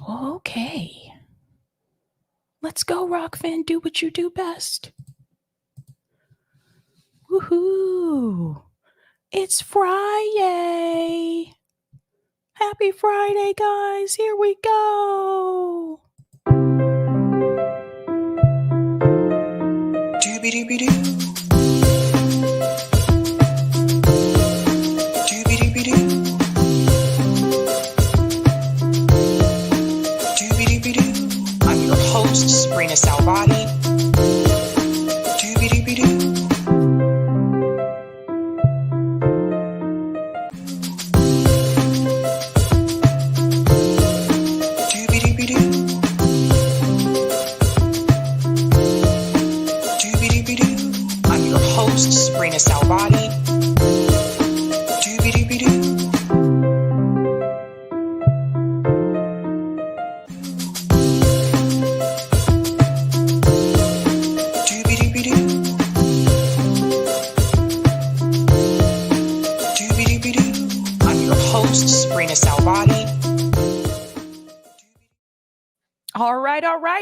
Okay. Let's go, Rockfin. Do what you do best. Woohoo. It's Friday. Happy Friday, guys. Here we go. Doobie-doobie-doo. Doobie-doobie-doo. Doobie-doobie-doo. I'm your host, Sabrina Salvati. Doobie-doobie-doo. Doobie-doobie-doo. Doobie-doobie-doo. I'm your host, Sabrina Salvati. Doobie-doobie-doo. Doobie-doobie-doo. Doobie-doobie-doo. I'm your host, Sabrina Salvati. All right.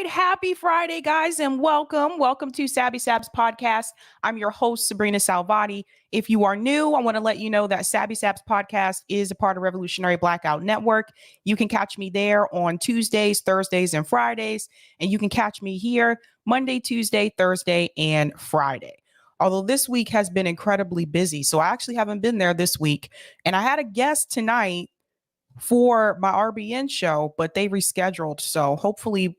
Happy Friday, guys, and welcome to Sabby Sabs podcast. I'm your host, Sabrina Salvati. If you are new, I want to let you know that Sabby Sabs podcast is a part of Revolutionary Blackout Network. You can catch me there on Tuesdays, Thursdays, and Fridays, and you can catch me here Monday, Tuesday, Thursday, and Friday. Although this week has been incredibly busy, so I actually haven't been there this week, and I had a guest tonight for my RBN show, but they rescheduled. So hopefully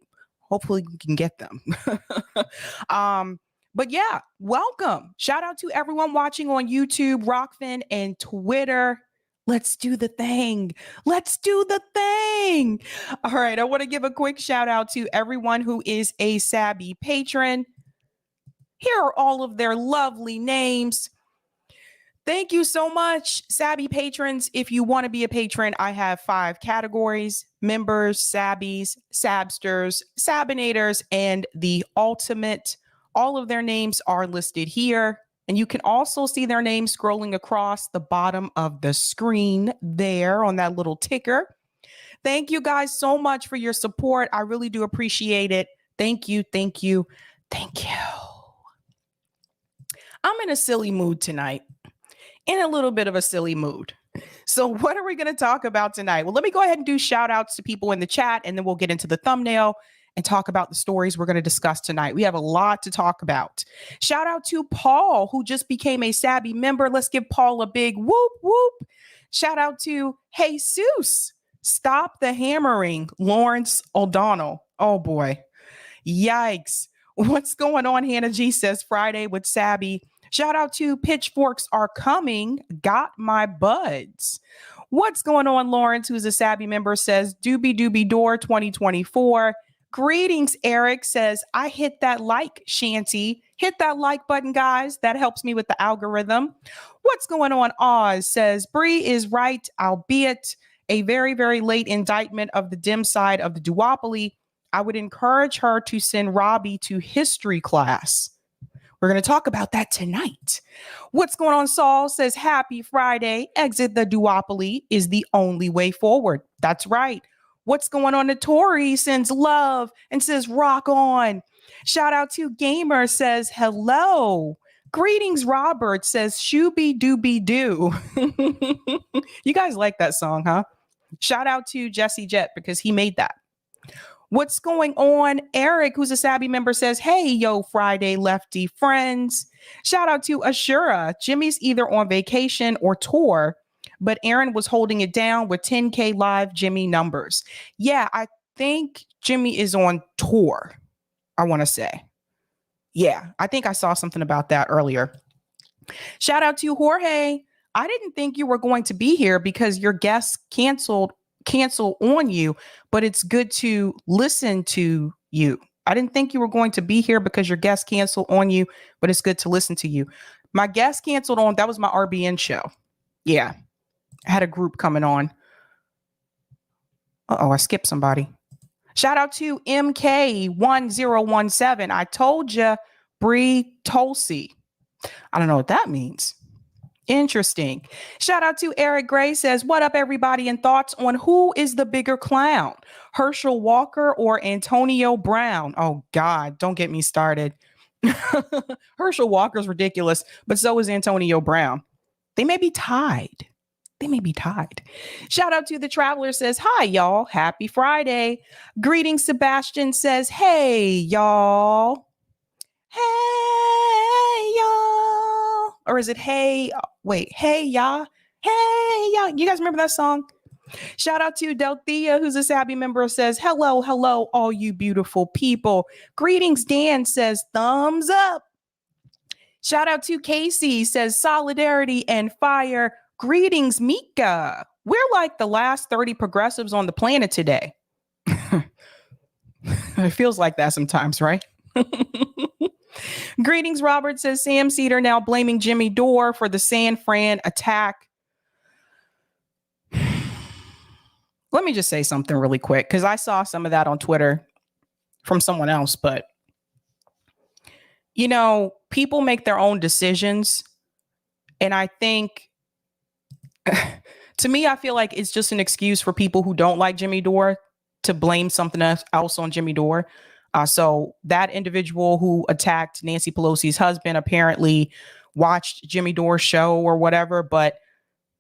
we can get them. But yeah, welcome. Shout out to everyone watching on YouTube, Rockfin, and Twitter. Let's do the thing. All right. I want to give a quick shout out to everyone who is a Sabby patron. Here are all of their lovely names. Thank you so much, Sabby patrons. If you want to be a patron, I have 5 categories: members, Sabbies, Sabsters, Sabinators, and the ultimate. All of their names are listed here. And you can also see their names scrolling across the bottom of the screen there on that little ticker. Thank you guys so much for your support. I really do appreciate it. Thank you. I'm in a silly mood tonight. In a little bit of a silly mood. So what are we going to talk about tonight? Well, let me go ahead and do shout outs to people in the chat, and then we'll get into the thumbnail and talk about the stories we're going to discuss tonight. We have a lot to talk about. Shout out to Paul, who just became a Sabby member. Let's give Paul a big whoop, whoop. Shout out to Jesus. Stop the hammering, Lawrence O'Donnell. Oh boy. Yikes. What's going on? Hannah G says Friday with Sabby. Shout out to Pitchforks Are Coming. Got my buds. What's going on? Lawrence, who's a Sabby member, says Doobie Doobie Door 2024. Greetings, Eric says, I hit that like, Shanty. Hit that like button, guys. That helps me with the algorithm. What's going on? Oz says Bree is right, albeit a very, very late indictment of the dim side of the duopoly. I would encourage her to send Robbie to history class. We're going to talk about that tonight. What's going on? Saul says, happy Friday. Exit the duopoly is the only way forward. That's right. What's going on? Tori sends love and says, rock on. Shout out to Gamer says, hello. Greetings, Robert says, shooby dooby doo. You guys like that song, huh? Shout out to Jesse Jet because he made that. What's going on? Eric, who's a Sabby member, says, hey, yo, Friday lefty friends. Shout out to Ashura. Jimmy's either on vacation or tour, but Aaron was holding it down with 10K live Jimmy numbers. Yeah, I think Jimmy is on tour, I want to say. Yeah, I think I saw something about that earlier. Shout out to Jorge. I didn't think you were going to be here because your guests cancel on you, but it's good to listen to you. I didn't think you were going to be here because your guests canceled on you, but it's good to listen to you. My guest canceled on, that was my RBN show. Yeah. I had a group coming on. Uh-oh, I skipped somebody. Shout out to MK1017. I told you, Bree Tulsi. I don't know what that means. Interesting. Shout out to Eric Gray says, what up, everybody? And thoughts on who is the bigger clown, Herschel Walker or Antonio Brown? Oh, God, don't get me started. Herschel Walker's ridiculous, but so is Antonio Brown. They may be tied. They may be tied. Shout out to the Traveler says, hi, y'all. Happy Friday. Greetings, Sebastian says, hey, y'all. Hey, y'all. Or is it hey, wait, hey, y'all. Hey, y'all. You guys remember that song? Shout out to Delthea, who's a Sabby member, says, hello, hello, all you beautiful people. Greetings, Dan says, thumbs up. Shout out to Casey, says, solidarity and fire. Greetings, Mika. We're like the last 30 progressives on the planet today. It feels like that sometimes, right? Greetings, Robert, says, Sam Cedar now blaming Jimmy Dore for the San Fran attack. Let me just say something really quick, because I saw some of that on Twitter from someone else, but you know, people make their own decisions. And I think, to me, I feel like it's just an excuse for people who don't like Jimmy Dore to blame something else on Jimmy Dore. So that individual who attacked Nancy Pelosi's husband apparently watched Jimmy Dore's show or whatever, but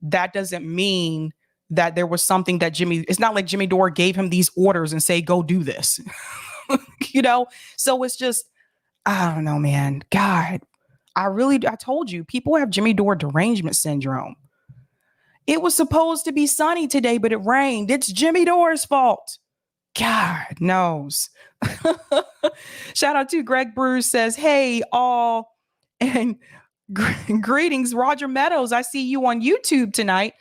that doesn't mean that there was something that it's not like Jimmy Dore gave him these orders and say, go do this, you know? So it's just, I don't know, man. God, I told you, people have Jimmy Dore derangement syndrome. It was supposed to be sunny today, but it rained. It's Jimmy Dore's fault. God knows. Shout out to Greg Bruce says, hey, all, and greetings, Roger Meadows. I see you on YouTube tonight.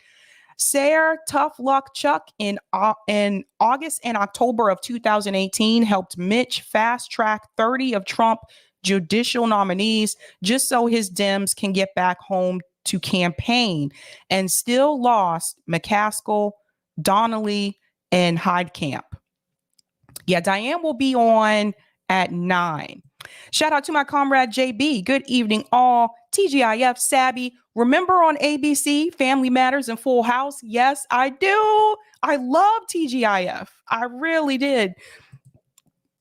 Sarah Tough Luck Chuck in August and October of 2018 helped Mitch fast track 30 of Trump judicial nominees just so his Dems can get back home to campaign, and still lost McCaskill, Donnelly, and Heidkamp. Yeah, Diane will be on at 9. Shout out to my comrade JB. Good evening, all. TGIF, Sabby. Remember on ABC, Family Matters and Full House? Yes, I do. I love TGIF. I really did.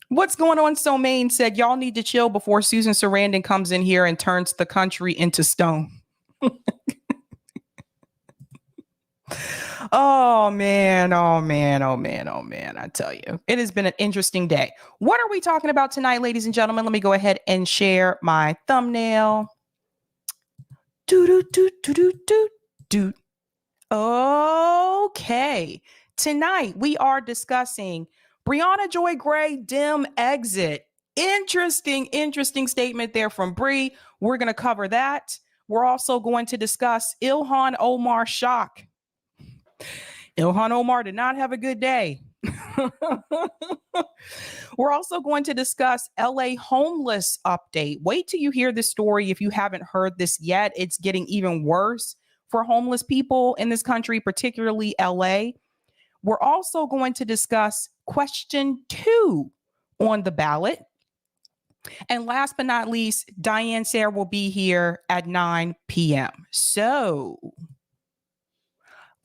What's going on? So Maine said, y'all need to chill before Susan Sarandon comes in here and turns the country into stone. Oh man, oh man, oh man, oh man. I tell you, it has been an interesting day. What are we talking about tonight, ladies and gentlemen? Let me go ahead and share my thumbnail. Okay. Tonight we are discussing Briahna Joy Gray dim exit. Interesting statement there from Bree. We're going to cover that. We're also going to discuss Ilhan Omar shock. Ilhan Omar did not have a good day. We're also going to discuss LA homeless update. Wait till you hear this story if you haven't heard this yet. It's getting even worse for homeless people in this country, particularly LA. We're also going to discuss question 2 on the ballot. And last but not least, Diane Sare will be here at 9 p.m. So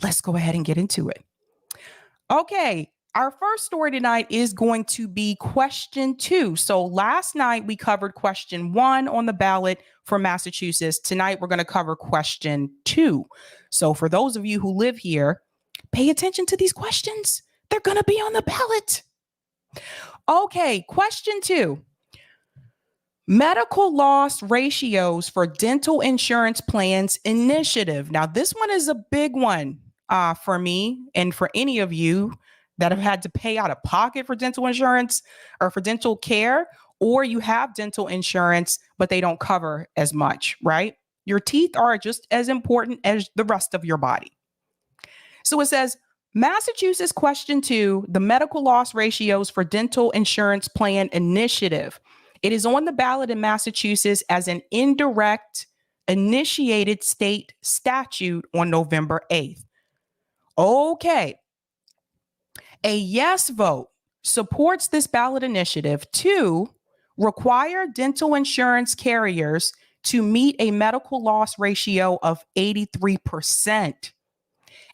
let's go ahead and get into it. Okay, our first story tonight is going to be question 2. So last night we covered question 1 on the ballot for Massachusetts. Tonight we're going to cover question 2. So for those of you who live here, pay attention to these questions. They're going to be on the ballot. Okay, question 2. Medical loss ratios for dental insurance plans initiative. Now, this one is a big one for me and for any of you that have had to pay out of pocket for dental insurance or for dental care, or you have dental insurance, but they don't cover as much, right? Your teeth are just as important as the rest of your body. So it says, Massachusetts question 2, the medical loss ratios for dental insurance plan initiative. It is on the ballot in Massachusetts as an indirect initiated state statute on November 8th. Okay. A yes vote supports this ballot initiative to require dental insurance carriers to meet a medical loss ratio of 83%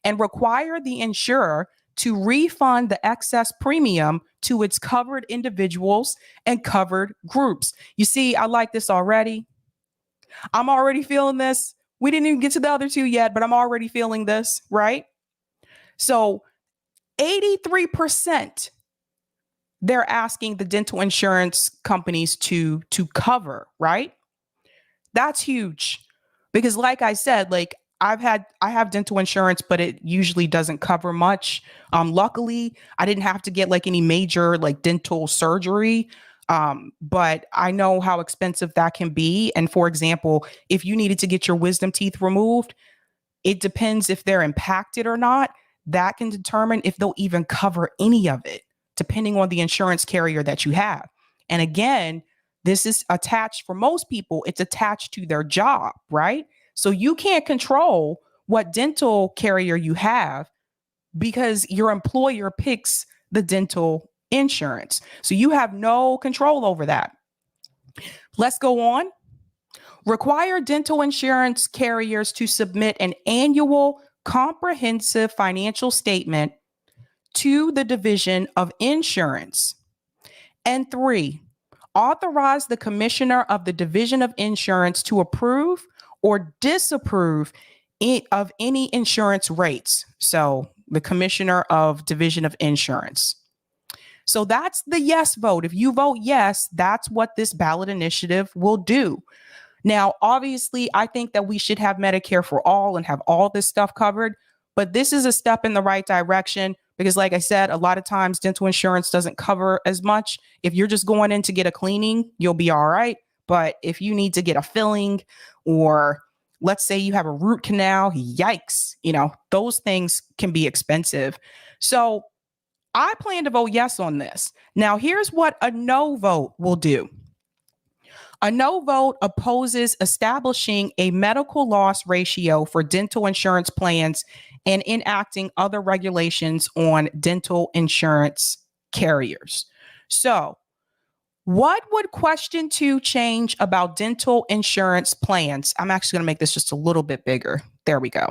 and require the insurer to refund the excess premium to its covered individuals and covered groups. You see, I like this already. I'm already feeling this. We didn't even get to the other two yet, but I'm already feeling this, right? So 83% they're asking the dental insurance companies to cover, right? That's huge. Because like I said, like I have dental insurance, but it usually doesn't cover much. Luckily, I didn't have to get like any major like dental surgery. But I know how expensive that can be. And for example, if you needed to get your wisdom teeth removed, it depends if they're impacted or not. That can determine if they'll even cover any of it, depending on the insurance carrier that you have. And again, this is attached for most people, it's attached to their job, right? So you can't control what dental carrier you have because your employer picks the dental insurance. So you have no control over that. Let's go on. Require dental insurance carriers to submit an annual comprehensive financial statement to the Division of Insurance. And 3, authorize the Commissioner of the Division of Insurance to approve or disapprove of any insurance rates. So the Commissioner of Division of Insurance. So that's the yes vote. If you vote yes, that's what this ballot initiative will do. Now, obviously, I think that we should have Medicare for all and have all this stuff covered, but this is a step in the right direction because, like I said, a lot of times dental insurance doesn't cover as much. If you're just going in to get a cleaning, you'll be all right. But if you need to get a filling or let's say you have a root canal, yikes, those things can be expensive. So I plan to vote yes on this. Now, here's what a no vote will do. A no vote opposes establishing a medical loss ratio for dental insurance plans and enacting other regulations on dental insurance carriers. So, what would question 2 change about dental insurance plans? I'm actually going to make this just a little bit bigger. There we go.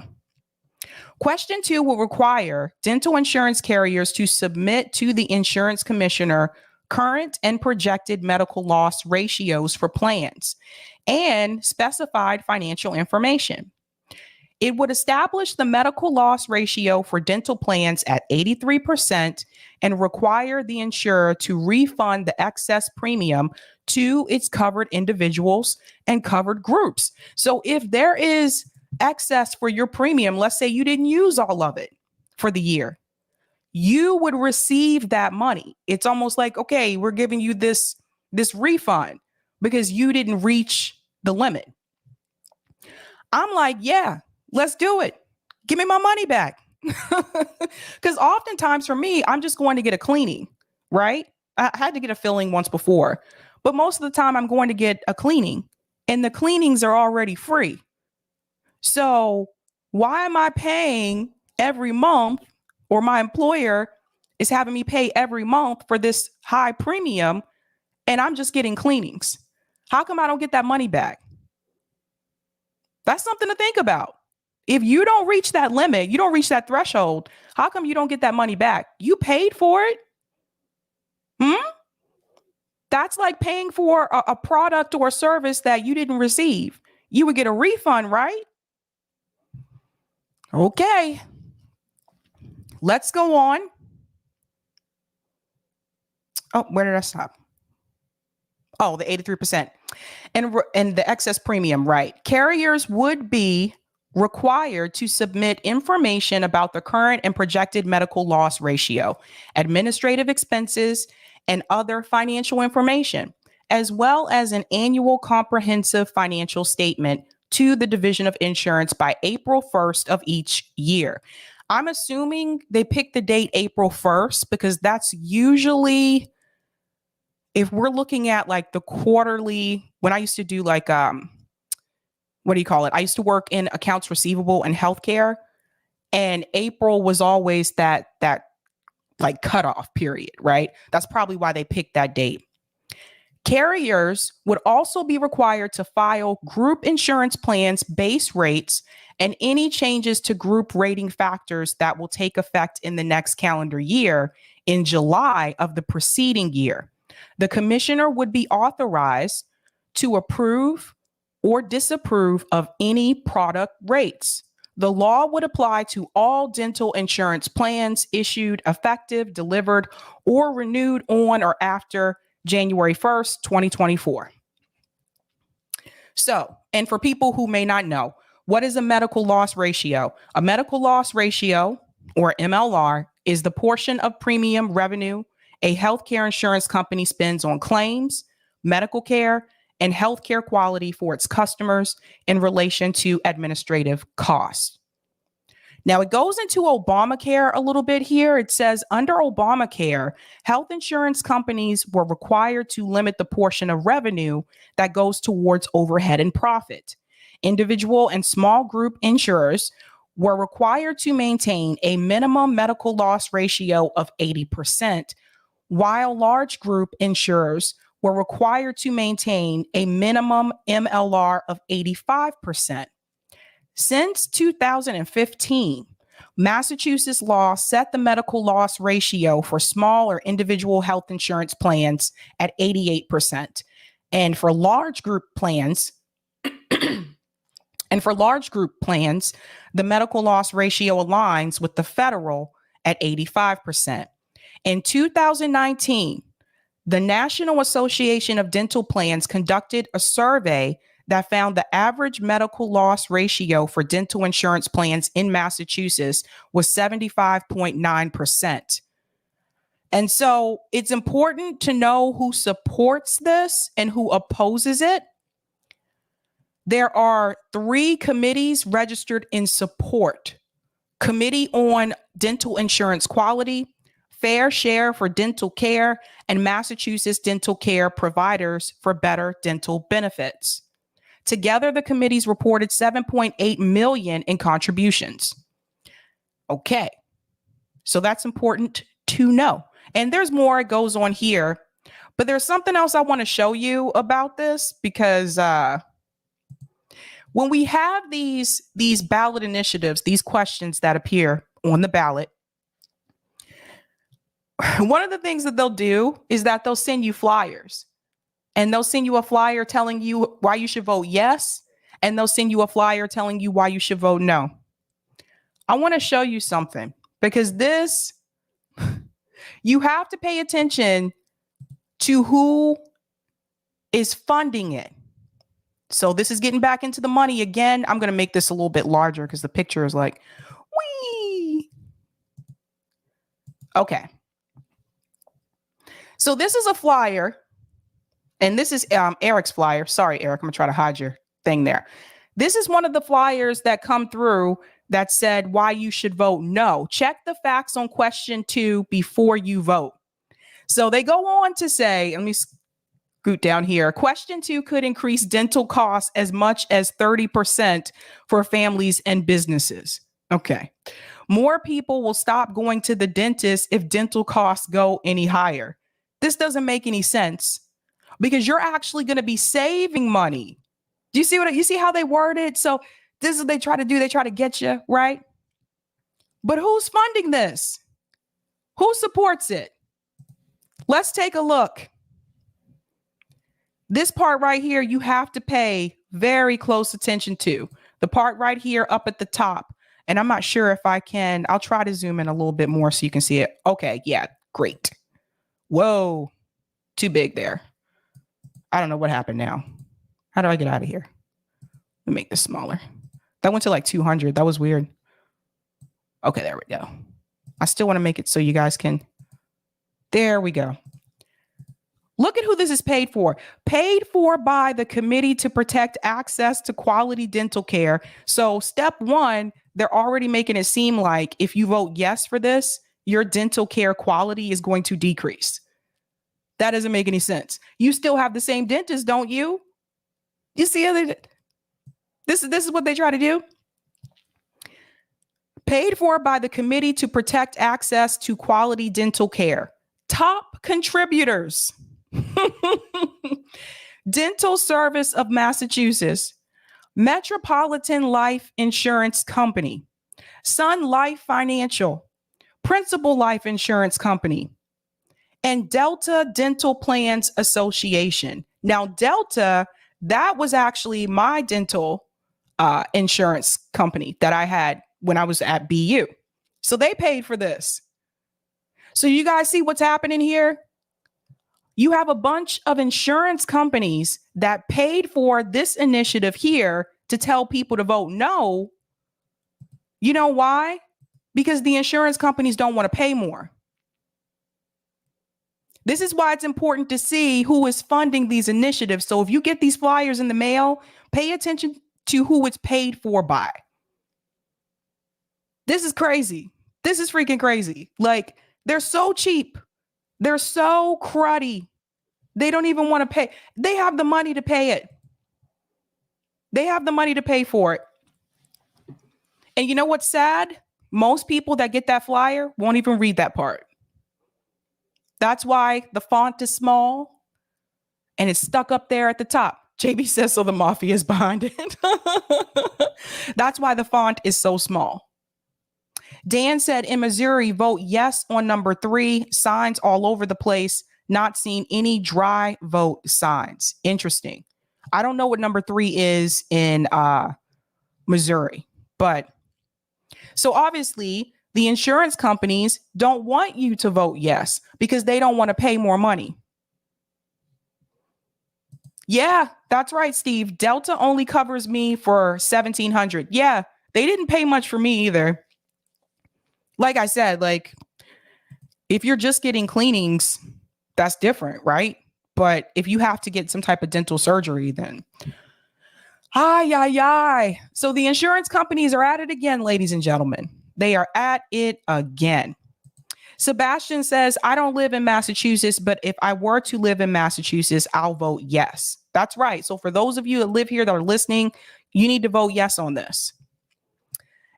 Question 2 will require dental insurance carriers to submit to the insurance commissioner current and projected medical loss ratios for plans and specified financial information. It would establish the medical loss ratio for dental plans at 83% and require the insurer to refund the excess premium to its covered individuals and covered groups. So if there is excess for your premium, let's say you didn't use all of it for the year, you would receive that money. It's almost like, okay, we're giving you this refund because you didn't reach the limit. I'm like, yeah, let's do it. Give me my money back. Because oftentimes for me, I'm just going to get a cleaning, right? I had to get a filling once before, but most of the time I'm going to get a cleaning and the cleanings are already free. So why am I paying every month, or my employer is having me pay every month for this high premium and I'm just getting cleanings? How come I don't get that money back? That's something to think about. If you don't reach that limit, you don't reach that threshold, how come you don't get that money back? You paid for it. That's like paying for a product or a service that you didn't receive. You would get a refund, right? Okay. Let's go on. Oh, where did I stop? Oh, the 83%. And the excess premium, right? Carriers would be required to submit information about the current and projected medical loss ratio, administrative expenses, and other financial information, as well as an annual comprehensive financial statement to the Division of Insurance by April 1st of each year. I'm assuming they picked the date April 1st because that's usually, if we're looking at like the quarterly, when I used to do like, what do you call it? I used to work in accounts receivable and healthcare, and April was always that like cutoff period, right? That's probably why they picked that date. Carriers would also be required to file group insurance plans base rates and any changes to group rating factors that will take effect in the next calendar year in July of the preceding year. The commissioner would be authorized to approve or disapprove of any product rates. The law would apply to all dental insurance plans issued, effective, delivered, or renewed on or after January 1st, 2024. So, and for people who may not know, what is a medical loss ratio? A medical loss ratio, or MLR, is the portion of premium revenue a healthcare insurance company spends on claims, medical care, and healthcare quality for its customers in relation to administrative costs. Now, it goes into Obamacare a little bit here. It says under Obamacare, health insurance companies were required to limit the portion of revenue that goes towards overhead and profit. Individual and small group insurers were required to maintain a minimum medical loss ratio of 80%, while large group insurers were required to maintain a minimum MLR of 85%. Since 2015, Massachusetts law set the medical loss ratio for small or individual health insurance plans at 88%. And for large group plans, the medical loss ratio aligns with the federal at 85%. In 2019, the National Association of Dental Plans conducted a survey that found the average medical loss ratio for dental insurance plans in Massachusetts was 75.9%. And so it's important to know who supports this and who opposes it. There are 3 committees registered in support: Committee on Dental Insurance Quality, Fair Share for Dental Care, and Massachusetts Dental Care Providers for Better Dental Benefits. Together, the committees reported $7.8 million in contributions. Okay, so that's important to know. And there's more, it goes on here, but there's something else I want to show you about this, because when we have these ballot initiatives, these questions that appear on the ballot, one of the things that they'll do is that they'll send you flyers. And they'll send you a flyer telling you why you should vote yes, and they'll send you a flyer telling you why you should vote no. I want to show you something, because this, you have to pay attention to who is funding it. So this is getting back into the money again. I'm going to make this a little bit larger because the picture is like, wee. Okay. So this is a flyer. And this is Eric's flyer. Sorry, Eric, I'm gonna try to hide your thing there. This is one of the flyers that come through that said why you should vote no. Check the facts on question 2 before you vote. So they go on to say, let me scoot down here. Question 2 could increase dental costs as much as 30% for families and businesses. Okay. More people will stop going to the dentist if dental costs go any higher. This doesn't make any sense, because you're actually going to be saving money. Do you see how they word it? So this is what they try to do. They try to get you, right? But who's funding this? Who supports it? Let's take a look. This part right here, you have to pay very close attention to. The part right here up at the top. And I'm not sure if I can, I'll try to zoom in a little bit more so you can see it. Okay, yeah, great. Whoa, too big there. I don't know what happened now. How do I get out of here? Let me make this smaller. That went to like 200. That was weird. Okay, there we go. I still want to make it so you guys can. There we go. Look at who this is paid for. Paid for by the Committee to Protect Access to Quality Dental Care. So step 1, they're already making it seem like if you vote yes for this, your dental care quality is going to decrease. That doesn't make any sense. You still have the same dentist, don't you? You see, this is what they try to do. Paid for by the Committee to Protect Access to Quality Dental Care. Top contributors. Dental Service of Massachusetts, Metropolitan Life Insurance Company, Sun Life Financial, Principal Life Insurance Company, and Delta Dental Plans Association. Now, Delta, that was actually my dental insurance company that I had when I was at BU. So they paid for this. So you guys see what's happening here? You have a bunch of insurance companies that paid for this initiative here to tell people to vote no. You know why? Because the insurance companies don't want to pay more. This is why it's important to see who is funding these initiatives. So if you get these flyers in the mail, pay attention to who it's paid for by. This is crazy. This is freaking crazy. Like, they're so cheap. They're so cruddy. They don't even want to pay. They have the money to pay it. They have the money to pay for it. And you know what's sad? Most people that get that flyer won't even read that part. That's why the font is small and it's stuck up there at the top. JB says so the mafia is behind it. That's why the font is so small. Dan said in Missouri, vote yes on number 3. Signs all over the place. Not seeing any dry vote signs. Interesting. I don't know what number 3 is in Missouri, but so obviously the insurance companies don't want you to vote yes because they don't want to pay more money. Yeah, that's right, Steve. Delta only covers me for $1,700. Yeah, they didn't pay much for me either. Like I said, like if you're just getting cleanings, that's different, right? But if you have to get some type of dental surgery, then so the insurance companies are at it again, ladies and gentlemen. They are at it again. Sebastian says, I don't live in Massachusetts, but if I were to live in Massachusetts, I'll vote yes. That's right. So for those of you that live here that are listening, you need to vote yes on this.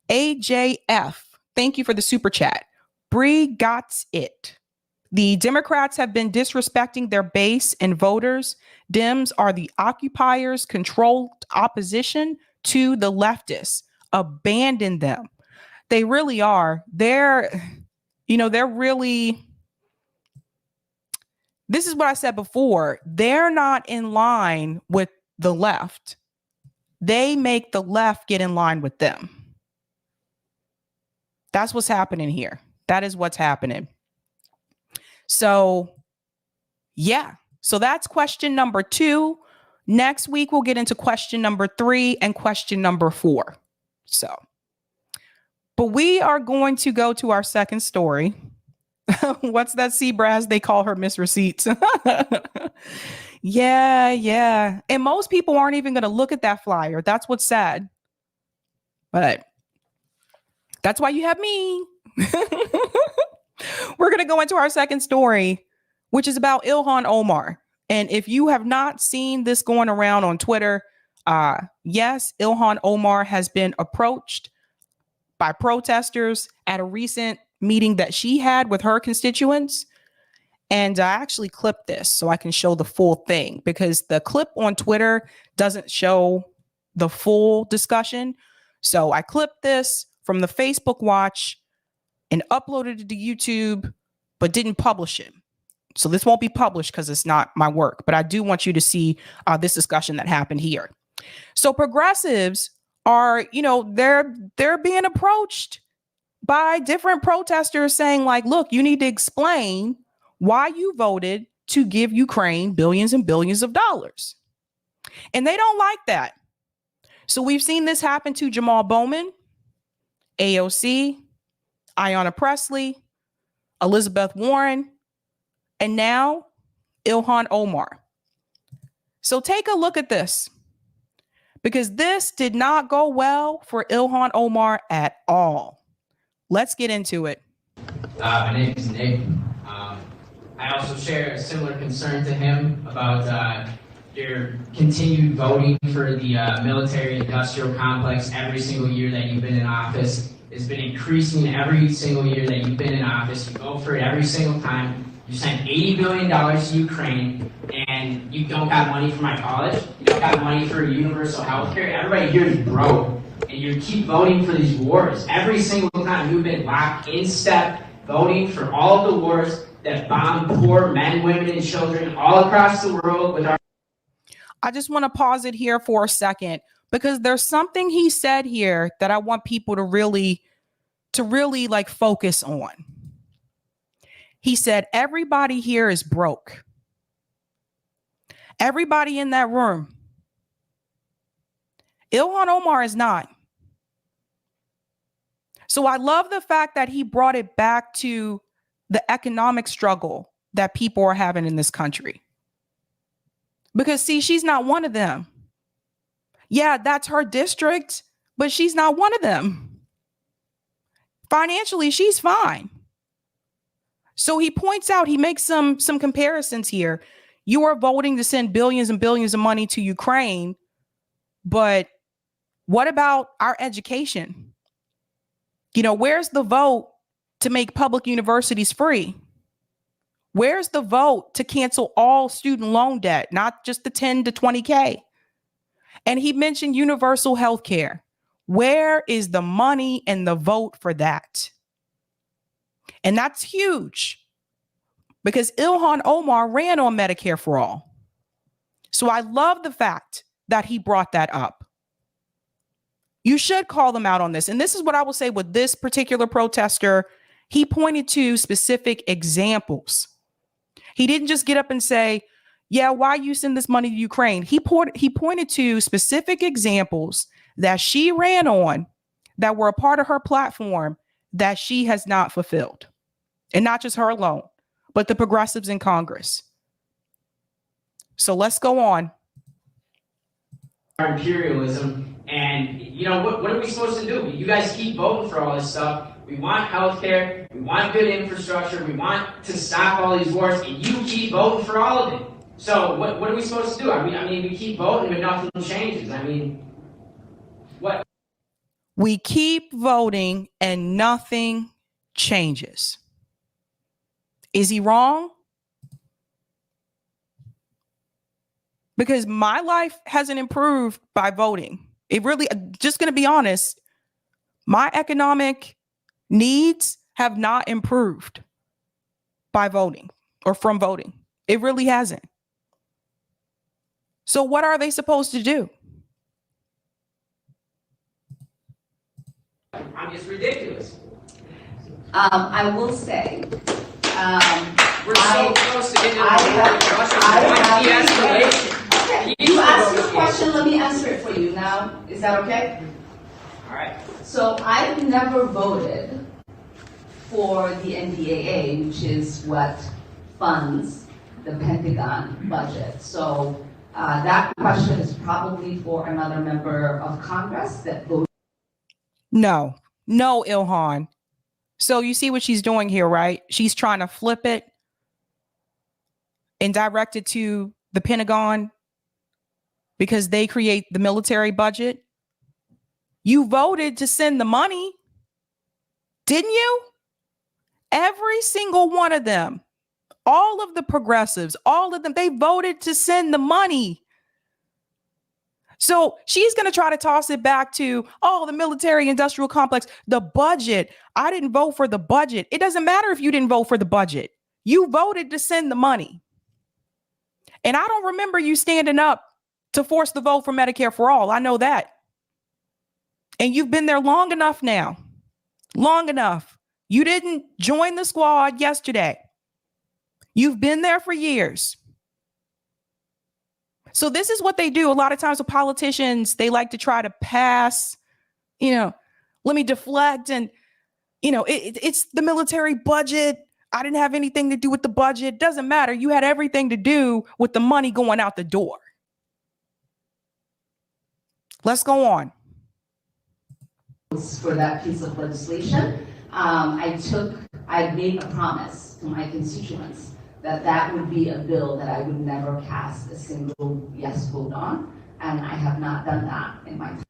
AJF, thank you for the super chat. Bree got it. The Democrats have been disrespecting their base and voters. Dems are the occupiers, controlled opposition to the leftists. Abandon them. They really are. They're really, this is what I said before. They're not in line with the left. They make the left get in line with them. That's what's happening here. That is what's happening. So, yeah. So that's question number 2. Next week, we'll get into question number 3 and question number 4. So, but we are going to go to our second story. What's that, Seabrass? They call her Miss Receipts. Yeah. And most people aren't even going to look at that flyer. That's what's sad. But that's why you have me. We're going to go into our second story, which is about Ilhan Omar. And if you have not seen this going around on Twitter, yes, Ilhan Omar has been approached by protesters at a recent meeting that she had with her constituents. And I actually clipped this so I can show the full thing because the clip on Twitter doesn't show the full discussion. So I clipped this from the Facebook watch and uploaded it to YouTube, but didn't publish it. So this won't be published because it's not my work, but I do want you to see this discussion that happened here. So progressives are, they're being approached by different protesters saying like, look, you need to explain why you voted to give Ukraine billions and billions of dollars. And they don't like that. So we've seen this happen to Jamal Bowman, AOC, Ayanna Pressley, Elizabeth Warren, and now Ilhan Omar. So take a look at this because this did not go well for Ilhan Omar at all. Let's get into it. My name is Nick. I also share a similar concern to him about your continued voting for the military-industrial complex every single year that you've been in office. It's been increasing every single year that you've been in office. You vote for it every single time. You sent $80 billion to Ukraine, and you don't got money for my college. You don't got money for universal health care. Everybody here is broke, and you keep voting for these wars. Every single time you've been locked in step, voting for all of the wars that bomb poor men, women, and children all across the world with our... I just want to pause it here for a second, because there's something he said here that I want people to really like focus on. He said, everybody here is broke. Everybody in that room. Ilhan Omar is not. So I love the fact that he brought it back to the economic struggle that people are having in this country. Because see, she's not one of them. Yeah, that's her district, but she's not one of them. Financially, she's fine. So he points out, he makes some comparisons here. You are voting to send billions and billions of money to Ukraine, but what about our education? You know, where's the vote to make public universities free? Where's the vote to cancel all student loan debt, not just the 10 to 20K? And he mentioned universal health care. Where is the money and the vote for that? And that's huge, because Ilhan Omar ran on Medicare for all. So I love the fact that he brought that up. You should call them out on this. And this is what I will say with this particular protester. He pointed to specific examples. He didn't just get up and say, yeah, why you send this money to Ukraine? He pointed to specific examples that she ran on that were a part of her platform that she has not fulfilled. And not just her alone, but the progressives in Congress. So let's go on. Our imperialism, and you know, what are we supposed to do? You guys keep voting for all this stuff. We want healthcare, we want good infrastructure, we want to stop all these wars, and you keep voting for all of it. So what are we supposed to do? I mean, we keep voting, but nothing changes. I mean, what? We keep voting and nothing changes. Is he wrong? Because my life hasn't improved by voting. It really, just going to be honest, my economic needs have not improved by voting or from voting. It really hasn't. So what are they supposed to do? I'm just ridiculous. I will say, We're so close to getting into the war with Russia. De-escalation. Okay, you asked your question, let me answer it for you now. Is that okay? All right. So I've never voted for the NDAA, which is what funds the Pentagon budget. So that question is probably for another member of Congress that voted. No, Ilhan. So you see what she's doing here, right? She's trying to flip it and direct it to the Pentagon because they create the military budget. You voted to send the money, didn't you? Every single one of them, all of the progressives, all of them, they voted to send the money. So she's going to try to toss it back to, oh, the military industrial complex, the budget. I didn't vote for the budget. It doesn't matter if you didn't vote for the budget. You voted to send the money. And I don't remember you standing up to force the vote for Medicare for all. I know that. And you've been there long enough now. Long enough. You didn't join the squad yesterday. You've been there for years. So this is what they do. A lot of times with politicians, they like to try to pass, let me deflect. And, it's the military budget. I didn't have anything to do with the budget. Doesn't matter. You had everything to do with the money going out the door. Let's go on. For that piece of legislation, I made a promise to my constituents that would be a bill that I would never cast a single yes vote on, and I have not done that in my time.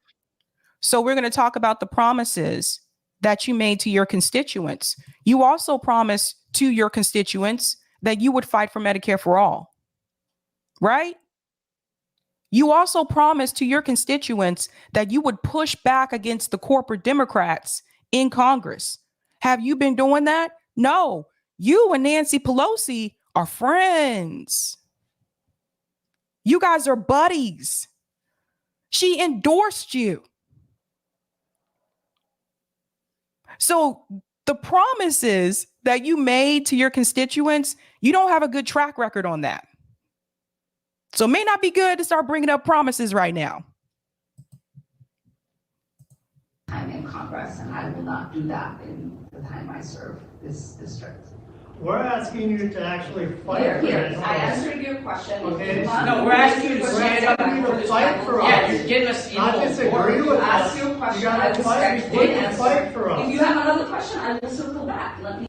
So we're going to talk about the promises that you made to your constituents. You also promised to your constituents that you would fight for Medicare for all, right? You also promised to your constituents that you would push back against the corporate Democrats in Congress. Have you been doing that? No. You and Nancy Pelosi are friends. You guys are buddies. She endorsed you. So the promises that you made to your constituents, you don't have a good track record on that. So it may not be good to start bringing up promises right now. I'm in Congress, and I will not do that in the time I serve this district. We're asking you to actually fight for Here, this. I answered your question. Okay. No, we're asking you to stand up We're asking you to fight for Yeah, us. you're getting us Not involved. disagree with Ask us. your question. You I gotta will fight, start you with can answer. fight for us. If you have another question, I will circle back. Let me.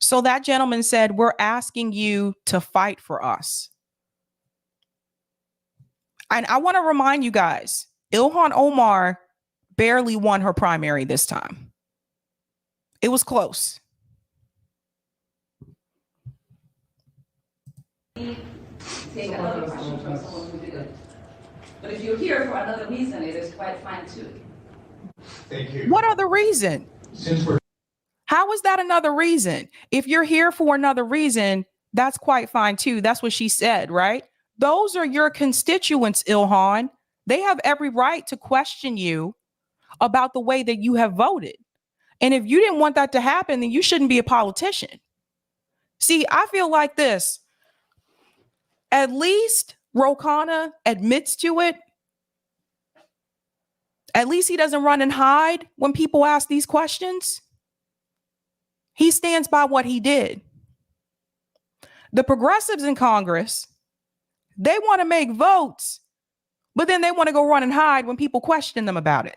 So that gentleman said, we're asking you to fight for us. And I want to remind you guys, Ilhan Omar barely won her primary this time. It was close. Take another question from someone who did it. But if you're here for another reason, it is quite fine too. Thank you. What other reason? Since we're How is that another reason? If you're here for another reason, that's quite fine too. That's what she said, right? Those are your constituents, Ilhan. They have every right to question you about the way that you have voted. And if you didn't want that to happen, then you shouldn't be a politician. See, I feel like this. At least Ro Khanna admits to it. At least he doesn't run and hide when people ask these questions. He stands by what he did. The progressives in Congress, they want to make votes, but then they want to go run and hide when people question them about it.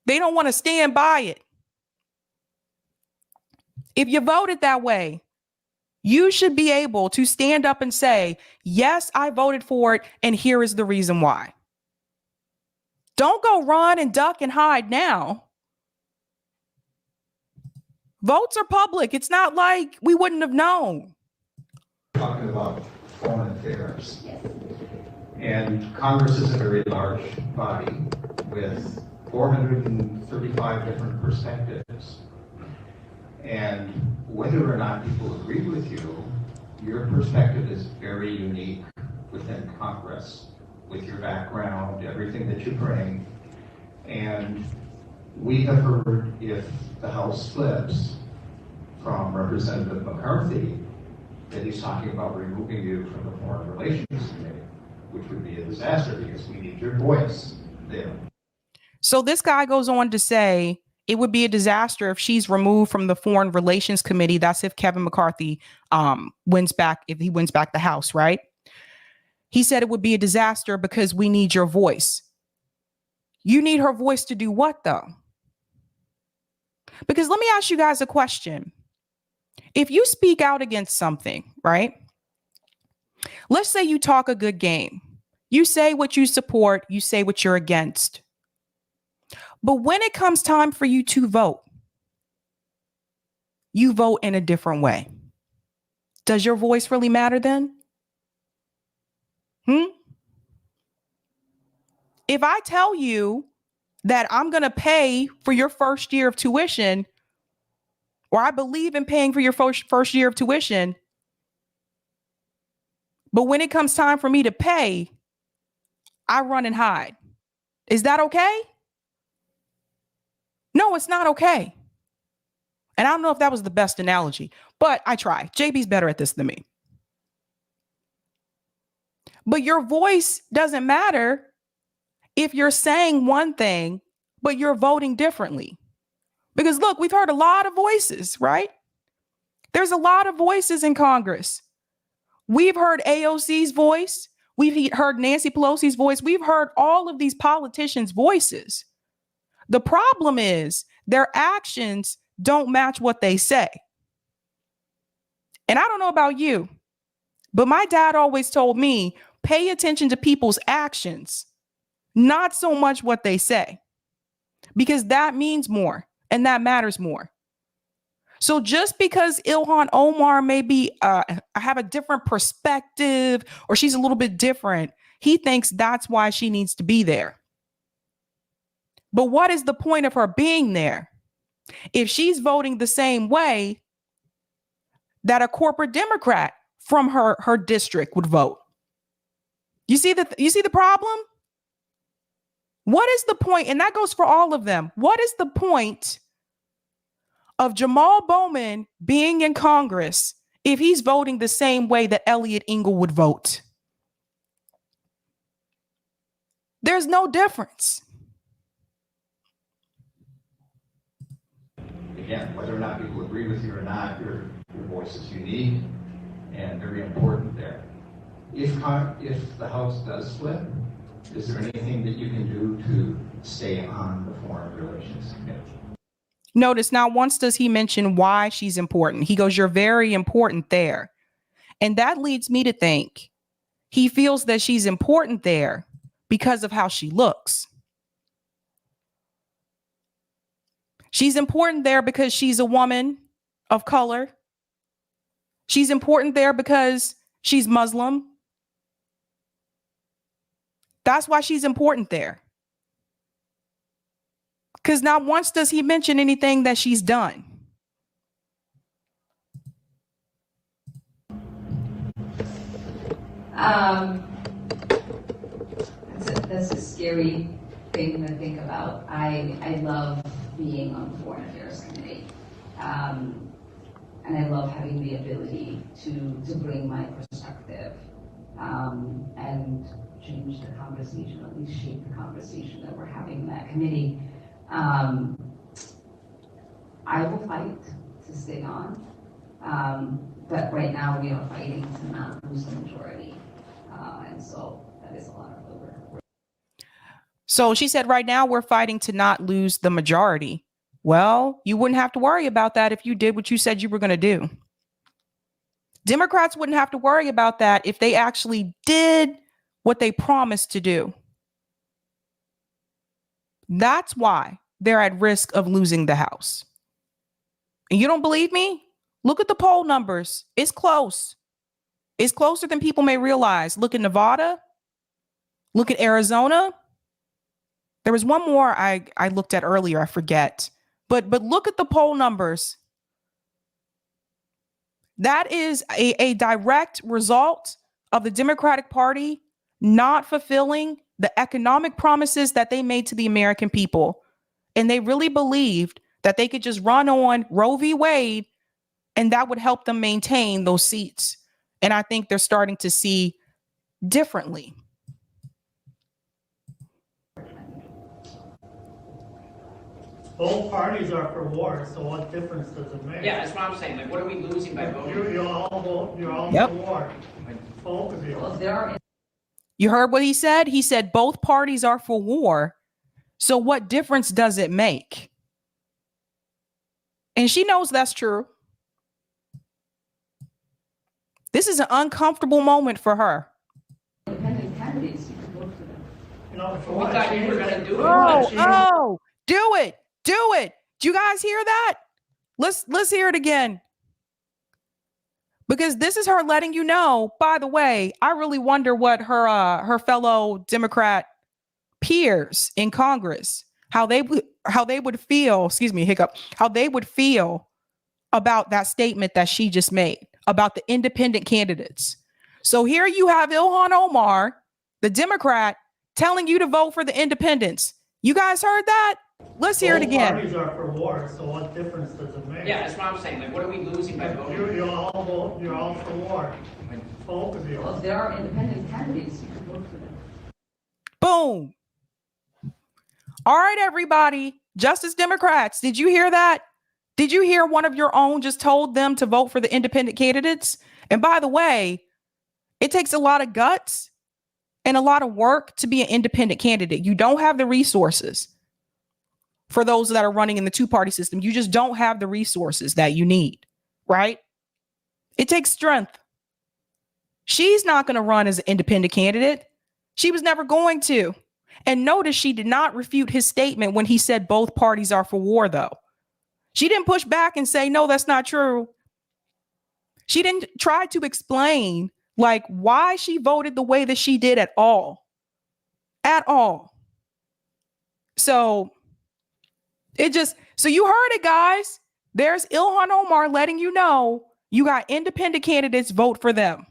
They don't want to stand by it. If you voted that way, you should be able to stand up and say, yes, I voted for it, and here is the reason why. Don't go run and duck and hide now. Votes are public. It's not like we wouldn't have known. talking about foreign affairs. And Congress is a very large body with 435 different perspectives. And whether or not people agree with you, your perspective is very unique within Congress, with your background, everything that you bring. And we have heard if the House flips from Representative McCarthy, that he's talking about removing you from the Foreign Relations Committee, which would be a disaster because we need your voice there. So this guy goes on to say it would be a disaster if she's removed from the Foreign Relations Committee. That's if Kevin McCarthy wins back the House, right? He said it would be a disaster because we need your voice. You need her voice to do what, though? Because let me ask you guys a question. If you speak out against something, right? Let's say you talk a good game. You say what you support, you say what you're against. But when it comes time for you to vote, you vote in a different way. Does your voice really matter then? If I tell you that I'm going to pay for your first year of tuition, or I believe in paying for your first year of tuition, but when it comes time for me to pay, I run and hide. Is that okay? No, it's not okay. And I don't know if that was the best analogy, but I try. JB's better at this than me. But your voice doesn't matter if you're saying one thing, but you're voting differently. Because look, we've heard a lot of voices, right? There's a lot of voices in Congress. We've heard AOC's voice. We've heard Nancy Pelosi's voice. We've heard all of these politicians' voices. The problem is their actions don't match what they say. And I don't know about you, but my dad always told me, pay attention to people's actions, not so much what they say, because that means more and that matters more. So just because Ilhan Omar may be have a different perspective or she's a little bit different, he thinks that's why she needs to be there. But what is the point of her being there if she's voting the same way that a corporate Democrat from her district would vote? You see the problem? What is the point? And that goes for all of them. What is the point of Jamal Bowman being in Congress if he's voting the same way that Elliot Engel would vote? There's no difference. Again, whether or not people agree with you or not, your voice is unique and very important there. If the House does split, is there anything that you can do to stay on the Foreign Relations Committee? Notice not once does he mention why she's important. He goes, you're very important there. And that leads me to think he feels that she's important there because of how she looks. She's important there because she's a woman of color. She's important there because she's Muslim. That's why she's important there. Because not once does he mention anything that she's done. That's a scary thing to think about. I love being on the Foreign Affairs Committee. And I love having the ability to bring my perspective and change the conversation, at least shape the conversation that we're having in that committee. I will fight to stay on, but right now we are fighting to not lose the majority. And so that is a lot of the work. So she said, right now we're fighting to not lose the majority. Well, you wouldn't have to worry about that if you did what you said you were going to do. Democrats wouldn't have to worry about that if they actually did what they promised to do. That's why they're at risk of losing the House. And you don't believe me? Look at the poll numbers. It's close. It's closer than people may realize. Look at Nevada. Look at Arizona. There was one more I looked at earlier. I forget. But look at the poll numbers. That is a direct result of the Democratic Party not fulfilling the economic promises that they made to the American people. And they really believed that they could just run on Roe v. Wade and that would help them maintain those seats. And I think they're starting to see differently. Both parties are for war, so what difference does it make? Yeah, that's what I'm saying. Like, what are we losing by voting? You're all Yep. for war. Both of you. Well, if there are You heard what he said? He said both parties are for war. So what difference does it make? And she knows that's true. This is an uncomfortable moment for her. independent candidates, you can vote for them. You know, if you We want thought to you change were it- gonna do if it. you wanna Oh, change- do it. Do it. Do you guys hear that? Let's hear it again. Because this is her letting you know, by the way, I really wonder what her fellow Democrat peers in Congress, how they would feel, excuse me, hiccup, how they would feel about that statement that she just made about the independent candidates. So here you have Ilhan Omar, the Democrat, telling you to vote for the independents. You guys heard that? Let's hear it Both again. parties are for war, so what difference does it make? Yeah, that's what I'm saying. Like, what are we losing by voting? You're all for war. Both of you. Well, if there are independent candidates, you can vote for them. Boom. All right, everybody. Justice Democrats, did you hear that? Did you hear one of your own just told them to vote for the independent candidates? And by the way, it takes a lot of guts and a lot of work to be an independent candidate. You don't have the resources for those that are running in the two-party system. You just don't have the resources that you need, right? It takes strength. She's not going to run as an independent candidate. She was never going to. And notice she did not refute his statement when he said both parties are for war, though. She didn't push back and say, no, that's not true. She didn't try to explain like why she voted the way that she did at all. At all. So so you heard it, guys. There's Ilhan Omar letting you know you got independent candidates, vote for them.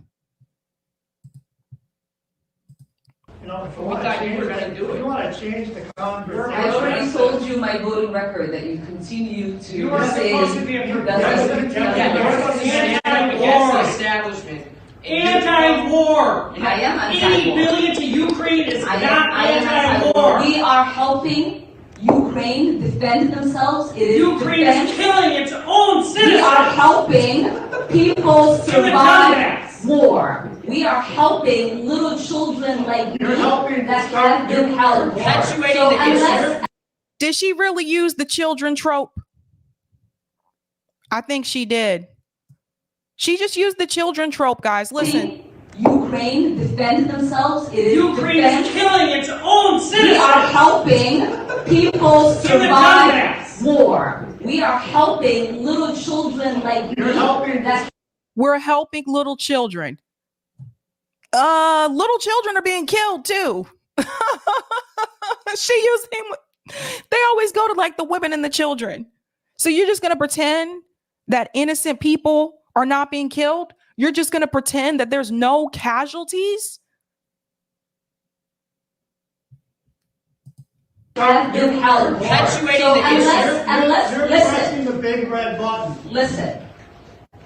You know, if you We want thought to you change were gonna do if it. you want to change the I conversation. already told you my voting record that you continue to You are say supposed to be a that doesn't- Yeah, you're supposed to be standing against the establishment. Anti-war. I am 80 anti-war. billion to Ukraine is I not am anti-war. We are helping Ukraine defend themselves. It is Ukraine is defense. killing its own We citizens. are helping people survive Donbass. war. We are helping little children like You're me helping that start have been your held. war. Perpetuating So the unless Did she really use the children trope? I think she did. She just used the children trope, guys. Listen. Ukraine defend themselves, it is Ukraine defense. is killing its own We are citizens. helping people survive Donbass. war. We are helping little children like You're me helping that We're helping little children. Little children are being killed too. She used him. They always go to like the women and the children. So you're just going to pretend that innocent people are not being killed? You're just going to pretend that there's no casualties? have been held. Perpetuating So the unless, You're listen, pressing the big red button. listen,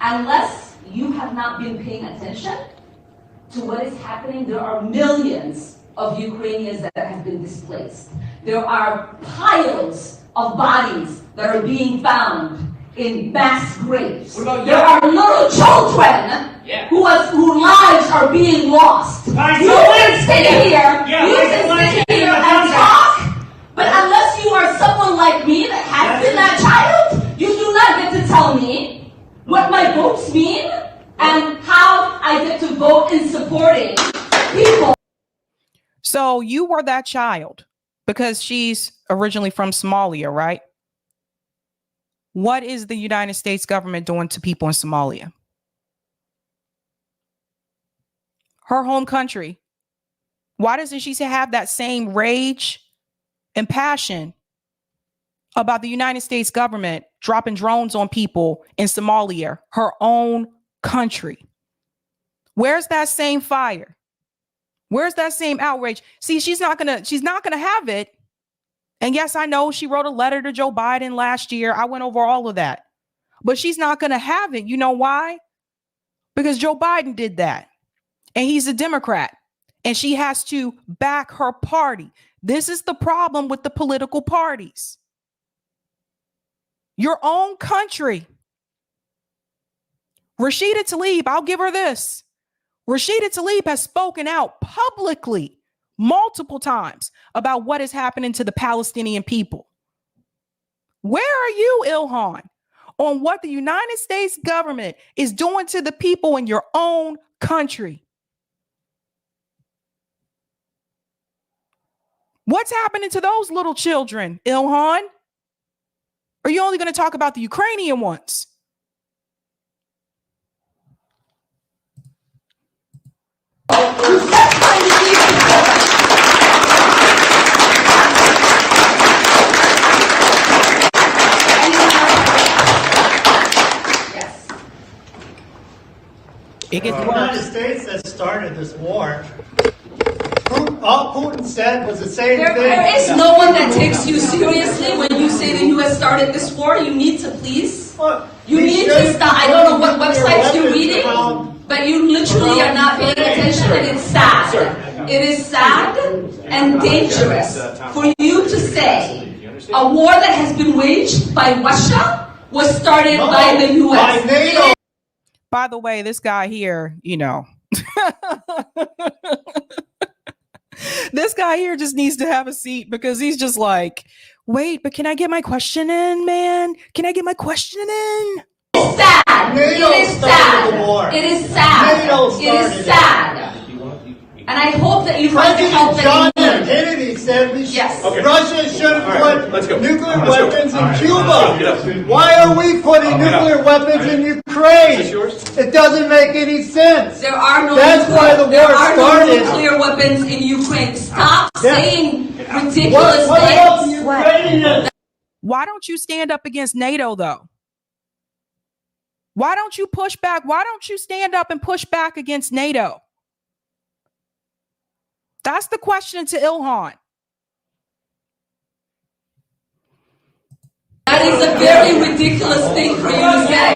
unless you have not been paying attention to what is happening, there are millions of Ukrainians that have been displaced. There are piles of bodies that are being found in mass graves. What about There are little children Yeah. whose lives are being lost. By You can Zelensky. sit here, Yeah, you by can Zelensky sit here and and Donbass. talk, but unless you are someone like me that has been that child, you do not get to tell me what my votes mean and how I get to vote in supporting people. So you were that child because she's originally from Somalia, right? What is the United States government doing to people in Somalia? Her home country. Why doesn't she have that same rage and passion about the United States government dropping drones on people in Somalia, her own country? Where's that same fire? Where's that same outrage? See, she's not gonna have it. And yes, I know she wrote a letter to Joe Biden last year. I went over all of that. But she's not gonna have it. You know why? Because Joe Biden did that. And he's a Democrat. And she has to back her party. This is the problem with the political parties. Your own country. Rashida Tlaib, I'll give her this. Rashida Tlaib has spoken out publicly multiple times about what is happening to the Palestinian people. Where are you, Ilhan, on what the United States government is doing to the people in your own country? What's happening to those little children, Ilhan? Or are you only going to talk about the Ukrainian ones? Yes. It gets The United worse. States that started this war. All Putin said was the same thing. There is no one that takes you seriously when you say the U.S. started this war. You need to please. Look, You we need should to stop. I don't know what nuclear websites you're weapons reading, around- but you literally are not paying attention, and it's sad. It is sad and dangerous for you to say a war that has been waged by Russia was started by the by U.S. NATO. By the way, this guy here, this guy here just needs to have a seat because he's just like, wait, but can I get my question in, man? Can I get my question in? It's sad. NATO It is started the war. sad. It is sad. NATO It is started it. sad. And I hope that you find the help President John that you F. need. Kennedy said we Yes. Russia shouldn't let's go. put nuclear Let's go. weapons in Get Cuba. up. Why are we putting nuclear weapons in Ukraine? Is this yours? It doesn't make any sense. There are no That's why the there war are started. no nuclear weapons in Ukraine. Stop Yeah. saying ridiculous What about the things. Ukrainians? Why don't you stand up against NATO, though? Why don't you push back? Why don't you stand up and push back against NATO? That's the question to Ilhan. That is a very ridiculous thing for you to say.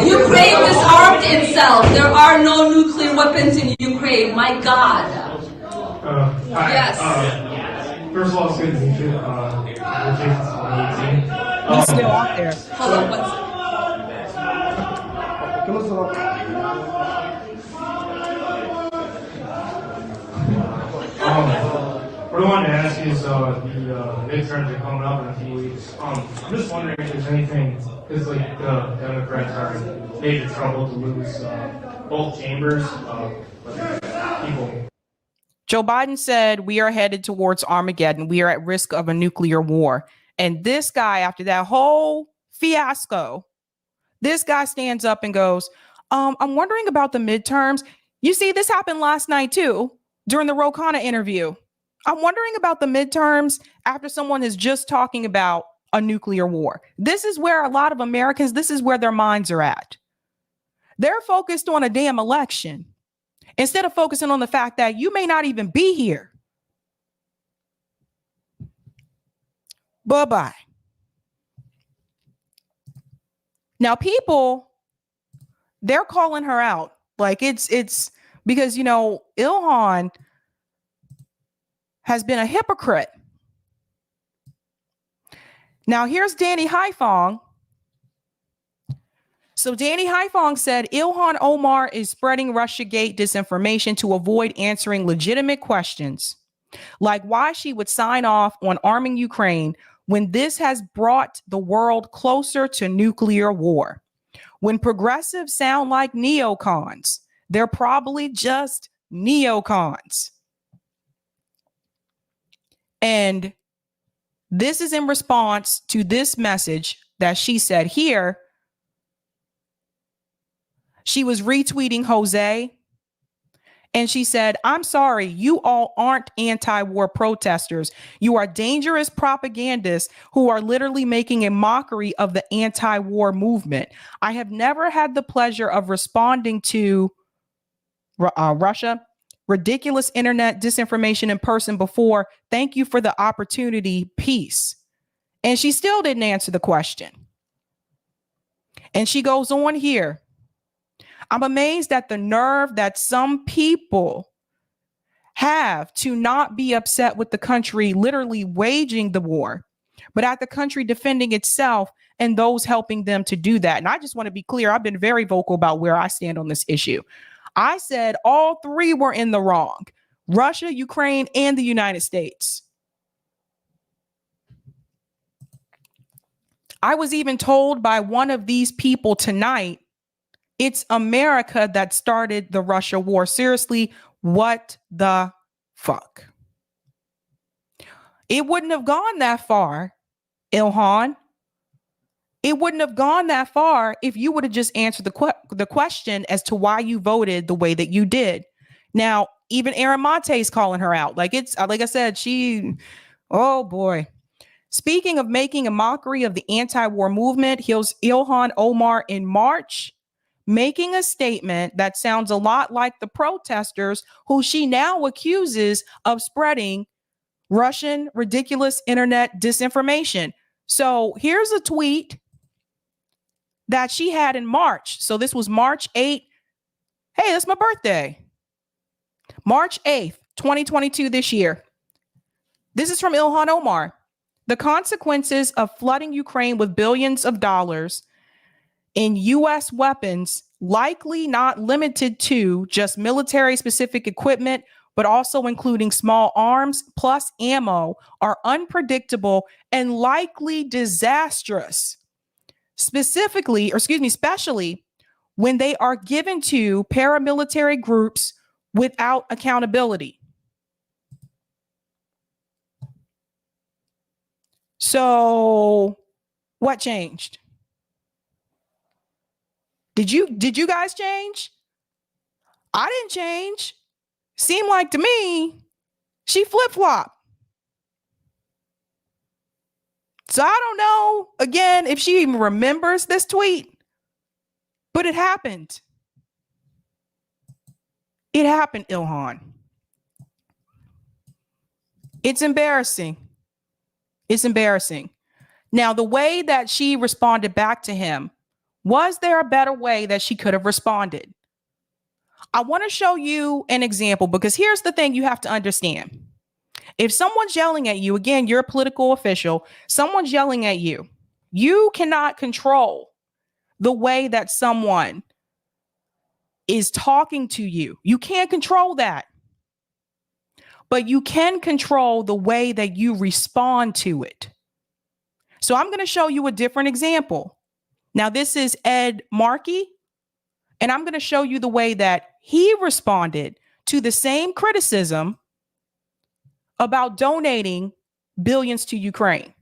Ukraine disarmed itself. There are no nuclear weapons in Ukraine. My God. Hi. Yes. First of all, it's good to meet you. Jason's amazing. He's still out there. Hold on one second. What I wanted to ask you is the midterms are coming up in a few weeks. I'm just wondering if there's anything, because like the Democrats are in major trouble to lose both chambers. People. Joe Biden said we are headed towards Armageddon. We are at risk of a nuclear war. And this guy, after that whole fiasco, this guy stands up and goes, I'm wondering about the midterms. You see, this happened last night, too, during the Ro Khanna interview. I'm wondering about the midterms after someone is just talking about a nuclear war. This is where a lot of Americans, this is where their minds are at. They're focused on a damn election instead of focusing on the fact that you may not even be here. Bye-bye. Now, people, they're calling her out. Like it's because, you know, Ilhan has been a hypocrite. Now, here's Danny Haifong. So Danny Haifong said Ilhan Omar is spreading Russiagate disinformation to avoid answering legitimate questions, like why she would sign off on arming Ukraine when this has brought the world closer to nuclear war. When progressives sound like neocons, they're probably just neocons. And this is in response to this message that she said here. She was retweeting Jose, and she said, I'm sorry, you all aren't anti-war protesters. You are dangerous propagandists who are literally making a mockery of the anti-war movement. I have never had the pleasure of responding to Russia ridiculous internet disinformation in person before. Thank you for the opportunity. Peace. And she still didn't answer the question. And she goes on here. I'm amazed at the nerve that some people have to not be upset with the country literally waging the war, but at the country defending itself and those helping them to do that. And I just want to be clear. I've been very vocal about where I stand on this issue. I said all three were in the wrong: Russia, Ukraine, and the United States. I was even told by one of these people tonight, it's America that started the Russia war. Seriously, what the fuck? It wouldn't have gone that far, Ilhan. It wouldn't have gone that far if you would have just answered the question as to why you voted the way that you did. Now, even Aaron Monte's calling her out. Like I said, oh boy. Speaking of making a mockery of the anti-war movement, here's Ilhan Omar in March making a statement that sounds a lot like the protesters who she now accuses of spreading Russian ridiculous internet disinformation. So here's a tweet that she had in March. So this was March 8th. Hey, that's my birthday. March 8th, 2022 this year. This is from Ilhan Omar. The consequences of flooding Ukraine with billions of dollars in U.S. weapons, likely not limited to just military-specific equipment, but also including small arms plus ammo, are unpredictable and likely disastrous. Especially when they are given to paramilitary groups without accountability. So what changed? Did you guys change? I didn't change. Seemed like to me, she flip-flopped. So I don't know, again, if she even remembers this tweet, but it happened. It happened, Ilhan. It's embarrassing. It's embarrassing. Now, the way that she responded back to him, was there a better way that she could have responded? I want to show you an example, because here's the thing you have to understand. If someone's yelling at you, again, you're a political official, someone's yelling at you, you cannot control the way that someone is talking to you. You can't control that. But you can control the way that you respond to it. So I'm going to show you a different example. Now, this is Ed Markey, and I'm going to show you the way that he responded to the same criticism about donating billions to Ukraine.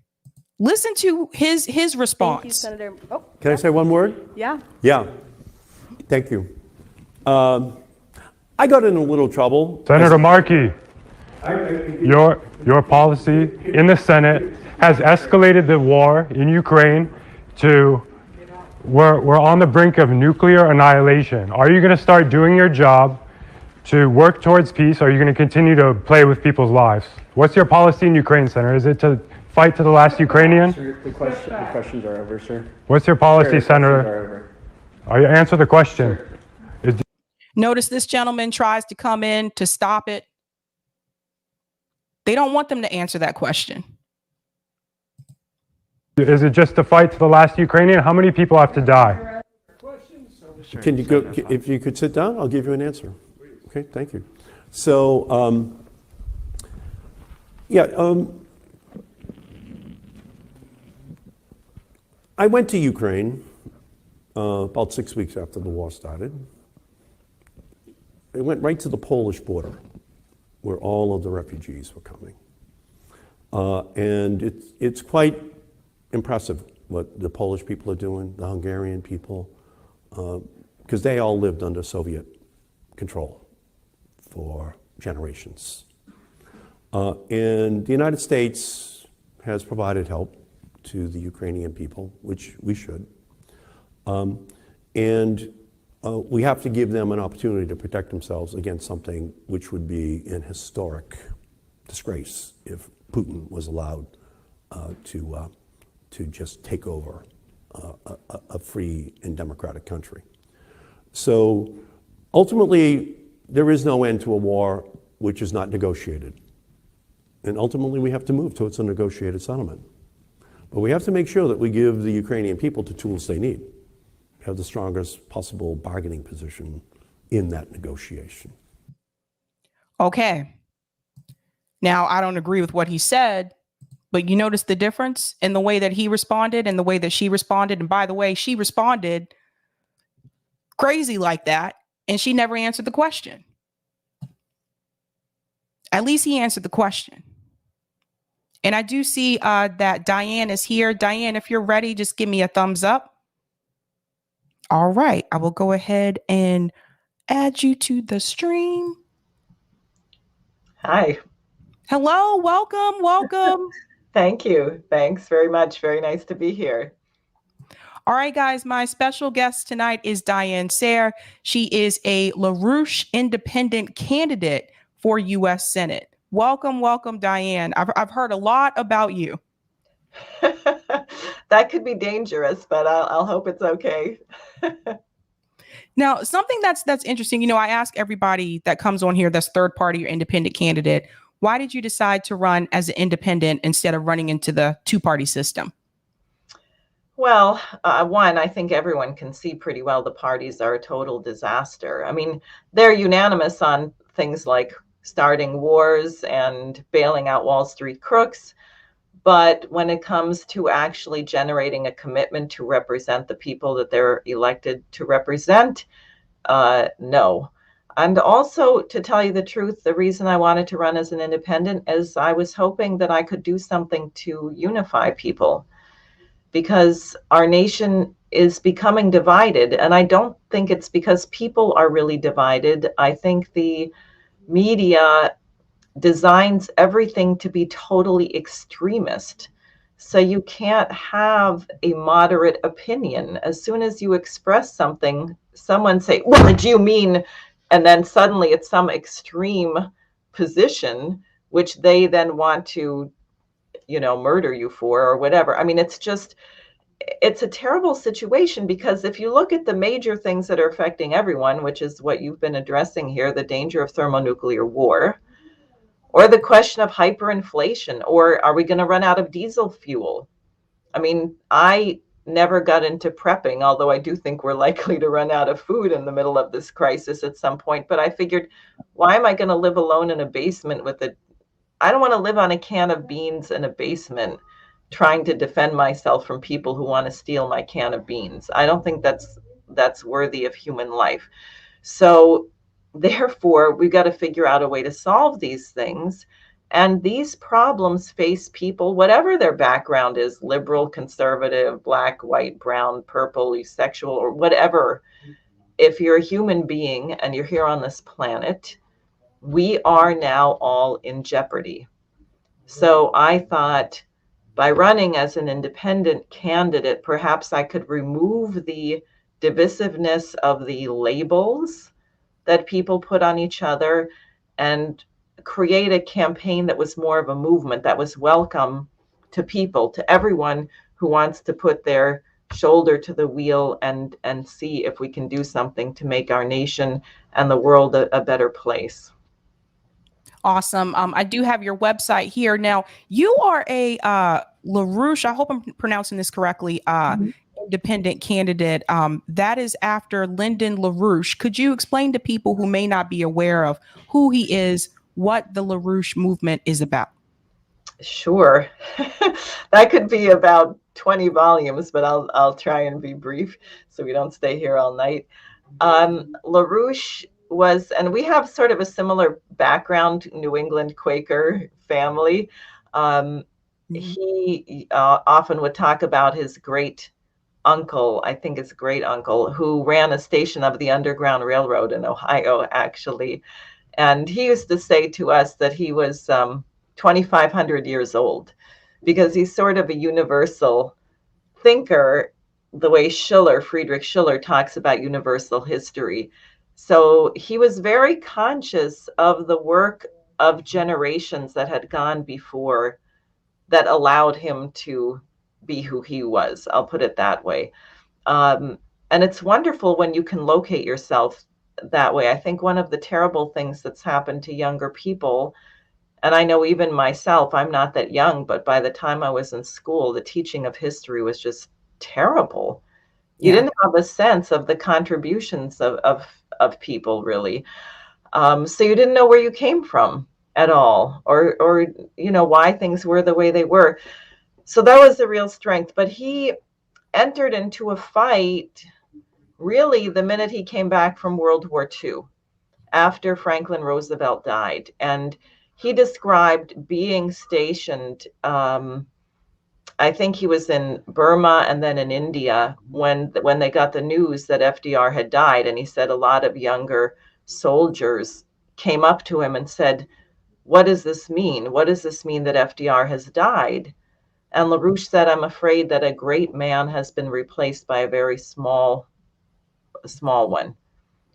Listen to his response. Thank you, Senator. Oh, Can I say one word? yeah. Yeah. Thank you. I got in a little trouble. Senator Markey, your policy in the Senate has escalated the war in Ukraine to we're on the brink of nuclear annihilation. Are you going to start doing your job to work towards peace, or are you going to continue to play with people's lives? What's your policy in Ukraine, Senator? Is it to fight to the last Ukrainian? Sir, the questions are over, sir. What's your policy, Senator? Answer the question. Notice this gentleman tries to come in to stop it. They don't want them to answer that question. Is it just to fight to the last Ukrainian? How many people have to die? Can you go, if you could sit down, I'll give you an answer. Okay, thank you. So, I went to Ukraine about 6 weeks after the war started. I went right to the Polish border where all of the refugees were coming. And it's quite impressive what the Polish people are doing, the Hungarian people, because they all lived under Soviet control for generations. And the United States has provided help to the Ukrainian people, which we should. We have to give them an opportunity to protect themselves against something which would be an historic disgrace if Putin was allowed to just take over a free and democratic country. So ultimately, there is no end to a war which is not negotiated. And ultimately, we have to move towards a negotiated settlement. But we have to make sure that we give the Ukrainian people the tools they need, have the strongest possible bargaining position in that negotiation. Okay. Now, I don't agree with what he said, but you notice the difference in the way that he responded and the way that she responded. And by the way, she responded crazy like that, and she never answered the question. At least he answered the question. And I do see that Diane is here. Diane, if you're ready, just give me a thumbs up. All right, I will go ahead and add you to the stream. Hi. Hello, welcome, welcome. Thank you. Thanks very much. Very nice to be here. All right, guys, my special guest tonight is Diane Sare. She is a LaRouche independent candidate for U.S. Senate. Welcome, welcome, Diane. I've heard a lot about you. That could be dangerous, but I'll hope it's okay. Now, something that's interesting, you know, I ask everybody that comes on here that's third party or independent candidate, why did you decide to run as an independent instead of running into the two-party system? Well, one, I think everyone can see pretty well the parties are a total disaster. I mean, they're unanimous on things like starting wars and bailing out Wall Street crooks, But when it comes to actually generating a commitment to represent the people that they're elected to represent, no. And also, to tell you the truth, the reason I wanted to run as an independent is I was hoping that I could do something to unify people, because our nation is becoming divided. And I don't think it's because people are really divided. I think the media designs everything to be totally extremist. So you can't have a moderate opinion. As soon as you express something, someone say, "What did you mean?" And then suddenly it's some extreme position, which they then want to, murder you for or whatever. I mean, it's a terrible situation, because if you look at the major things that are affecting everyone, which is what you've been addressing here, the danger of thermonuclear war, or the question of hyperinflation, or are we going to run out of diesel fuel? I mean, I never got into prepping, although I do think we're likely to run out of food in the middle of this crisis at some point. But I figured, why am I going to live alone in a basement I don't want to live on a can of beans in a basement trying to defend myself from people who want to steal my can of beans. I don't think that's worthy of human life. So therefore, we've got to figure out a way to solve these things. And these problems face people, whatever their background is, liberal, conservative, black, white, brown, purple, sexual, or whatever. If you're a human being and you're here on this planet, we are now all in jeopardy. So I thought, by running as an independent candidate, perhaps I could remove the divisiveness of the labels that people put on each other and create a campaign that was more of a movement, that was welcome to people, to everyone who wants to put their shoulder to the wheel and see if we can do something to make our nation and the world a better place. Awesome. I do have your website here. Now, you are a LaRouche, I hope I'm pronouncing this correctly, independent candidate. That is after Lyndon LaRouche. Could you explain to people who may not be aware of who he is, what the LaRouche movement is about? Sure. That could be about 20 volumes, but I'll try and be brief so we don't stay here all night. LaRouche was, and we have sort of a similar background, New England Quaker family. He often would talk about his great uncle, I think his great uncle, who ran a station of the Underground Railroad in Ohio, actually. And he used to say to us that he was 2,500 years old, because he's sort of a universal thinker, the way Friedrich Schiller talks about universal history. So he was very conscious of the work of generations that had gone before that allowed him to be who he was. I'll put it that way. And it's wonderful when you can locate yourself that way. I think one of the terrible things that's happened to younger people, and I know even myself, I'm not that young, but by the time I was in school, the teaching of history was just terrible. You didn't have a sense of the contributions of people, really. So you didn't know where you came from at all, or why things were the way they were. So that was the real strength. But he entered into a fight really the minute he came back from World War II, after Franklin Roosevelt died. And he described being stationed, I think he was in Burma and then in India when they got the news that FDR had died. And he said a lot of younger soldiers came up to him and said, "What does this mean? What does this mean that FDR has died?" And LaRouche said, "I'm afraid that a great man has been replaced by a very small one,"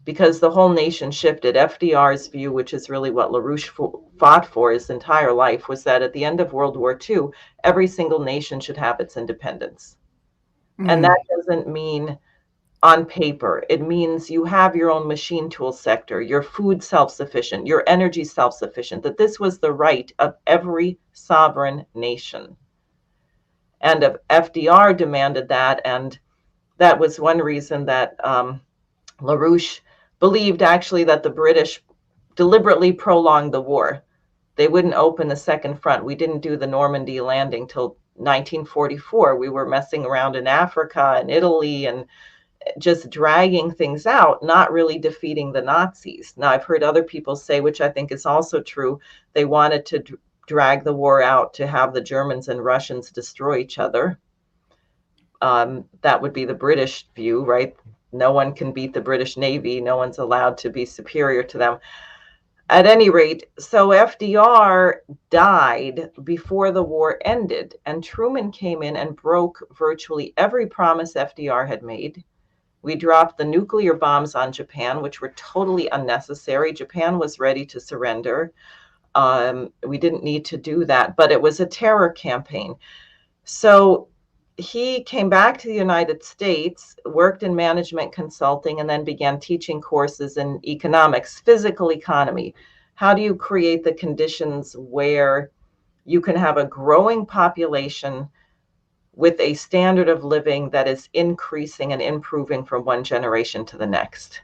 because the whole nation shifted. FDR's view, which is really what LaRouche fought for his entire life, was that at the end of World War II, every single nation should have its independence. And that doesn't mean on paper. It means you have your own machine tool sector, your food self-sufficient, your energy self-sufficient, that this was the right of every sovereign nation. And FDR demanded that, and that was one reason that LaRouche believed actually that the British deliberately prolonged the war They wouldn't open the second front. We didn't do the Normandy landing till 1944. We were messing around in Africa and Italy and just dragging things out, not really defeating the Nazis. Now, I've heard other people say, which I think is also true, they wanted to drag the war out to have the Germans and Russians destroy each other. That would be the British view, right? No one can beat the British Navy. No one's allowed to be superior to them. At any rate, so FDR died before the war ended, and Truman came in and broke virtually every promise FDR had made. We dropped the nuclear bombs on Japan, which were totally unnecessary. Japan was ready to surrender. We didn't need to do that, but it was a terror campaign. So he came back to the United States, worked in management consulting, and then began teaching courses in economics, physical economy. How do you create the conditions where you can have a growing population with a standard of living that is increasing and improving from one generation to the next?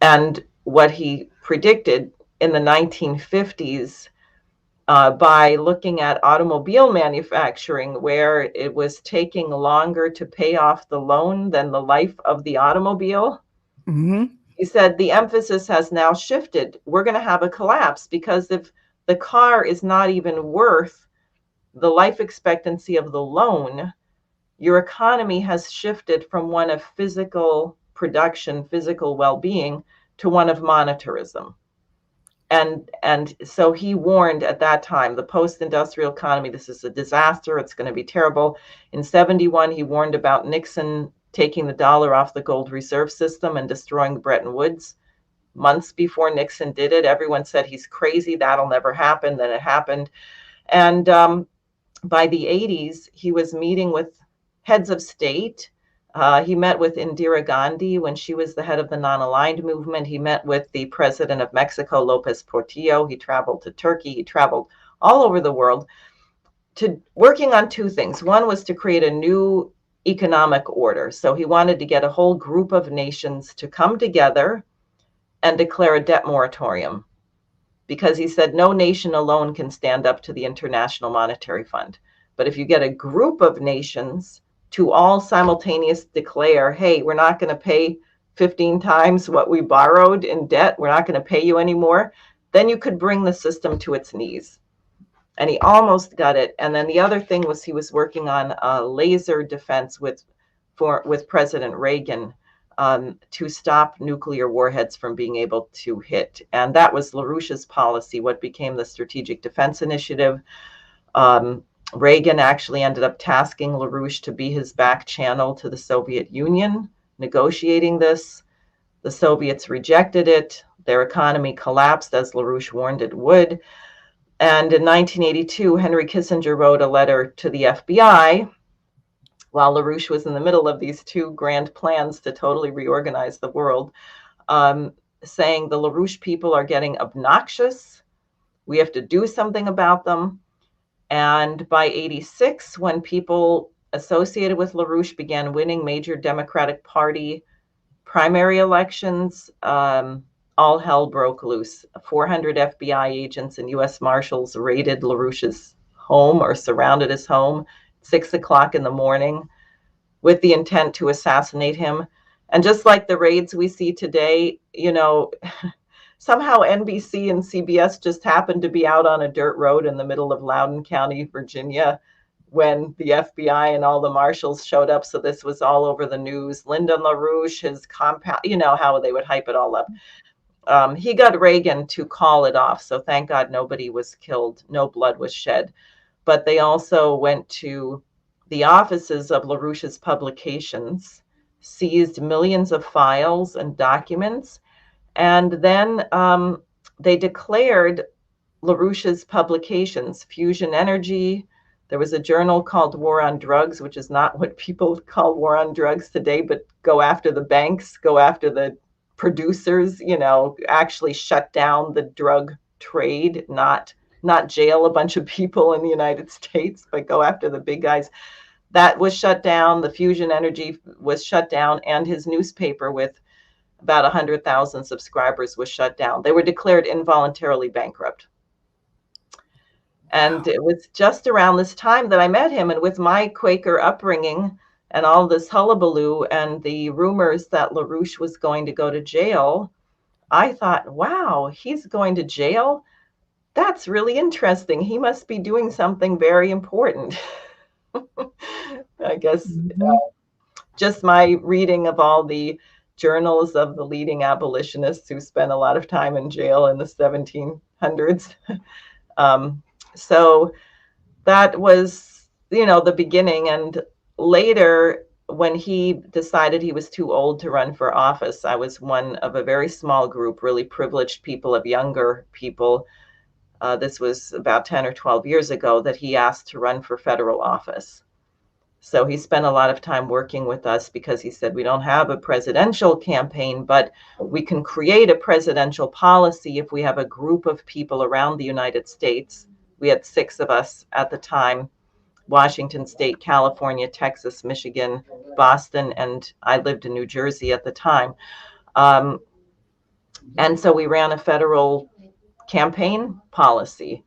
And what he predicted in the 1950s, by looking at automobile manufacturing, where it was taking longer to pay off the loan than the life of the automobile. Mm-hmm. He said the emphasis has now shifted. We're going to have a collapse because if the car is not even worth the life expectancy of the loan, your economy has shifted from one of physical production, physical well-being, to one of monetarism. And so he warned at that time, the post-industrial economy, this is a disaster, it's going to be terrible. In 71, he warned about Nixon taking the dollar off the gold reserve system and destroying Bretton Woods. Months before Nixon did it, everyone said he's crazy, that'll never happen, then it happened. And by the 80s, he was meeting with heads of state. He met with Indira Gandhi when she was the head of the non-aligned movement. He met with the president of Mexico, Lopez Portillo. He traveled to Turkey. He traveled all over the world to working on two things. One was to create a new economic order. So he wanted to get a whole group of nations to come together and declare a debt moratorium, because he said no nation alone can stand up to the International Monetary Fund. But if you get a group of nations to all simultaneously declare, hey, we're not going to pay 15 times what we borrowed in debt, we're not going to pay you anymore, then you could bring the system to its knees. And he almost got it. And then the other thing was he was working on laser defense with President Reagan to stop nuclear warheads from being able to hit. And that was LaRouche's policy, what became the Strategic Defense Initiative. Reagan actually ended up tasking LaRouche to be his back channel to the Soviet Union, negotiating this. The Soviets rejected it. Their economy collapsed, as LaRouche warned it would. And in 1982, Henry Kissinger wrote a letter to the FBI while LaRouche was in the middle of these two grand plans to totally reorganize the world, saying the LaRouche people are getting obnoxious. We have to do something about them. And by 86, when people associated with LaRouche began winning major Democratic Party primary elections, all hell broke loose. 400 FBI agents and U.S. Marshals raided LaRouche's home, or surrounded his home, 6 o'clock in the morning, with the intent to assassinate him. And just like the raids we see today, you know, somehow NBC and CBS just happened to be out on a dirt road in the middle of Loudoun County, Virginia, when the FBI and all the marshals showed up. So this was all over the news. Lyndon LaRouche, his compound, you know how they would hype it all up. He got Reagan to call it off. So thank God nobody was killed. No blood was shed. But they also went to the offices of LaRouche's publications, seized millions of files and documents, and then they declared LaRouche's publications, Fusion Energy. There was a journal called War on Drugs, which is not what people call war on drugs today, but go after the banks, go after the producers, you know, actually shut down the drug trade, not jail a bunch of people in the United States, but go after the big guys. That was shut down. The Fusion Energy was shut down, and his newspaper with about 100,000 subscribers was shut down. They were declared involuntarily bankrupt. And it was just around this time that I met him. And with my Quaker upbringing and all this hullabaloo and the rumors that LaRouche was going to go to jail, I thought, wow, he's going to jail? That's really interesting. He must be doing something very important. I guess just my reading of all the journals of the leading abolitionists who spent a lot of time in jail in the 1700s. So that was, the beginning. And later, when he decided he was too old to run for office, I was one of a very small group, really privileged people of younger people. This was about 10 or 12 years ago that he asked to run for federal office. So he spent a lot of time working with us because he said, we don't have a presidential campaign, but we can create a presidential policy if we have a group of people around the United States. We had 6 of us at the time: Washington State, California, Texas, Michigan, Boston, and I lived in New Jersey at the time. And so we ran a federal campaign policy.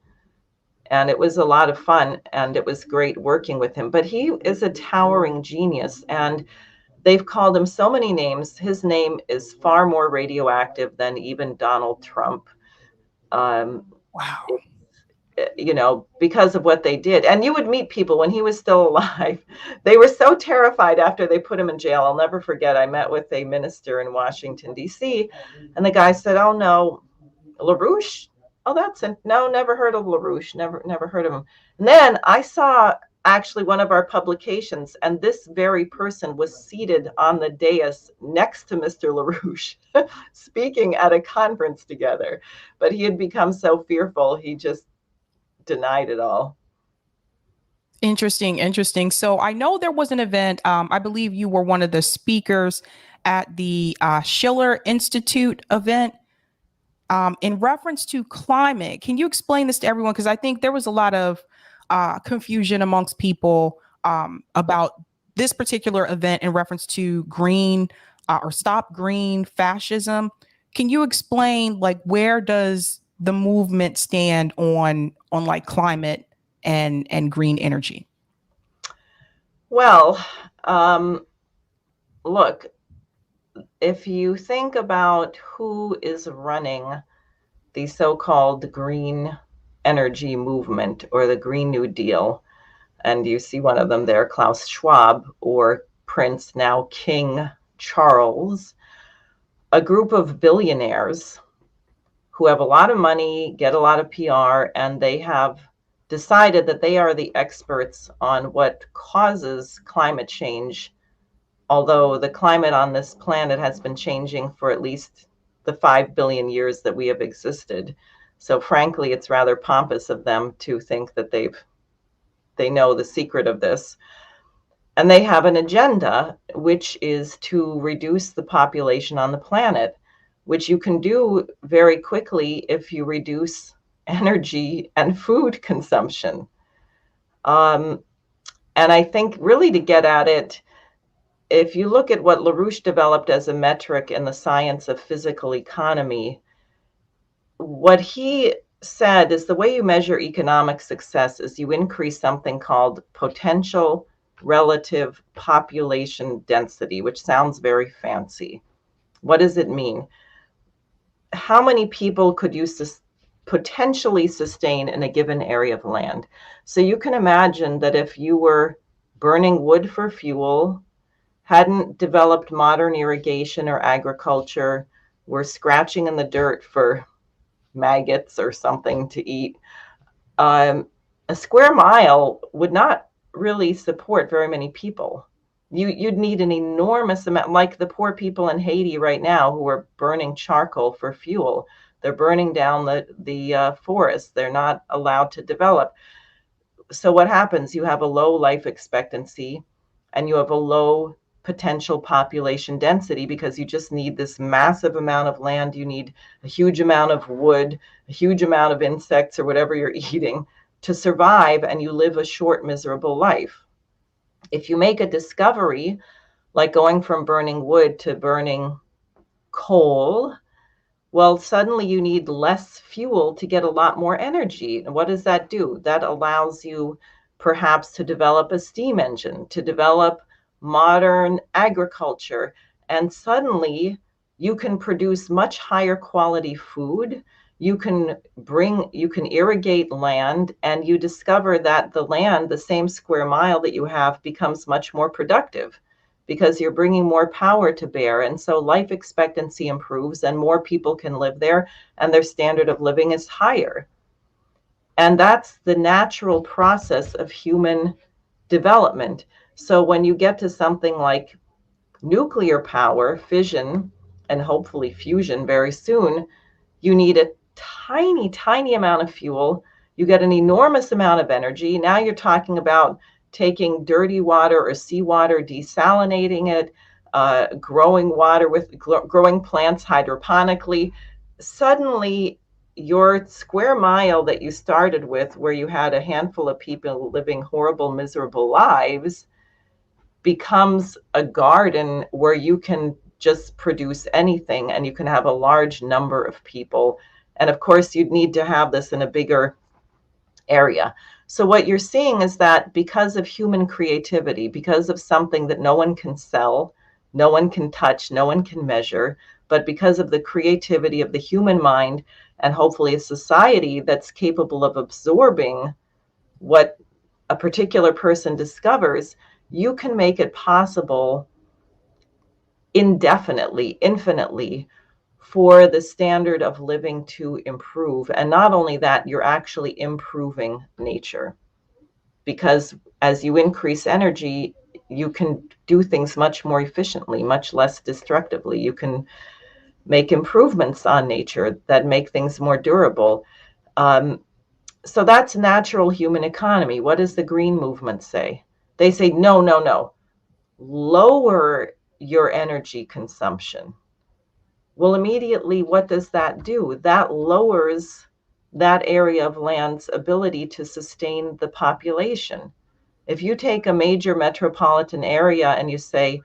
And it was a lot of fun, and it was great working with him. But he is a towering genius, and they've called him so many names. His name is far more radioactive than even Donald Trump. Wow. Because of what they did. And you would meet people when he was still alive. They were so terrified after they put him in jail. I'll never forget, I met with a minister in Washington, D.C., and the guy said, oh, no, LaRouche? Oh, no, never heard of LaRouche, never heard of him. And then I saw actually one of our publications, and this very person was seated on the dais next to Mr. LaRouche, speaking at a conference together. But he had become so fearful, he just denied it all. Interesting. So I know there was an event, I believe you were one of the speakers at the Schiller Institute event. In reference to climate, can you explain this to everyone? Because I think there was a lot of confusion amongst people about this particular event in reference to green or stop green fascism. Can you explain, like, where does the movement stand on like climate and green energy? Well, look, if you think about who is running the so-called green energy movement or the Green New Deal, and you see one of them there, Klaus Schwab, or Prince, now King Charles, a group of billionaires who have a lot of money, get a lot of PR, and they have decided that they are the experts on what causes climate change, although the climate on this planet has been changing for at least the 5 billion years that we have existed. So frankly, it's rather pompous of them to think that they know the secret of this. And they have an agenda, which is to reduce the population on the planet, which you can do very quickly if you reduce energy and food consumption. And I think really to get at it, if you look at what LaRouche developed as a metric in the science of physical economy, what he said is the way you measure economic success is you increase something called potential relative population density, which sounds very fancy. What does it mean? How many people could you potentially sustain in a given area of land? So you can imagine that if you were burning wood for fuel, hadn't developed modern irrigation or agriculture, were scratching in the dirt for maggots or something to eat, a square mile would not really support very many people. You'd need an enormous amount, like the poor people in Haiti right now who are burning charcoal for fuel. They're burning down the forest. They're not allowed to develop. So what happens? You have a low life expectancy and you have a low potential population density because you just need this massive amount of land. You need a huge amount of wood, a huge amount of insects or whatever you're eating to survive, and you live a short, miserable life. If you make a discovery, like going from burning wood to burning coal, Well, suddenly you need less fuel to get a lot more energy. And what does that do? That allows you perhaps to develop a steam engine, to develop modern agriculture. And suddenly you can produce much higher quality food. You can irrigate land, and you discover that the land, the same square mile that you have, becomes much more productive because you're bringing more power to bear. And so life expectancy improves and more people can live there and their standard of living is higher. And that's the natural process of human development. So when you get to something like nuclear power, fission, and hopefully fusion very soon, you need a tiny, tiny amount of fuel. You get an enormous amount of energy. Now you're talking about taking dirty water or seawater, desalinating it, growing plants hydroponically. Suddenly, your square mile that you started with, where you had a handful of people living horrible, miserable lives, becomes a garden where you can just produce anything and you can have a large number of people. And of course, you'd need to have this in a bigger area. So what you're seeing is that because of human creativity, because of something that no one can sell, no one can touch, no one can measure, but because of the creativity of the human mind and hopefully a society that's capable of absorbing what a particular person discovers, you can make it possible indefinitely, infinitely, for the standard of living to improve. And not only that, you're actually improving nature. Because as you increase energy, you can do things much more efficiently, much less destructively. You can make improvements on nature that make things more durable. So that's natural human economy. What does the green movement say? They say, no, no, no. Lower your energy consumption. Well, immediately, what does that do? That lowers that area of land's ability to sustain the population. If you take a major metropolitan area and you say,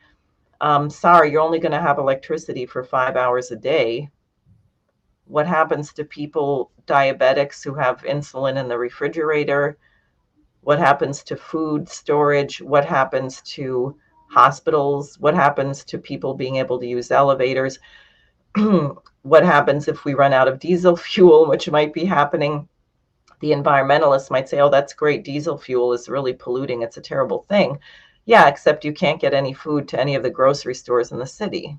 sorry, you're only going to have electricity for 5 hours a day, what happens to people, diabetics who have insulin in the refrigerator? What happens to food storage? What happens to hospitals? What happens to people being able to use elevators? What happens if we run out of diesel fuel, which might be happening? The environmentalists might say, oh, that's great. Diesel fuel is really polluting. It's a terrible thing. Yeah, except you can't get any food to any of the grocery stores in the city.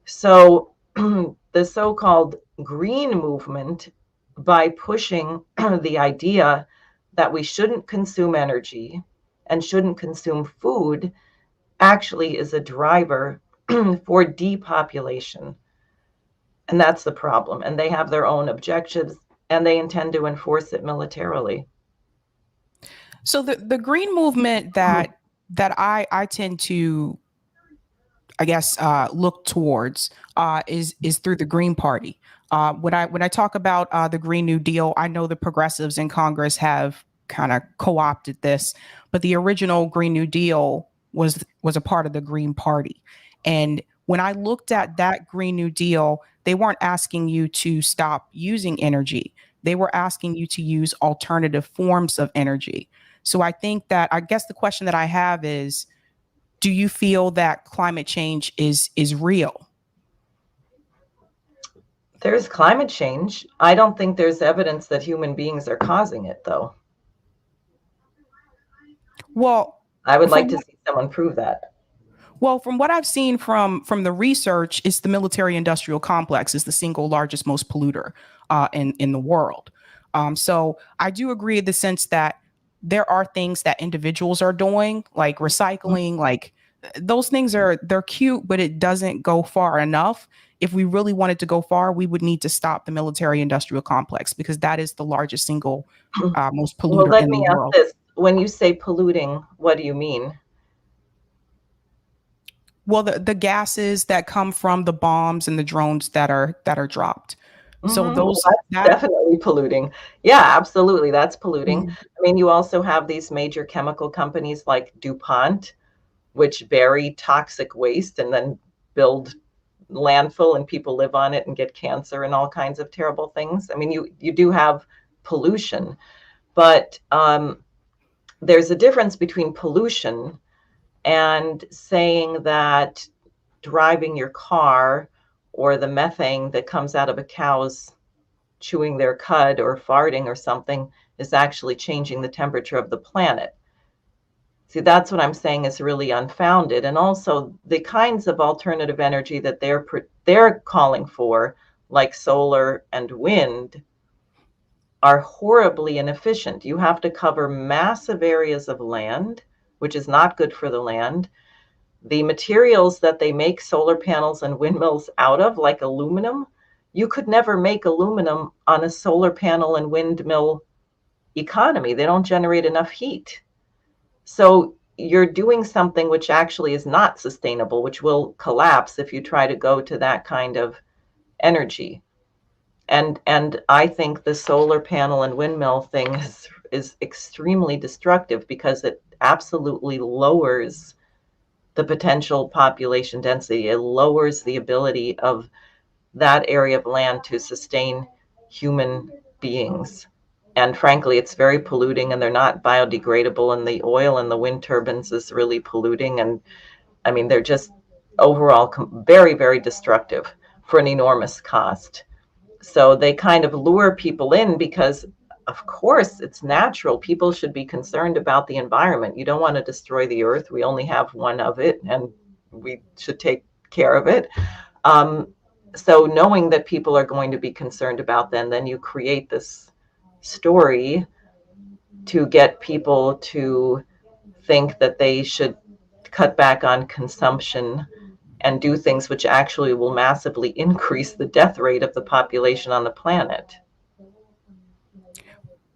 So the so-called green movement, by pushing the idea that we shouldn't consume energy and shouldn't consume food, actually is a driver for depopulation. And that's the problem. And they have their own objectives and they intend to enforce it militarily. So the green movement that I tend to, I guess, look towards is through the Green Party. When I talk about the Green New Deal, I know the progressives in Congress have kind of co-opted this, but the original Green New Deal was a part of the Green Party. And when I looked at that Green New Deal, they weren't asking you to stop using energy. They were asking you to use alternative forms of energy. So I think that, I guess the question that I have is, do you feel that climate change is real? There's climate change. I don't think there's evidence that human beings are causing it, though. Well, I would like to see someone prove that. Well, from what I've seen from the research, it's the military-industrial complex is the single largest, most polluter in the world. So I do agree in the sense that there are things that individuals are doing, like recycling, like those things they're cute, but it doesn't go far enough. If we really wanted to go far, we would need to stop the military-industrial complex because that is the largest single most polluter in the world. This. When you say polluting, what do you mean? Well, the gases that come from the bombs and the drones that are dropped. So that's definitely polluting. Yeah, absolutely. That's polluting. I mean, you also have these major chemical companies like DuPont, which bury toxic waste and then build landfill and people live on it and get cancer and all kinds of terrible things. I mean, you do have pollution, but there's a difference between pollution and saying that driving your car or the methane that comes out of a cow's chewing their cud or farting or something is actually changing the temperature of the planet. See, that's what I'm saying is really unfounded. And also the kinds of alternative energy that they're calling for, like solar and wind, are horribly inefficient. You have to cover massive areas of land, which is not good for the land. The materials that they make solar panels and windmills out of, like aluminum, you could never make aluminum on a solar panel and windmill economy. They don't generate enough heat. So you're doing something which actually is not sustainable, which will collapse if you try to go to that kind of energy. And I think the solar panel and windmill thing is extremely destructive because it absolutely lowers the potential population density. It lowers the ability of that area of land to sustain human beings. And frankly, it's very polluting and they're not biodegradable. And the oil in the wind turbines is really polluting. And I mean, they're just overall very, very destructive for an enormous cost. So they kind of lure people in because, of course, it's natural. People should be concerned about the environment. You don't want to destroy the earth. We only have one of it and we should take care of it. So knowing that people are going to be concerned about them, then you create this story to get people to think that they should cut back on consumption and do things which actually will massively increase the death rate of the population on the planet.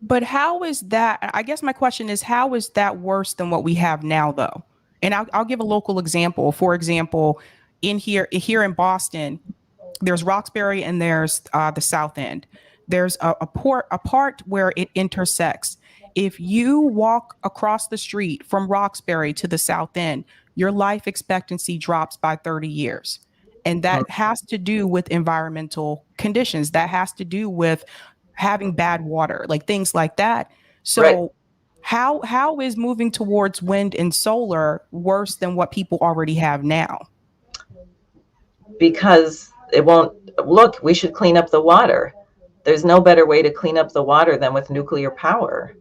But how is that? I guess my question is, how is that worse than what we have now, though? And I'll give a local example. For example, here in Boston, there's Roxbury and there's the South End. There's a part where it intersects. If you walk across the street from Roxbury to the South End, your life expectancy drops by 30 years. And that has to do with environmental conditions. That has to do with having bad water, like things like that. So right. How is moving towards wind and solar worse than what people already have now? Because it won't, look, we should clean up the water. There's no better way to clean up the water than with nuclear power.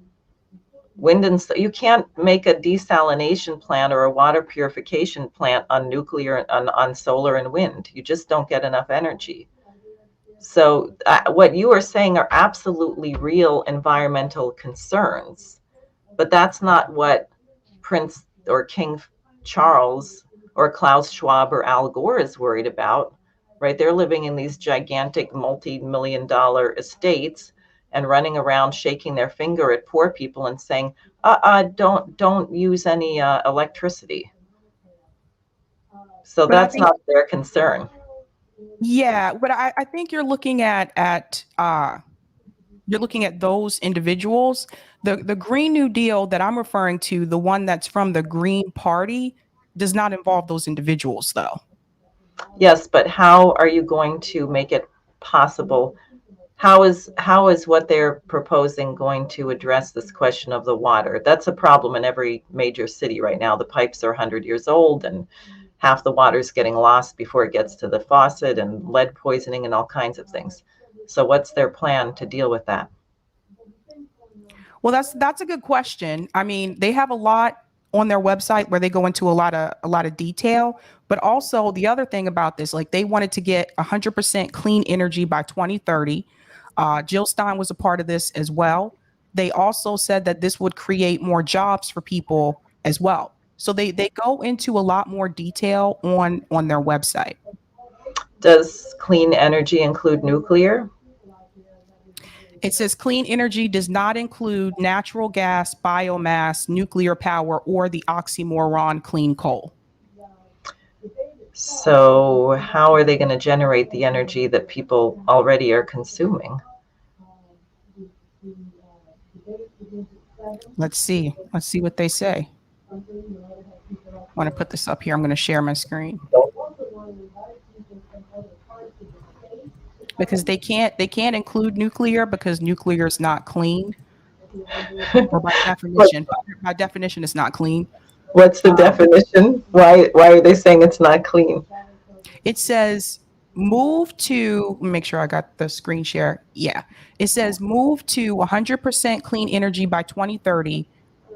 Wind and you can't make a desalination plant or a water purification plant on nuclear, on solar and wind. You just don't get enough energy. So what you are saying are absolutely real environmental concerns, but that's not what Prince or King Charles or Klaus Schwab or Al Gore is worried about, right? They're living in these gigantic multi-million-dollar estates and running around shaking their finger at poor people and saying, don't use any electricity. So that's not their concern. Yeah, but I think you're looking at those individuals. The Green New Deal that I'm referring to, the one that's from the Green Party, does not involve those individuals, though. Yes, but how are you going to make it possible? How is what they're proposing going to address this question of the water? That's a problem in every major city right now. The pipes are 100 years old and half the water's getting lost before it gets to the faucet, and lead poisoning and all kinds of things. So what's their plan to deal with that? Well, that's a good question. I mean, they have a lot on their website where they go into a lot of detail, but also the other thing about this, like they wanted to get 100% clean energy by 2030. Jill Stein was a part of this as well. They also said that this would create more jobs for people as well. So they go into a lot more detail on their website. Does clean energy include nuclear? It says clean energy does not include natural gas, biomass, nuclear power, or the oxymoron clean coal. So how are they going to generate the energy that people already are consuming? Let's see what they say. I want to put this up here. I'm going to share my screen. because they can't include nuclear because nuclear is not clean, or by definition it's not clean. What's the definition? Why are they saying it's not clean? It says move to, make sure I got the screen share. Yeah. It says move to 100% clean energy by 2030,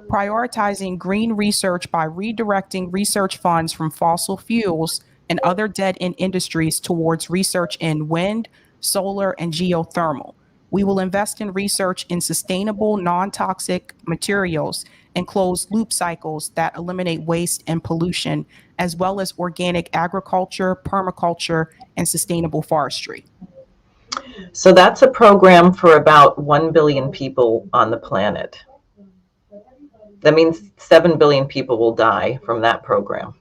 prioritizing green research by redirecting research funds from fossil fuels and other dead-end industries towards research in wind, solar, and geothermal. We will invest in research in sustainable, non-toxic materials and closed loop cycles that eliminate waste and pollution, as well as organic agriculture, permaculture, and sustainable forestry. So that's a program for about 1 billion people on the planet. That means 7 billion people will die from that program.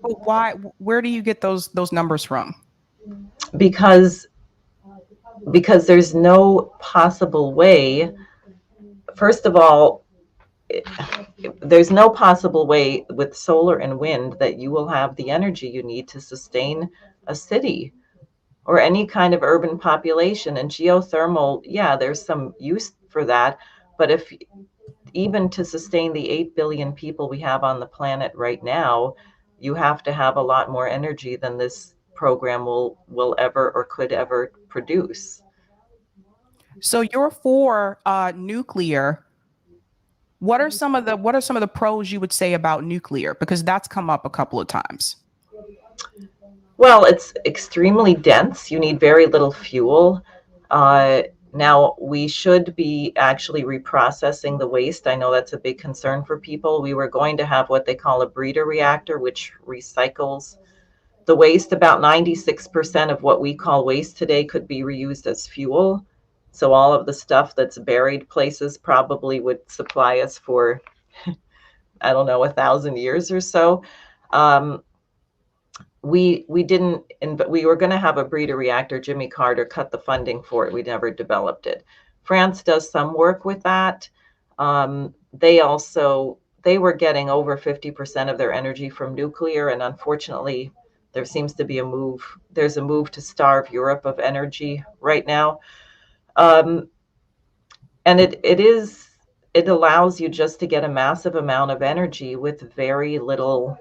But why? Where do you get those numbers from? Because there's no possible way. First of all, there's no possible way with solar and wind that you will have the energy you need to sustain a city or any kind of urban population. And geothermal, yeah, there's some use for that. But if even to sustain the 8 billion people we have on the planet right now, you have to have a lot more energy than this program will ever or could ever produce. So you're for nuclear. What are some of the pros you would say about nuclear? Because that's come up a couple of times. Well, it's extremely dense. You need very little fuel. Now, we should be actually reprocessing the waste. I know that's a big concern for people. We were going to have what they call a breeder reactor, which recycles the waste. About 96% of what we call waste today could be reused as fuel. So all of the stuff that's buried places probably would supply us for, I don't know, 1,000 years or so. We didn't, but we were going to have a breeder reactor. Jimmy Carter cut the funding for it. We never developed it. France does some work with that. They were getting over 50% of their energy from nuclear, and unfortunately, there seems to be there's a move to starve Europe of energy right now. And it allows you just to get a massive amount of energy with very little.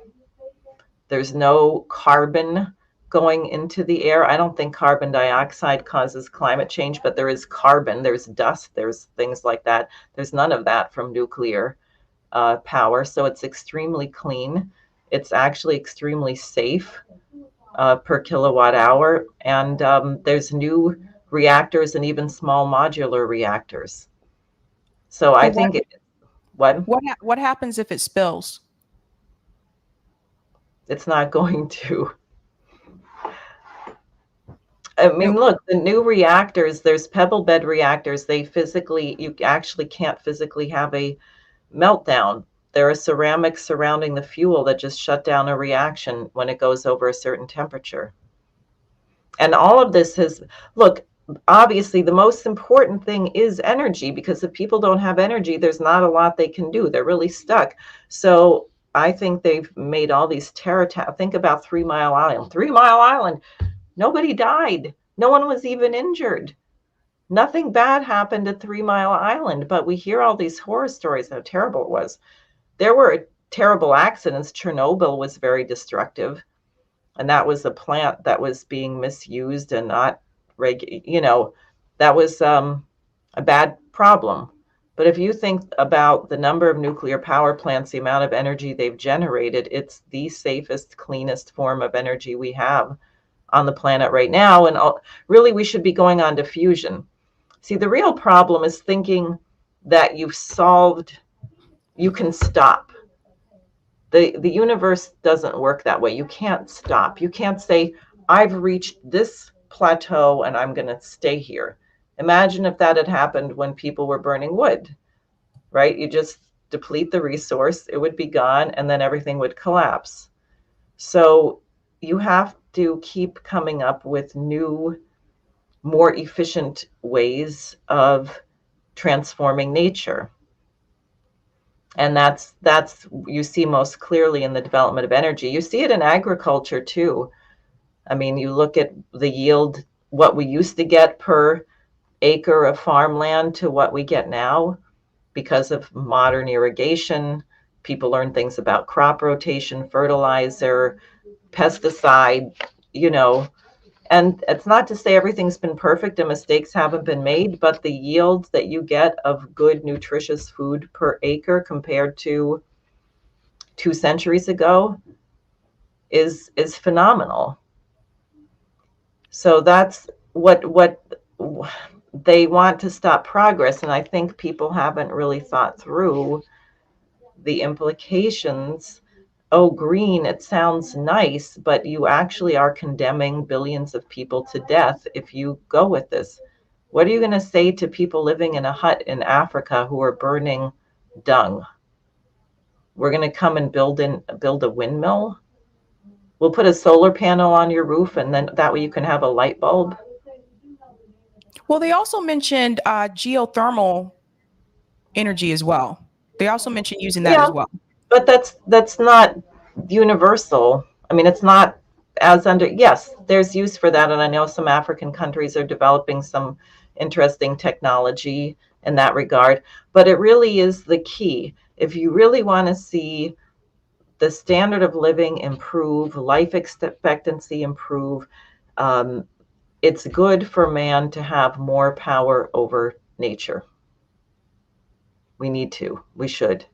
There's no carbon going into the air. I don't think carbon dioxide causes climate change, but there is carbon, there's dust, there's things like that. There's none of that from nuclear power. So it's extremely clean. It's actually extremely safe per kilowatt hour. And there's new reactors and even small modular reactors. So I think what happens if it spills? It's not going to. I mean, look, the new reactors, there's pebble bed reactors. You actually can't physically have a meltdown. There are ceramics surrounding the fuel that just shut down a reaction when it goes over a certain temperature. And all of this look, obviously the most important thing is energy, because if people don't have energy, there's not a lot they can do. They're really stuck. So I think they've made all these think about 3 Mile Island. 3 Mile Island, nobody died. No one was even injured. Nothing bad happened at 3 Mile Island, but we hear all these horror stories how terrible it was. There were terrible accidents. Chernobyl was very destructive, and that was a plant that was being misused and not that was a bad problem. But if you think about the number of nuclear power plants, the amount of energy they've generated, it's the safest, cleanest form of energy we have on the planet right now. And really, we should be going on to fusion. See, the real problem is thinking that you can stop. The universe doesn't work that way. You can't stop. You can't say, I've reached this plateau and I'm going to stay here. Imagine if that had happened when people were burning wood, right? You just deplete the resource, it would be gone, and then everything would collapse. So you have to keep coming up with new, more efficient ways of transforming nature. And that's you see most clearly in the development of energy. You see it in agriculture too. I mean, you look at the yield, what we used to get per acre of farmland to what we get now because of modern irrigation. People learn things about crop rotation, fertilizer, pesticide, you know, and it's not to say everything's been perfect and mistakes haven't been made, but the yield that you get of good, nutritious food per acre compared to 2 centuries ago is phenomenal. So that's what they want to stop progress, and I think people haven't really thought through the implications. Oh, green, it sounds nice, but you actually are condemning billions of people to death if you go with this. What are you going to say to people living in a hut in Africa who are burning dung? We're going to come and build a windmill? We'll put a solar panel on your roof, and then that way you can have a light bulb. Well, they also mentioned geothermal energy as well. They also mentioned using that as well. But that's not universal. I mean, it's not as under, yes, there's use for that. And I know some African countries are developing some interesting technology in that regard. But it really is the key. If you really want to see the standard of living improve, life expectancy improve, it's good for man to have more power over nature. We should.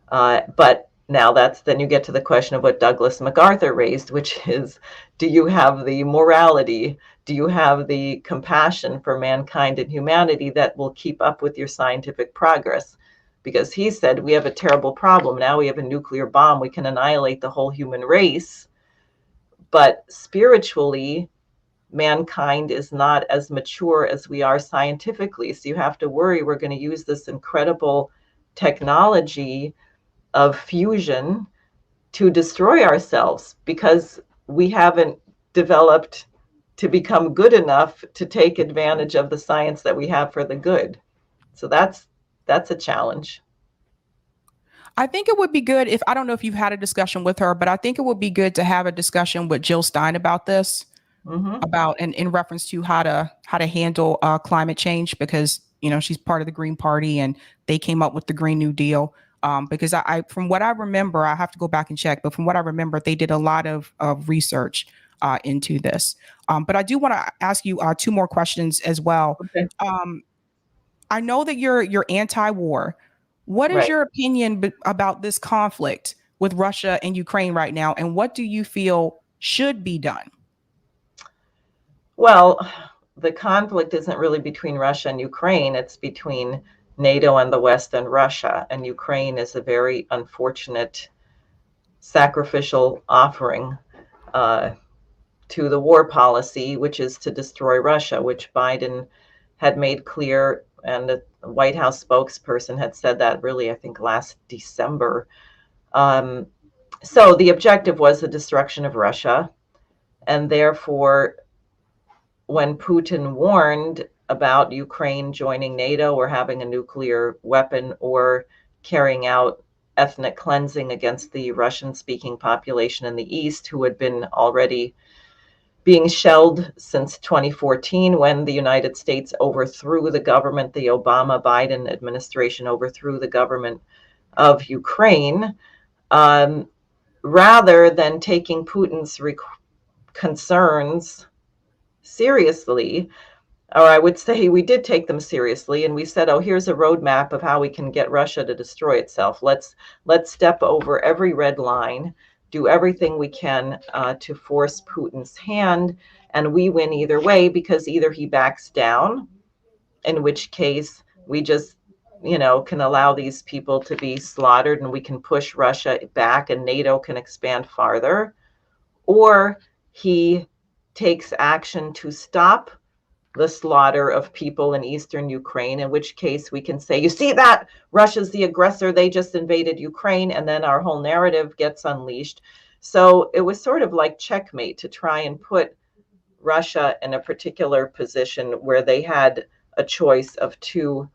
But now then you get to the question of what Douglas MacArthur raised, which is, do you have the morality? Do you have the compassion for mankind and humanity that will keep up with your scientific progress? Because he said, we have a terrible problem. Now we have a nuclear bomb. We can annihilate the whole human race. But spiritually, mankind is not as mature as we are scientifically. So you have to worry we're going to use this incredible technology of fusion to destroy ourselves because we haven't developed to become good enough to take advantage of the science that we have for the good. So that's a challenge. I think it would be good if, I don't know if you've had a discussion with her, but I think it would be good to have a discussion with Jill Stein about this, about, and in reference to how to handle climate change, because, you know, she's part of the Green Party and they came up with the Green New Deal. Because I, from what I remember, I have to go back and check, but from what I remember, they did a lot of research into this. But I do want to ask you 2 more questions as well. Okay. I know that you're anti-war. What is your opinion about this conflict with Russia and Ukraine right now, and what do you feel should be done? Well, the conflict isn't really between Russia and Ukraine. It's between NATO and the West and Russia. And Ukraine is a very unfortunate sacrificial offering to the war policy, which is to destroy Russia, which Biden had made clear. And the White House spokesperson had said that really, I think, last December. So the objective was the destruction of Russia. And therefore, when Putin warned about Ukraine joining NATO or having a nuclear weapon or carrying out ethnic cleansing against the Russian-speaking population in the East, who had been already being shelled since 2014 when the United States overthrew the government, the Obama-Biden administration overthrew the government of Ukraine, rather than taking Putin's concerns seriously, or I would say we did take them seriously, and we said, oh, here's a roadmap of how we can get Russia to destroy itself. Let's step over every red line, do everything we can to force Putin's hand, and we win either way, because either he backs down, in which case we just, you know, can allow these people to be slaughtered and we can push Russia back and NATO can expand farther, or he takes action to stop the slaughter of people in eastern Ukraine, in which case we can say, you see that? Russia's the aggressor. They just invaded Ukraine. And then our whole narrative gets unleashed. So it was sort of like checkmate to try and put Russia in a particular position where they had a choice of 2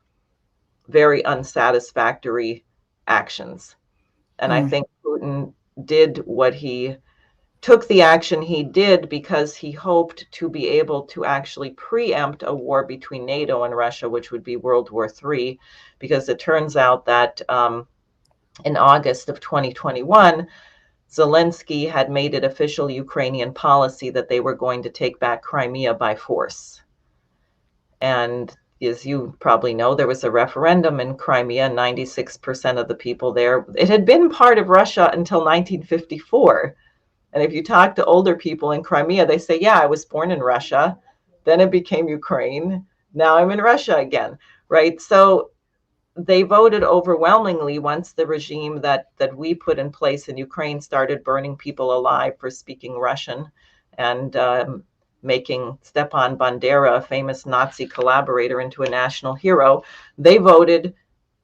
very unsatisfactory actions. And I think Putin did what he took the action he did because he hoped to be able to actually preempt a war between NATO and Russia, which would be World War III, because it turns out that in August of 2021, Zelensky had made it official Ukrainian policy that they were going to take back Crimea by force. And as you probably know, there was a referendum in Crimea, 96% of the people there. It had been part of Russia until 1954. And if you talk to older people in Crimea, they say, yeah, I was born in Russia, then it became Ukraine, now I'm in Russia again, right? So they voted overwhelmingly once the regime that we put in place in Ukraine started burning people alive for speaking Russian and making Stepan Bandera, a famous Nazi collaborator, into a national hero. They voted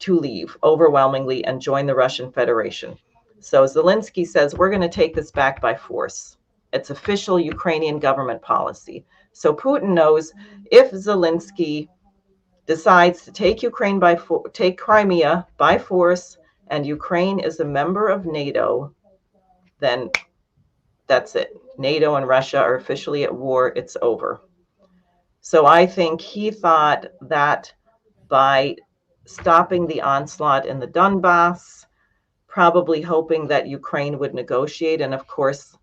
to leave overwhelmingly and join the Russian Federation. So Zelensky says, we're going to take this back by force. It's official Ukrainian government policy. So Putin knows if Zelensky decides to take take Crimea by force, and Ukraine is a member of NATO, then that's it. NATO and Russia are officially at war. It's over. So I think he thought that by stopping the onslaught in the Donbass, probably hoping that Ukraine would negotiate. And of course,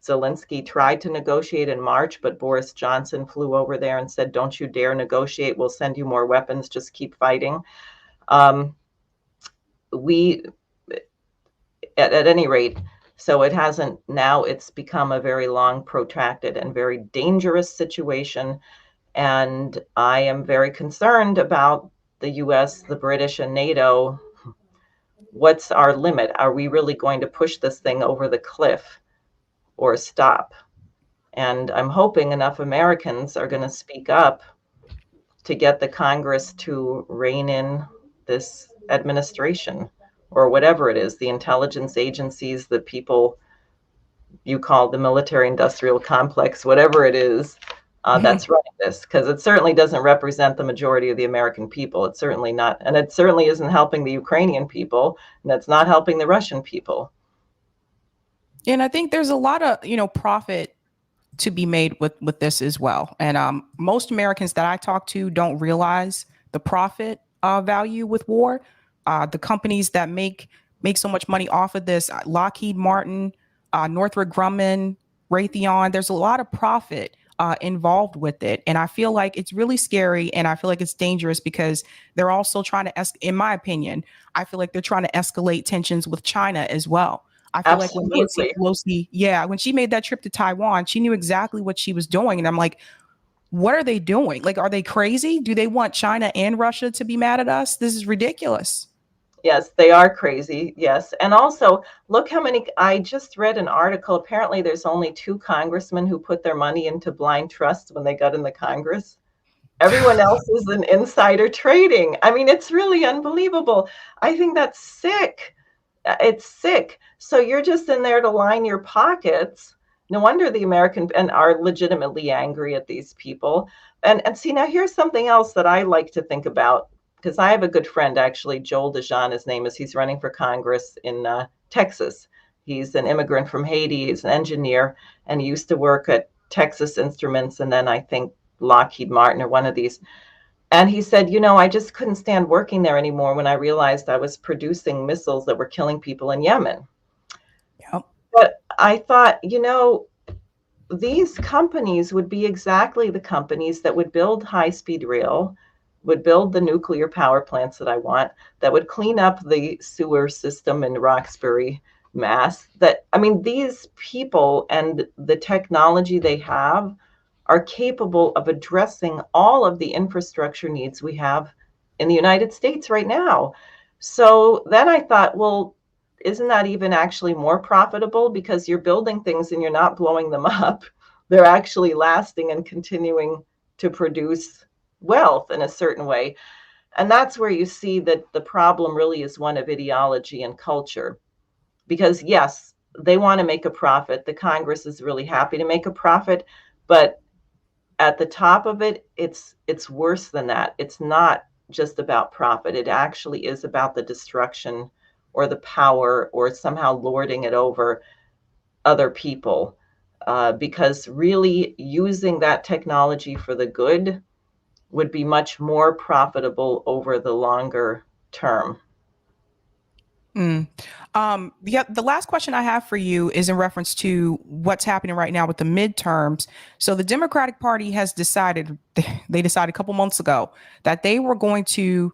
Zelensky tried to negotiate in March, but Boris Johnson flew over there and said, don't you dare negotiate. We'll send you more weapons. Just keep fighting. At any rate, so it hasn't, now it's become a very long, protracted, and very dangerous situation. And I am very concerned about the US, the British, and NATO. What's our limit? Are we really going to push this thing over the cliff or stop? And I'm hoping enough Americans are going to speak up to get the Congress to rein in this administration, or whatever it is, the intelligence agencies, the people you call the military industrial complex, whatever it is, that's running this, because it certainly doesn't represent the majority of the American people. It's certainly not, and it certainly isn't helping the Ukrainian people, and it's not helping the Russian people. And I think there's a lot of, profit to be made with this as well. And most Americans that I talk to don't realize the profit value with war. The companies that make so much money off of this, Lockheed Martin, Northrop Grumman, Raytheon, there's a lot of profit involved with it. And I feel like it's really scary, and I feel like it's dangerous because they're also trying to, in my opinion, I feel like they're trying to escalate tensions with China as well. I feel like when Nancy Pelosi, when she made that trip to Taiwan, she knew exactly what she was doing. And I'm like, what are they doing? Like, are they crazy? Do they want China and Russia to be mad at us? This is ridiculous. Yes, they are crazy. Yes. And also, look how many, I just read an article. Apparently, there's only 2 congressmen who put their money into blind trust when they got in the Congress. Everyone else is in insider trading. I mean, it's really unbelievable. I think that's sick. It's sick. So you're just in there to line your pockets. No wonder the American and are legitimately angry at these people. And see, now here's something else that I like to think about, because I have a good friend, actually, Joel DeJean, his name is. He's running for Congress in Texas. He's an immigrant from Haiti. He's an engineer, and he used to work at Texas Instruments, and then I think Lockheed Martin or one of these. And he said, I just couldn't stand working there anymore when I realized I was producing missiles that were killing people in Yemen. Yep. But I thought, these companies would be exactly the companies that would build high-speed rail, would build the nuclear power plants that I want, that would clean up the sewer system in Roxbury, Mass. These people and the technology they have are capable of addressing all of the infrastructure needs we have in the United States right now. So then I thought, well, isn't that even actually more profitable? Because you're building things and you're not blowing them up. They're actually lasting and continuing to produce wealth in a certain way. And that's where you see that the problem really is one of ideology and culture. Because yes, they want to make a profit. The Congress is really happy to make a profit, but at the top of it, it's worse than that. It's not just about profit. It actually is about the destruction or the power or somehow lording it over other people. because really using that technology for the good would be much more profitable over the longer term. The last question I have for you is in reference to what's happening right now with the midterms. So the Democratic Party has decided, they decided a couple months ago that they were going to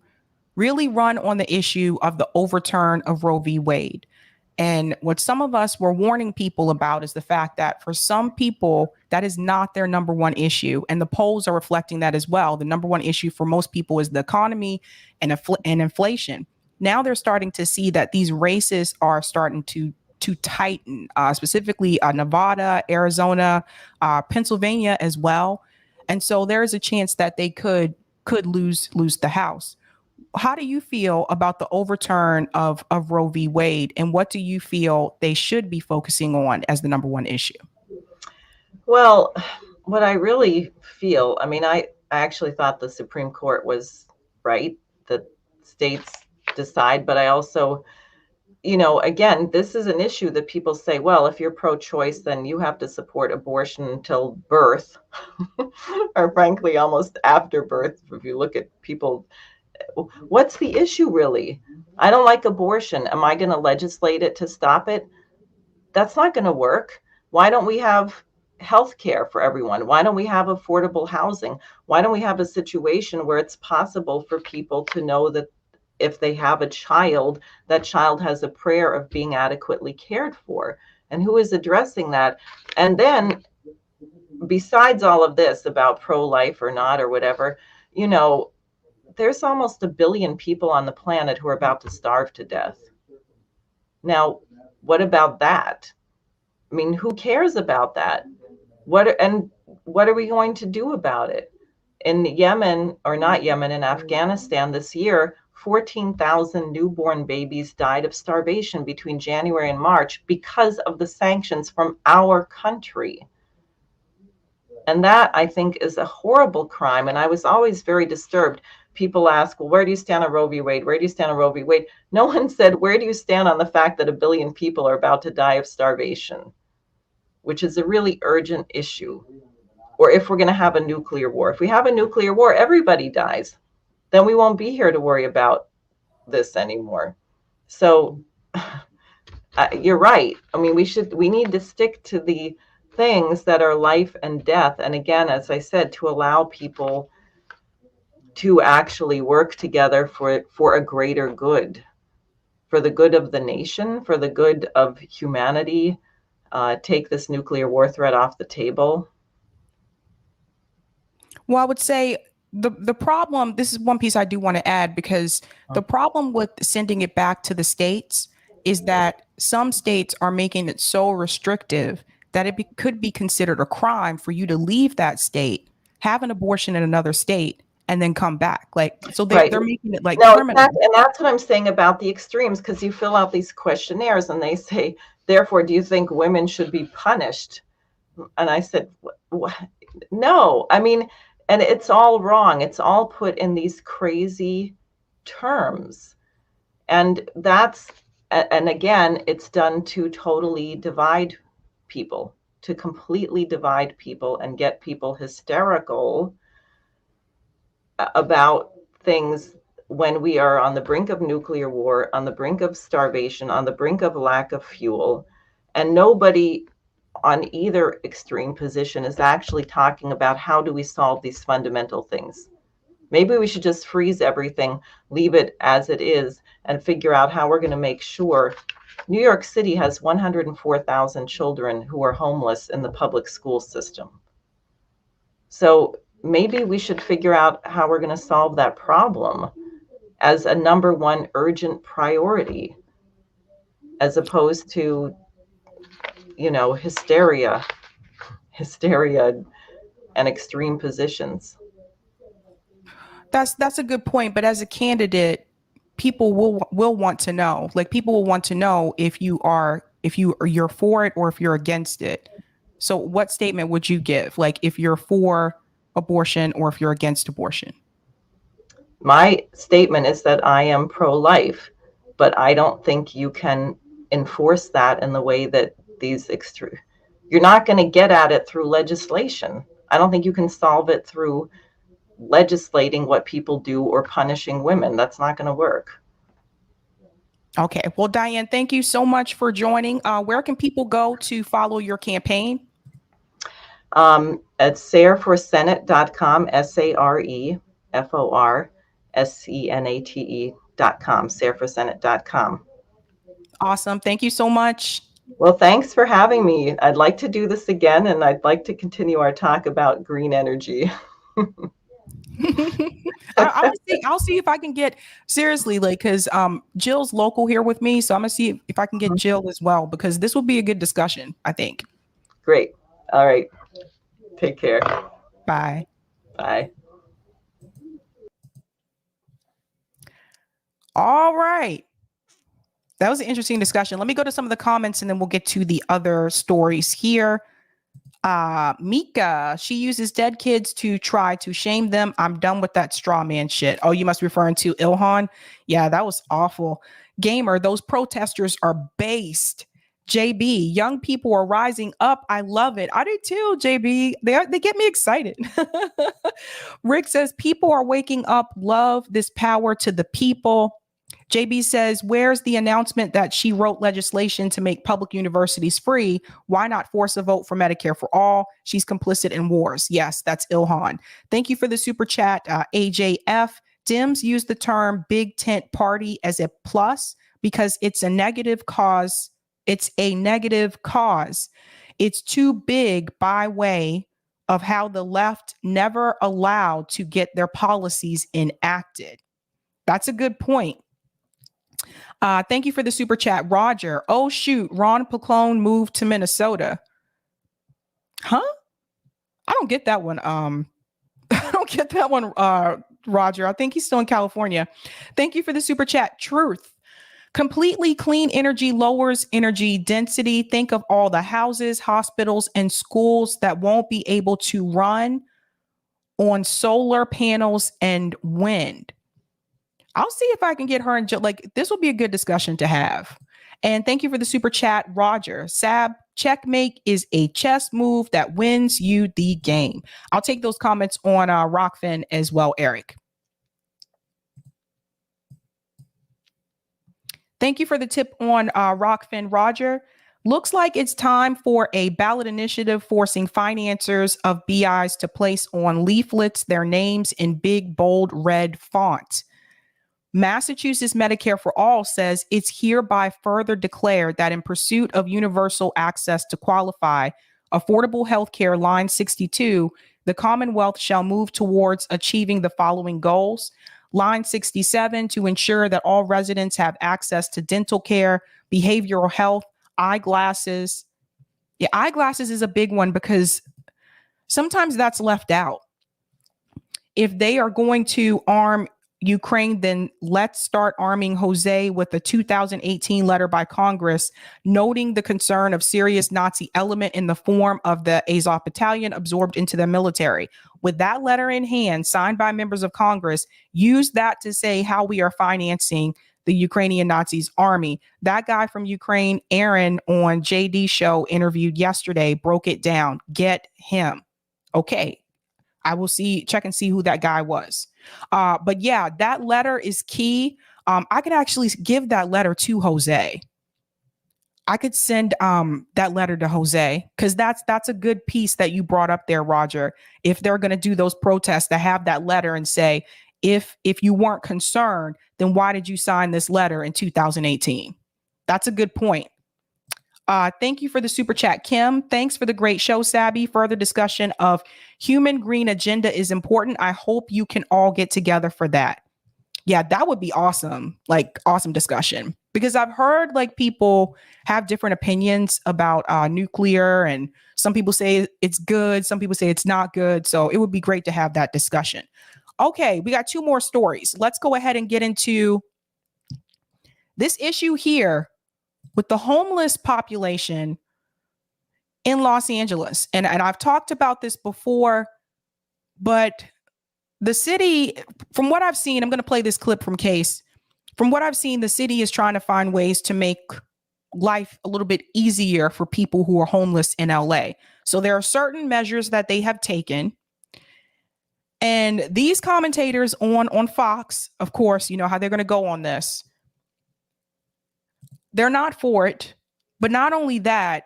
really run on the issue of the overturn of Roe v. Wade. And what some of us were warning people about is the fact that for some people, that is not their number one issue. And the polls are reflecting that as well. The number one issue for most people is the economy and inflation. Now they're starting to see that these races are starting to tighten, specifically Nevada, Arizona, Pennsylvania as well. And so there is a chance that they could lose the House. How do you feel about the overturn of Roe v. Wade, and what do you feel they should be focusing on as the number one issue? Well, what I really feel, I mean, I actually thought the Supreme Court was right, that states decide, but I also, again, this is an issue that people say, well, if you're pro-choice, then you have to support abortion until birth, or frankly, almost after birth. If you look at people, what's the issue really? I don't like abortion. Am I going to legislate it to stop it? That's not going to work. Why don't we have health care for everyone? Why don't we have affordable housing? Why don't we have a situation where it's possible for people to know that if they have a child, that child has a prayer of being adequately cared for? And who is addressing that? And then besides all of this about pro-life or not or whatever, there's almost 1 billion people on the planet who are about to starve to death. Now, what about that? I mean, who cares about that? What are we going to do about it? In Yemen, or not Yemen, in Afghanistan this year, 14,000 newborn babies died of starvation between January and March because of the sanctions from our country. And that, I think, is a horrible crime. And I was always very disturbed. People ask, well, where do you stand on Roe v. Wade? Where do you stand on Roe v. Wade? No one said, where do you stand on the fact that 1 billion people are about to die of starvation, which is a really urgent issue. Or if we're going to have a nuclear war. If we have a nuclear war, everybody dies. Then we won't be here to worry about this anymore. So you're right. I mean, we need to stick to the things that are life and death. And again, as I said, to allow people to actually work together for a greater good, for the good of the nation, for the good of humanity, take this nuclear war threat off the table. Well, I would say the problem, this is one piece I do want to add, because the problem with sending it back to the states is that some states are making it so restrictive that it could be considered a crime for you to leave that state, have an abortion in another state, and then come back. So they're making it like criminal. And that's what I'm saying about the extremes, because you fill out these questionnaires and they say, therefore, do you think women should be punished? And I said, no. I mean, and it's all wrong. It's all put in these crazy terms. And again, it's done to totally divide people, to completely divide people and get people hysterical about things when we are on the brink of nuclear war, on the brink of starvation, on the brink of lack of fuel, and nobody on either extreme position is actually talking about how do we solve these fundamental things. Maybe we should just freeze everything, leave it as it is, and figure out how we're going to make sure. New York City has 104,000 children who are homeless in the public school system. So maybe we should figure out how we're going to solve that problem as a number one urgent priority, as opposed to, hysteria and extreme positions. That's a good point. But as a candidate, people will want to know. People will want to know if you're for it or if you're against it. So what statement would you give? If you're for abortion or if you're against abortion? My statement is that I am pro-life, but I don't think you can enforce that in the way that these You're not going to get at it through legislation. I don't think you can solve it through legislating what people do or punishing women. That's not going to work. Okay. Well, Diane, thank you so much for joining. Where can people go to follow your campaign? At sareforsenate.com, SareForSenate.com, sareforsenate.com. Awesome. Thank you so much. Well, thanks for having me. I'd like to do this again, and I'd like to continue our talk about green energy. I'll see if I can get seriously, like, because Jill's local here with me, so I'm gonna see if I can get Jill as well, because this will be a good discussion, I think. Great. All right. Take care. Bye. Bye. All right. That was an interesting discussion. Let me go to some of the comments and then we'll get to the other stories here. Mika, she uses dead kids to try to shame them. I'm done with that straw man shit. Oh, you must be referring to Ilhan. Yeah, that was awful. Gamer, those protesters are based. JB, young people are rising up. I love it. I do too, JB. They get me excited. Rick says, people are waking up. Love this power to the people. JB says, where's the announcement that she wrote legislation to make public universities free? Why not force a vote for Medicare for all? She's complicit in wars. Yes, that's Ilhan. Thank you for the super chat, AJF. Dems use the term big tent party as a plus because it's a negative cause. It's a negative cause. It's too big by way of how the left never allowed to get their policies enacted. That's a good point. Thank you for the super chat, Roger. Oh, shoot. Ron Paclone moved to Minnesota. Huh? I don't get that one. I don't get that one, Roger. I think he's still in California. Thank you for the super chat. Truth. Completely clean energy lowers energy density. Think of all the houses, hospitals, and schools that won't be able to run on solar panels and wind. I'll see if I can get her and Jill. Like, this will be a good discussion to have. And thank you for the super chat, Roger. Sab, checkmate is a chess move that wins you the game. I'll take those comments on Rockfin as well, Eric. Thank you for the tip on Rockfin, Roger. Looks like it's time for a ballot initiative forcing financiers of BIs to place on leaflets their names in big, bold, red font. Massachusetts Medicare for All says it's hereby further declared that in pursuit of universal access to qualify, affordable health care, line 62, the Commonwealth shall move towards achieving the following goals. Line 67, to ensure that all residents have access to dental care, behavioral health, eyeglasses. Yeah, eyeglasses is a big one because sometimes that's left out. If they are going to arm Ukraine, then let's start arming Jose with a 2018 letter by Congress noting the concern of serious Nazi element in the form of the Azov Battalion absorbed into the military. With that letter in hand, signed by members of Congress, use that to say how we are financing the Ukrainian Nazis army. That guy from Ukraine, Aaron, on JD show interviewed yesterday, broke it down. Get him. Okay. I will check and see who that guy was. But yeah, that letter is key. I could actually give that letter to Jose. I could send that letter to Jose because that's a good piece that you brought up there, Roger. If they're going to do those protests, to have that letter and say, if you weren't concerned, then why did you sign this letter in 2018? That's a good point. Thank you for the super chat, Kim. Thanks for the great show, Sabby. Further discussion of human green agenda is important. I hope you can all get together for that. Yeah, that would be awesome. Like, awesome discussion. Because I've heard like people have different opinions about nuclear, and some people say it's good, some people say it's not good. So it would be great to have that discussion. Okay, we got two more stories. Let's go ahead and get into this issue here with the homeless population in Los Angeles. And I've talked about this before, but the city, from what I've seen, I'm going to play this clip from Case. From what I've seen, the city is trying to find ways to make life a little bit easier for people who are homeless in LA. So there are certain measures that they have taken. And these commentators on Fox, of course, you know how they're going to go on this. They're not for it. But not only that,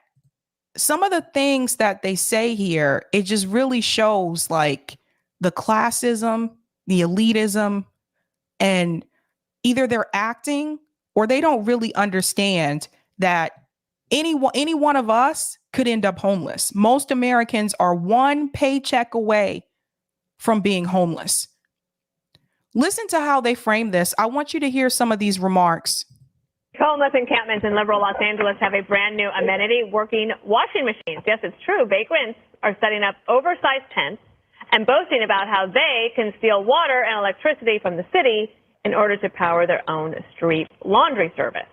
some of the things that they say here, it just really shows like the classism, the elitism, and either they're acting or they don't really understand that any one of us could end up homeless. Most Americans are one paycheck away from being homeless. Listen to how they frame this. I want you to hear some of these remarks. Homeless encampments in liberal Los Angeles have a brand new amenity, working washing machines. Yes, it's true. Vagrants are setting up oversized tents and boasting about how they can steal water and electricity from the city in order to power their own street laundry service.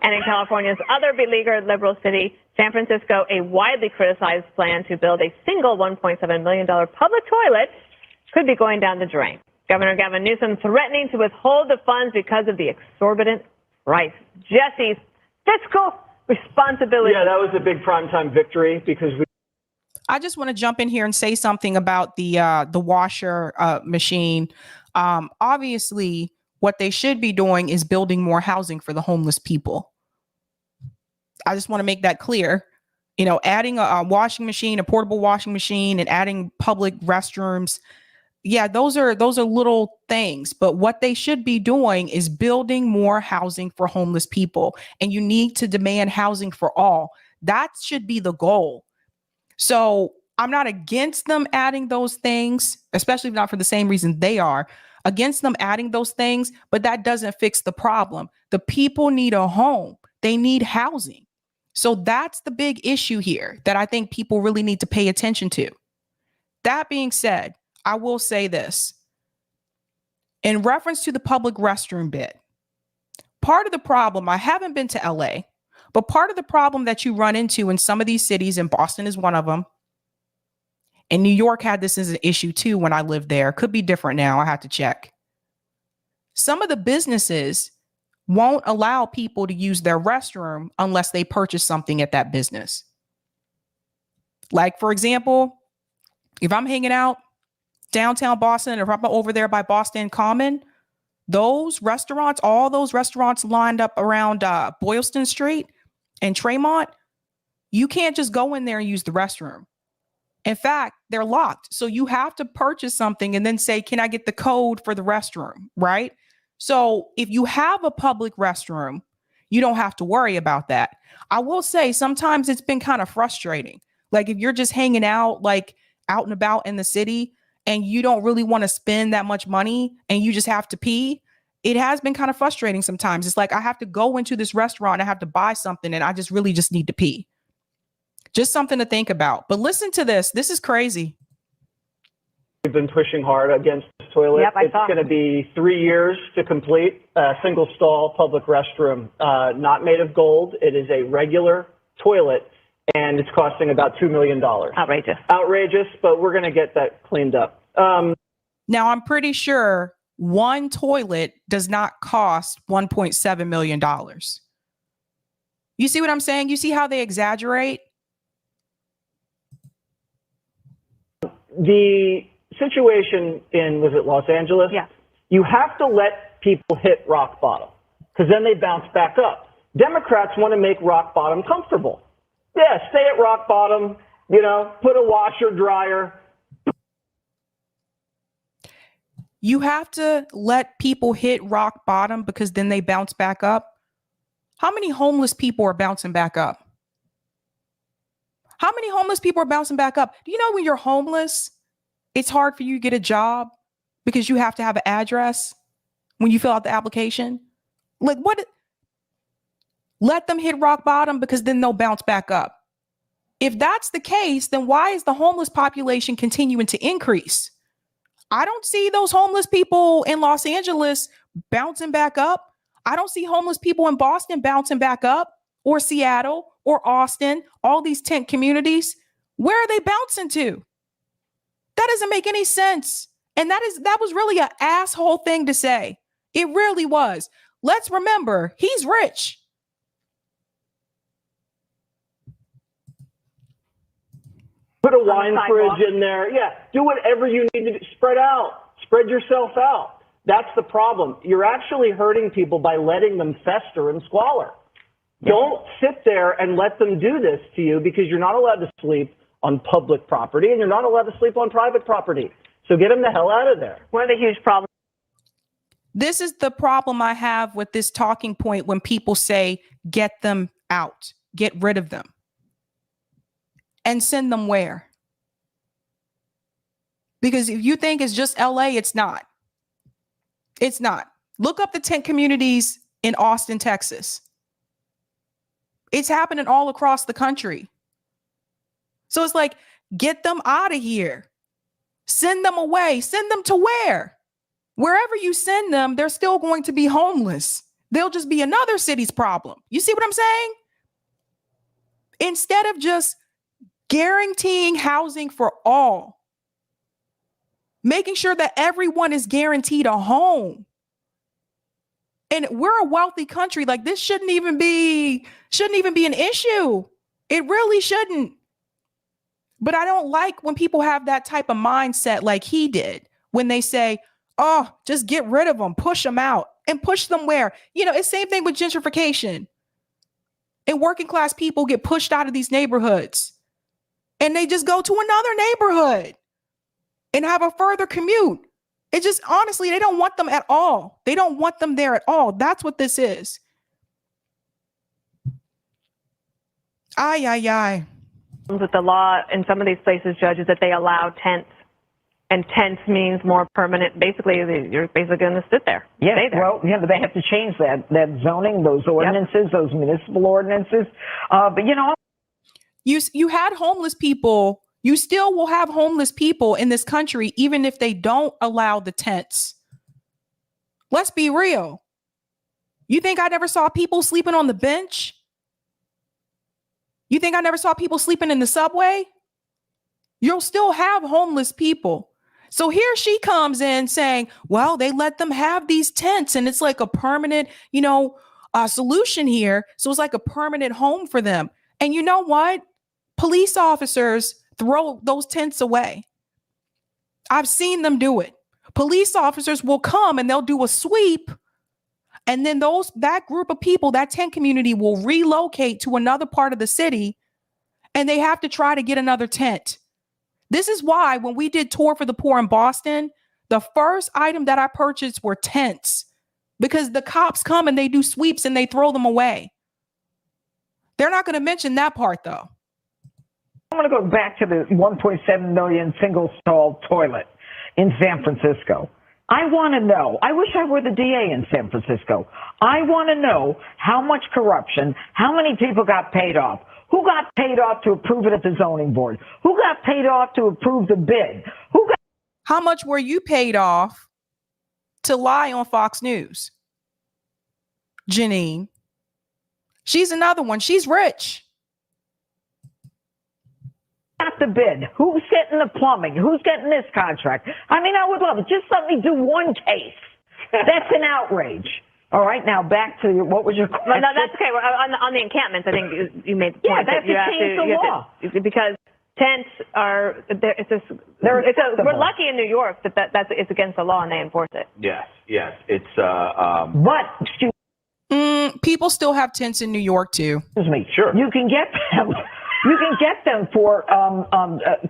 And in California's other beleaguered liberal city, San Francisco, a widely criticized plan to build a single $1.7 million public toilet could be going down the drain. Governor Gavin Newsom threatening to withhold the funds because of the exorbitant price. Jesse's fiscal responsibility. Yeah, that was a big primetime victory because I just want to jump in here and say something about the washer machine. Obviously, what they should be doing is building more housing for the homeless people. I just want to make that clear. You know, adding a washing machine, a portable washing machine, and adding public restrooms. Yeah, those are little things. But what they should be doing is building more housing for homeless people. And you need to demand housing for all. That should be the goal. So I'm not against them adding those things, especially not for the same reason they are against them adding those things, but that doesn't fix the problem. The people need a home. They need housing. So that's the big issue here that I think people really need to pay attention to. That being said, I will say this. In reference to the public restroom bit, part of the problem, I haven't been to LA, but part of the problem that you run into in some of these cities, and Boston is one of them, and New York had this as an issue too when I lived there. Could be different now. I have to check. Some of the businesses won't allow people to use their restroom unless they purchase something at that business. Like, for example, if I'm hanging out downtown Boston, or if I'm over there by Boston Common, those restaurants, all those restaurants lined up around Boylston Street and Tremont, you can't just go in there and use the restroom. In fact, they're locked. So you have to purchase something and then say, can I get the code for the restroom? Right? So if you have a public restroom, you don't have to worry about that. I will say sometimes it's been kind of frustrating. Like if you're just hanging out, like out and about in the city and you don't really want to spend that much money and you just have to pee, it has been kind of frustrating sometimes. It's like I have to go into this restaurant, I have to buy something and I just really just need to pee. Just something to think about. But listen to this. This is crazy. we've been pushing hard against this toilet. Yep, it's going to be 3 years to complete. A single stall public restroom, not made of gold. It is a regular toilet, and it's costing about $2 million. Outrageous. Outrageous, but we're going to get that cleaned up. Now, I'm pretty sure one toilet does not cost $1.7 million. You see what I'm saying? You see how they exaggerate? The situation in, was it Los Angeles? Yeah. You have to let people hit rock bottom because then they bounce back up. Democrats want to make rock bottom comfortable. Yeah, stay at rock bottom, you know, put a washer, dryer. You have to let people hit rock bottom because then they bounce back up. How many homeless people are bouncing back up? How many homeless people are bouncing back up? Do you know when you're homeless, it's hard for you to get a job because you have to have an address when you fill out the application? Like what? Let them hit rock bottom because then they'll bounce back up. If that's the case, then why is the homeless population continuing to increase? I don't see those homeless people in Los Angeles bouncing back up. I don't see homeless people in Boston bouncing back up, or Seattle or Austin, all these tent communities. Where are they bouncing to? That doesn't make any sense. And that was really an asshole thing to say. It really was. Let's remember, he's rich. Put a wine fridge in there. Yeah, do whatever you need to do. Spread out. Spread yourself out. That's the problem. You're actually hurting people by letting them fester and squalor. Don't sit there and let them do this to you, because you're not allowed to sleep on public property and you're not allowed to sleep on private property. So get them the hell out of there. One of the huge problems. This is the problem I have with this talking point when people say, get them out, get rid of them. And send them where? Because if you think it's just LA, it's not. It's not. Look up the tent communities in Austin, Texas. It's happening all across the country. So it's like, get them out of here. Send them away. Send them to where? Wherever you send them, they're still going to be homeless. They'll just be another city's problem. You see what I'm saying? Instead of just guaranteeing housing for all, making sure that everyone is guaranteed a home. And we're a wealthy country. Like, this shouldn't even be an issue. It really shouldn't. But I don't like when people have that type of mindset like he did, when they say, oh, just get rid of them, push them out. And push them where? You know, it's the same thing with gentrification. And working class people get pushed out of these neighborhoods. And they just go to another neighborhood and have a further commute. It just, honestly, they don't want them at all. They don't want them there at all. That's what this is. Ay, ay, ay. With the law in some of these places, judges, that they allow tents. And tents means more permanent. Basically, you're basically going to sit there. Yeah, stay there. Well, yeah, but they have to change that zoning, those ordinances, those municipal ordinances. But you know, you had homeless people. You still will have homeless people in this country, even if they don't allow the tents. Let's be real. You think I never saw people sleeping on the bench? You think I never saw people sleeping in the subway? You'll still have homeless people. So here she comes in saying, well, they let them have these tents and it's like a permanent, solution here. So it's like a permanent home for them. And you know what? Police officers throw those tents away. I've seen them do it. Police officers will come and they'll do a sweep. And then that group of people, that tent community, will relocate to another part of the city and they have to try to get another tent. This is why when we did Tour for the Poor in Boston, the first item that I purchased were tents, because the cops come and they do sweeps and they throw them away. They're not going to mention that part, though. I want to go back to the 1.7 million single stall toilet in San Francisco. I want to know, I wish I were the DA in San Francisco. I want to know how much corruption, how many people got paid off. Who got paid off to approve it at the zoning board? Who got paid off to approve the bid? How much were you paid off to lie on Fox News? Janine. She's another one. She's rich. Got the bid? Who's getting the plumbing? Who's getting this contract? I mean, I would love it. Just let me do one case. That's an outrage. All right, now back to what was your question? Well, no, that's okay. Well, on the encampments, I think you made the point. Yeah, that's to change the law. Because tents are, we're lucky in New York that it's against the law and they enforce it. Yes. It's, people still have tents in New York too. Excuse me. Sure. You can get them. You can get them for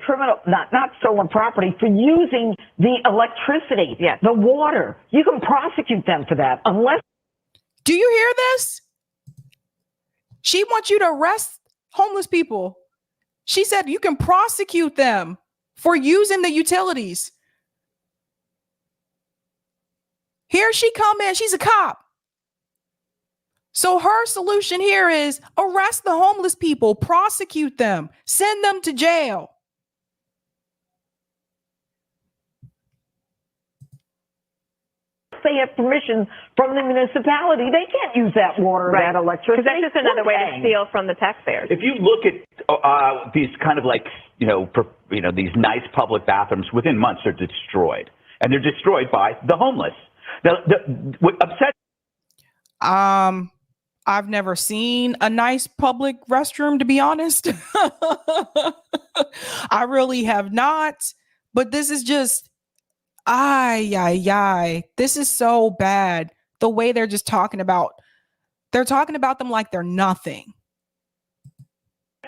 criminal, not stolen property, for using the electricity, the water. You can prosecute them for that unless. Do you hear this? She wants you to arrest homeless people. She said you can prosecute them for using the utilities. Here she come in. She's a cop. So her solution here is arrest the homeless people, prosecute them, send them to jail. They have permission from the municipality. They can't use that water, that electricity. Because that's just another way to steal from the taxpayers. If you look at these kind of like, these nice public bathrooms, within months they're destroyed. And they're destroyed by the homeless. Now, what upsets. I've never seen a nice public restroom, to be honest. I really have not. But this is just, this is so bad. The way they're just talking about them like they're nothing.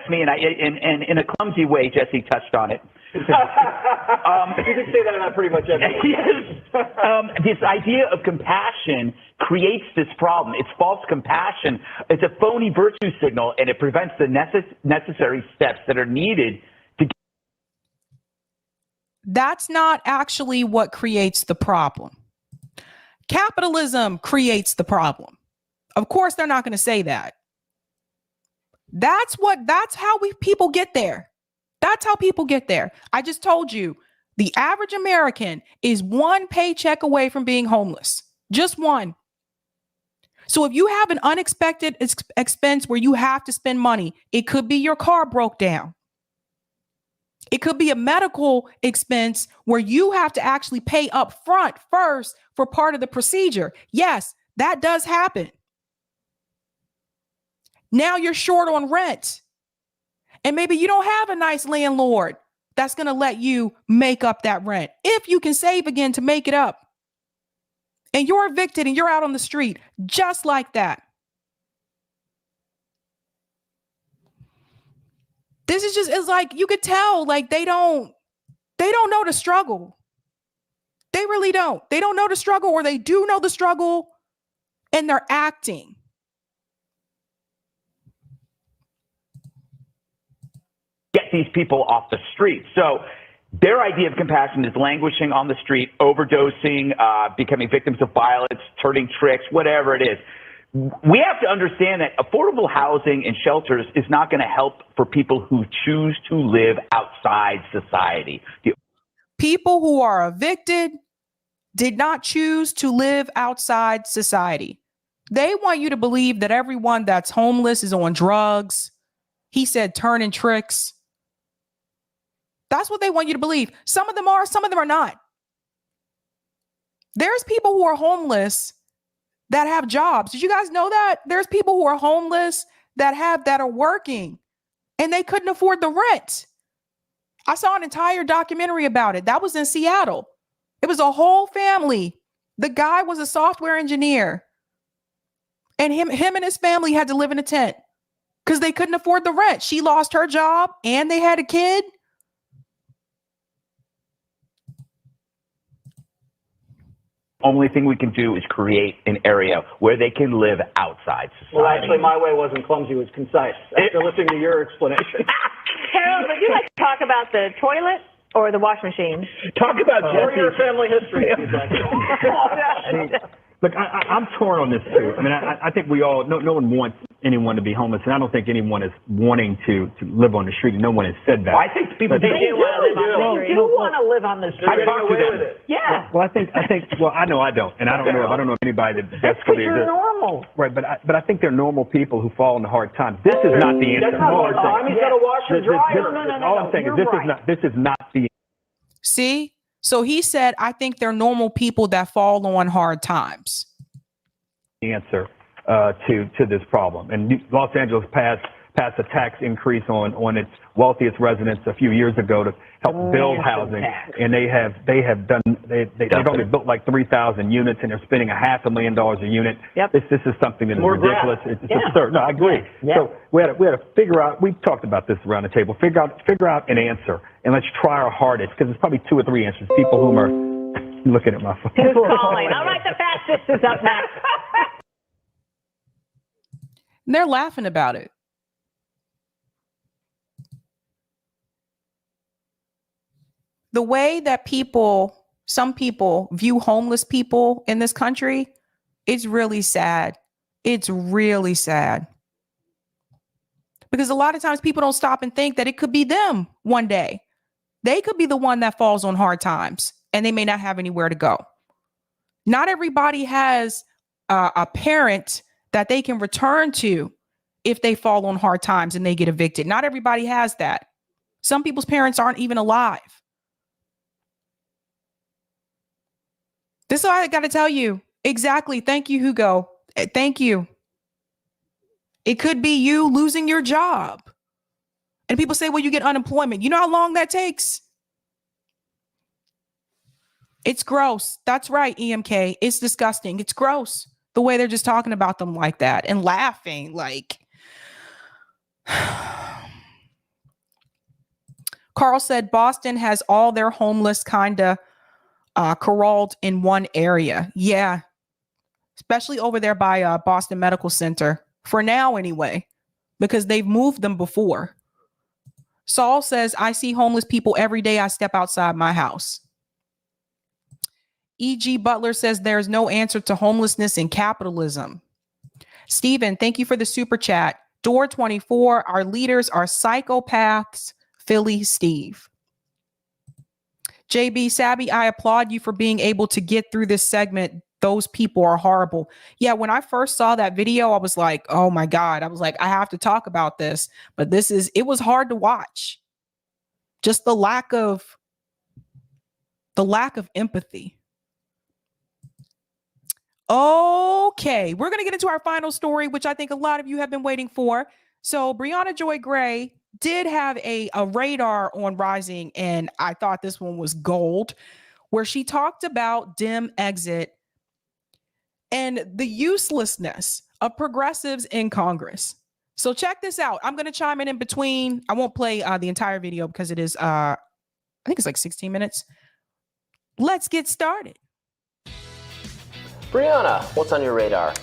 Me and in a clumsy way, Jesse touched on it. You can say that about pretty much everything. Yes. This idea of compassion creates this problem. It's false compassion. It's a phony virtue signal, and it prevents the necessary steps that are needed to. That's not actually what creates the problem. Capitalism creates the problem. Of course, they're not going to say that. That's how people get there. That's how people get there. I just told you, the average American is one paycheck away from being homeless. Just one. So if you have an unexpected expense where you have to spend money, it could be your car broke down. It could be a medical expense where you have to actually pay up front first for part of the procedure. Yes, that does happen. Now you're short on rent. And maybe you don't have a nice landlord that's going to let you make up that rent. If you can save again to make it up. And you're evicted and you're out on the street just like that. This is just, it's like, you could tell, like, they don't know the struggle. They really don't. They don't know the struggle, or they do know the struggle and they're acting. Get these people off the street. So their idea of compassion is languishing on the street, overdosing, becoming victims of violence, turning tricks, whatever it is. We have to understand that affordable housing and shelters is not going to help for people who choose to live outside society. People who are evicted did not choose to live outside society. They want you to believe that everyone that's homeless is on drugs. He said turning tricks. That's what they want you to believe. Some of them are, some of them are not. There's people who are homeless that have jobs. Did you guys know that? There's people who are homeless that are working and they couldn't afford the rent. I saw an entire documentary about it. That was in Seattle. It was a whole family. The guy was a software engineer and him and his family had to live in a tent because they couldn't afford the rent. She lost her job and they had a kid. Only thing we can do is create an area where they can live outside society. Well, actually, my way wasn't clumsy, it was concise. After listening to your explanation. Carol, would you like to talk about the toilet or the wash machine? Talk about your family history. Look, I'm torn on this too. I mean, I think we all, no one wants anyone to be homeless, and I don't think anyone is wanting to live on the street. No one has said that. Well, I think people They do want to live on the street. I talk to them. Yeah. Well, I think. Well, I know I don't, and I don't know if anybody that's because you're normal. Right, but I think they're normal people who fall into hard times. This is not the answer. That's not hard time. He's got to wash and dry. No. All I'm saying is this is not the. See? So he said, I think they're normal people that fall on hard times. Answer to this problem. And Los Angeles passed a tax increase on its wealthiest residents a few years ago to help build housing. And they've only built like 3,000 units, and they're spending $500,000 a unit. Yep. This is something that is ridiculous. It's absurd. No, I agree. Yeah. So we had to figure out. We've talked about this around the table. Figure out an answer, and let's try our hardest, because there's probably 2 or 3 answers. People whom are looking at my phone. Who's calling? All right, the fastest is up next. And they're laughing about it. The way that some people view homeless people in this country, it's really sad. It's really sad. Because a lot of times people don't stop and think that it could be them one day. They could be the one that falls on hard times and they may not have anywhere to go. Not everybody has a parent that they can return to if they fall on hard times and they get evicted. Not everybody has that. Some people's parents aren't even alive. This is what I got to tell you. Exactly. Thank you, Hugo. Thank you. It could be you losing your job. And people say, well, you get unemployment. You know how long that takes? It's gross. That's right, EMK. It's disgusting. It's gross. The way they're just talking about them like that and laughing like. Carl said Boston has all their homeless kind of corralled in one area. Yeah. Especially over there by Boston Medical Center. For now, anyway. Because they've moved them before. Saul says, I see homeless people every day I step outside my house. E.G. Butler says there's no answer to homelessness in capitalism. Stephen, thank you for the super chat. Door 24, our leaders are psychopaths. Philly Steve. JB Sabby, I applaud you for being able to get through this segment. Those people are horrible. Yeah, when I first saw that video, I was like, oh my God. I was like, I have to talk about this. But it was hard to watch. Just the lack of empathy. Okay, we're going to get into our final story, which I think a lot of you have been waiting for. So Briahna Joy Gray did have a radar on Rising, and I thought this one was gold, where she talked about Dem exit and the uselessness of progressives in Congress. So check this out. I'm going to chime in between. I won't play the entire video because it is, I think it's like 16 minutes. Let's get started. Briahna, what's on your radar?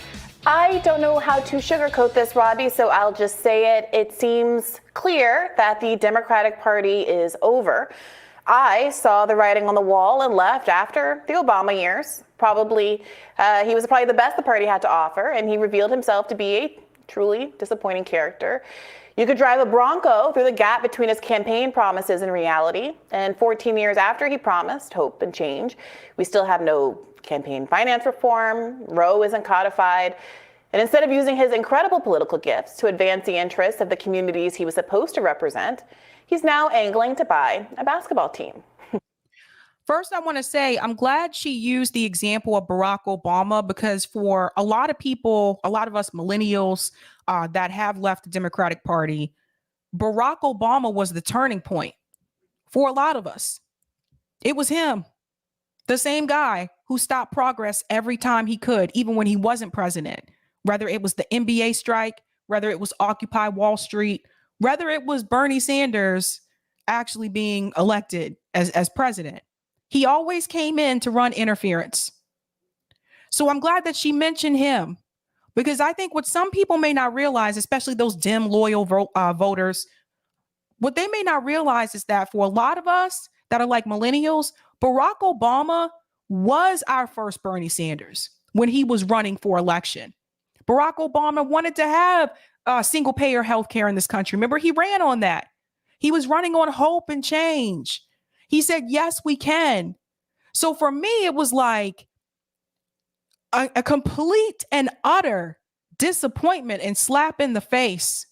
I don't know how to sugarcoat this, Robbie, so I'll just say it. It seems clear that the Democratic Party is over. I saw the writing on the wall and left after the Obama years. He was probably the best the party had to offer, and he revealed himself to be a truly disappointing character. You could drive a Bronco through the gap between his campaign promises and reality. And 14 years after he promised hope and change, we still have no campaign finance reform. Roe isn't codified. And instead of using his incredible political gifts to advance the interests of the communities he was supposed to represent, he's now angling to buy a basketball team. First, I want to say I'm glad she used the example of Barack Obama, because for a lot of people, a lot of us millennials that have left the Democratic Party, Barack Obama was the turning point for a lot of us. It was him, the same guy who stopped progress every time he could, even when he wasn't president, whether it was the NBA strike, whether it was Occupy Wall Street, whether it was Bernie Sanders actually being elected as president. He always came in to run interference. So I'm glad that she mentioned him, because I think what some people may not realize, especially those Dem loyal voters, what they may not realize is that for a lot of us that are like millennials, Barack Obama was our first Bernie Sanders when he was running for election. Barack Obama wanted to have single payer healthcare in this country. Remember, he ran on that. He was running on hope and change. He said, yes, we can. So for me, it was like a complete and utter disappointment and slap in the face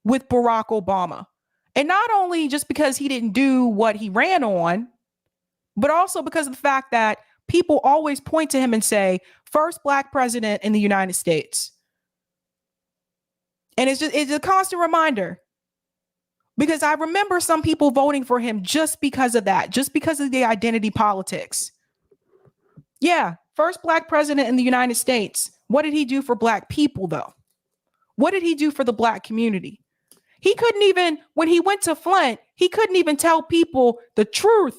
with Barack Obama. And not only just because he didn't do what he ran on, but also because of the fact that people always point to him and say, first Black president in the United States. And it's a constant reminder, because I remember some people voting for him just because of that, just because of the identity politics. Yeah, first Black president in the United States. What did he do for Black people, though? What did he do for the Black community? He couldn't even, when he went to Flint, he couldn't even tell people the truth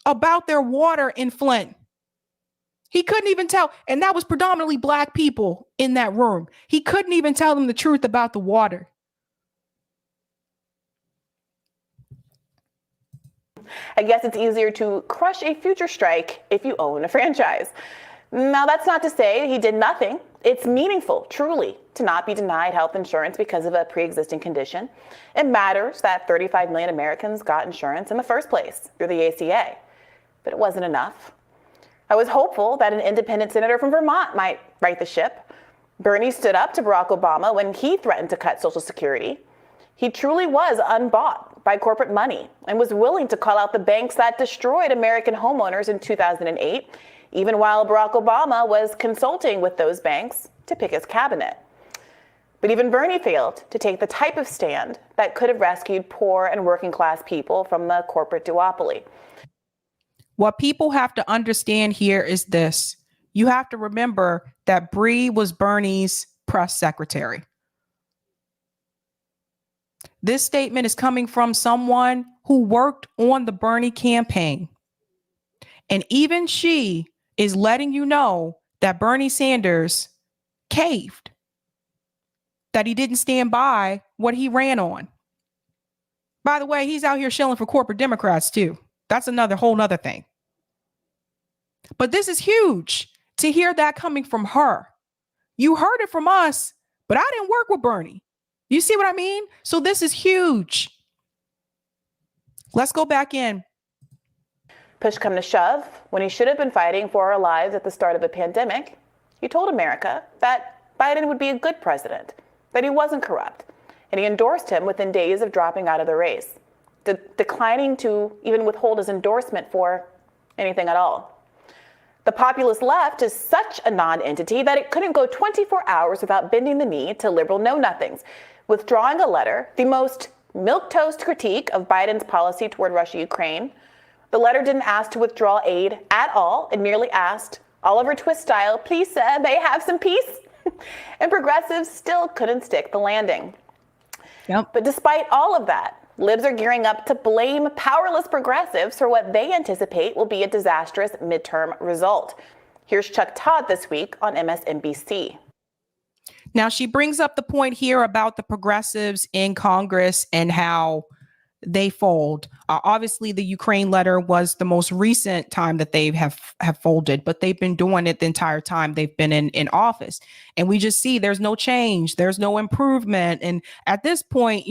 about their water in Flint. He couldn't even tell, and that was predominantly Black people in that room. He couldn't even tell them the truth about the water. I guess it's easier to crush a future strike if you own a franchise. Now, that's not to say he did nothing. It's meaningful, truly, to not be denied health insurance because of a pre-existing condition. It matters that 35 million Americans got insurance in the first place through the ACA. But it wasn't enough. I was hopeful that an independent senator from Vermont might right the ship. Bernie stood up to Barack Obama when he threatened to cut Social Security. He truly was unbought by corporate money and was willing to call out the banks that destroyed American homeowners in 2008, even while Barack Obama was consulting with those banks to pick his cabinet. But even Bernie failed to take the type of stand that could have rescued poor and working class people from the corporate duopoly. What people have to understand here is this. You have to remember that Bree was Bernie's press secretary. This statement is coming from someone who worked on the Bernie campaign. And even she is letting you know that Bernie Sanders caved, that he didn't stand by what he ran on. By the way, he's out here shilling for corporate Democrats too. That's whole nother thing. But this is huge to hear that coming from her. You heard it from us, but I didn't work with Bernie. You see what I mean? So this is huge. Let's go back in. Push come to shove, when he should have been fighting for our lives at the start of the pandemic, he told America that Biden would be a good president, that he wasn't corrupt, and he endorsed him within days of dropping out of the race, declining to even withhold his endorsement for anything at all. The populist left is such a non-entity that it couldn't go 24 hours without bending the knee to liberal know-nothings, withdrawing a letter, the most milquetoast critique of Biden's policy toward Russia-Ukraine. The letter didn't ask to withdraw aid at all. It merely asked, Oliver Twist style, please, sir, may I have some peace? And progressives still couldn't stick the landing. Yep. But despite all of that, libs are gearing up to blame powerless progressives for what they anticipate will be a disastrous midterm result. Here's Chuck Todd this week on MSNBC. Now, she brings up the point here about the progressives in Congress and how they fold. Obviously, the Ukraine letter was the most recent time that they have folded, but they've been doing it the entire time they've been in office. And we just see there's no change. There's no improvement. And at this point,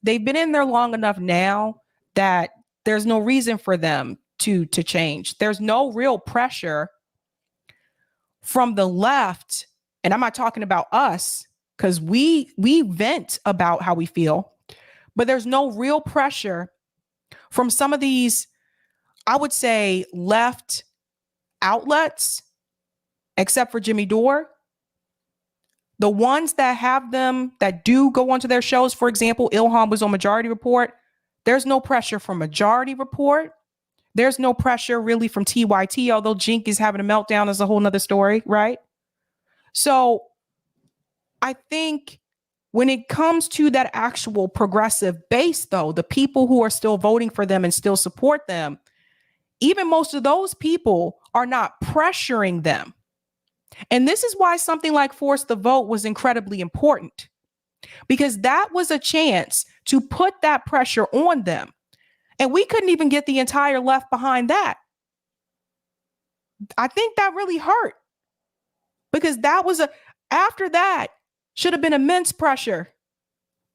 they've been in there long enough now that there's no reason for them to change. There's no real pressure from the left. And I'm not talking about us because we vent about how we feel. But there's no real pressure from some of these, I would say, left outlets, except for Jimmy Dore. The ones that have them, that do go onto their shows, for example, Ilhan was on Majority Report. There's no pressure from Majority Report. There's no pressure really from TYT, although Jink is having a meltdown is a whole nother story, right? So I think when it comes to that actual progressive base, though, the people who are still voting for them and still support them, even most of those people are not pressuring them. And this is why something like Force the Vote was incredibly important, because that was a chance to put that pressure on them. And we couldn't even get the entire left behind that. I think that really hurt, because after that, should have been immense pressure,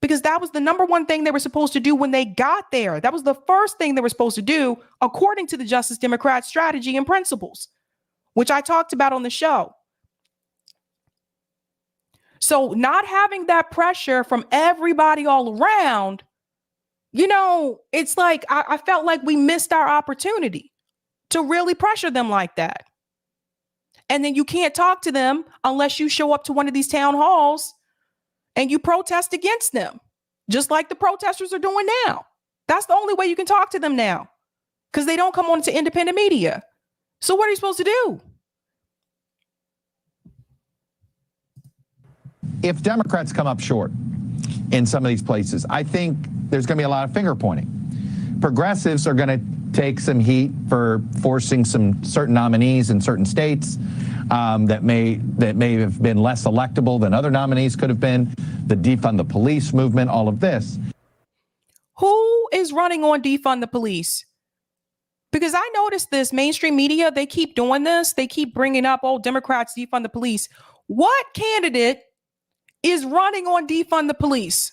because that was the number one thing they were supposed to do when they got there. That was the first thing they were supposed to do, according to the Justice Democrat strategy and principles, which I talked about on the show. So not having that pressure from everybody all around, it's like I felt like we missed our opportunity to really pressure them like that. And then you can't talk to them unless you show up to one of these town halls and you protest against them, just like the protesters are doing now. That's the only way you can talk to them now, because they don't come on to independent media. So what are you supposed to do? If Democrats come up short in some of these places, I think there's going to be a lot of finger pointing. Progressives are going to take some heat for forcing some certain nominees in certain states that may have been less electable than other nominees could have been. The defund the police movement, all of this. Who is running on defund the police? Because I noticed this mainstream media, they keep doing this. They keep bringing up, Democrats defund the police. What candidate is running on defund the police?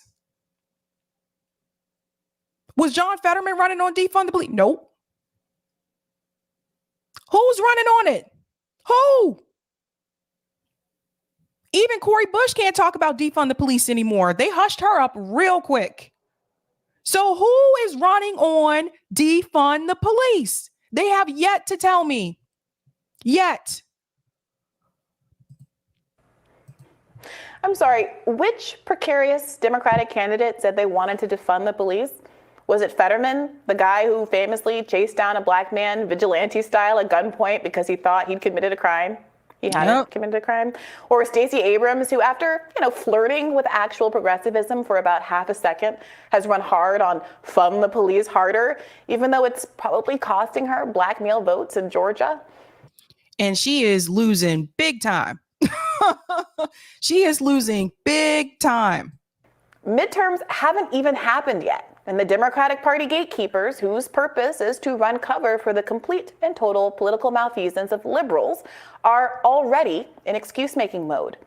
Was John Fetterman running on defund the police? Nope. Who's running on it? Who? Even Cori Bush can't talk about defund the police anymore. They hushed her up real quick. So who is running on defund the police? They have yet to tell me. Yet. I'm sorry, which precarious Democratic candidate said they wanted to defund the police? Was it Fetterman, the guy who famously chased down a black man vigilante style at gunpoint because he thought he'd committed a crime? He hadn't committed a crime. Or Stacey Abrams, who after, flirting with actual progressivism for about half a second, has run hard on fund the police harder, even though it's probably costing her black male votes in Georgia. And she is losing big time. She is losing big time. Midterms haven't even happened yet. And the Democratic Party gatekeepers, whose purpose is to run cover for the complete and total political malfeasance of liberals, are already in excuse-making mode.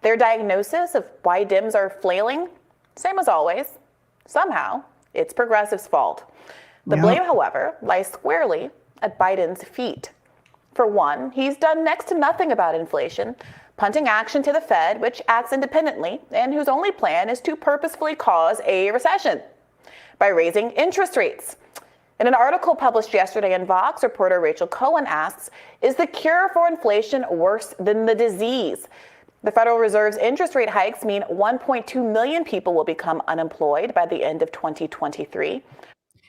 Their diagnosis of why Dems are flailing, same as always. Somehow, it's progressives' fault. The blame, however, lies squarely at Biden's feet. For one, he's done next to nothing about inflation, punting action to the Fed, which acts independently and whose only plan is to purposefully cause a recession by raising interest rates. In an article published yesterday in Vox, reporter Rachel Cohen asks, is the cure for inflation worse than the disease? The Federal Reserve's interest rate hikes mean 1.2 million people will become unemployed by the end of 2023.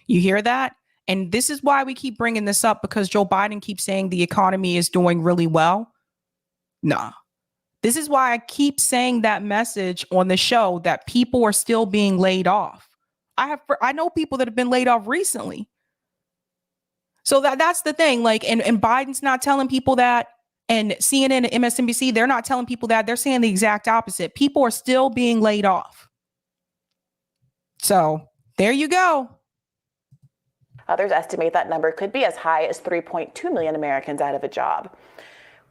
You hear that? And this is why we keep bringing this up, because Joe Biden keeps saying the economy is doing really well. Nah. This is why I keep saying that message on the show, that people are still being laid off. I know people that have been laid off recently. So that's the thing. And Biden's not telling people that, and CNN and MSNBC, they're not telling people that. They're saying the exact opposite. People are still being laid off. So there you go. Others estimate that number could be as high as 3.2 million Americans out of a job.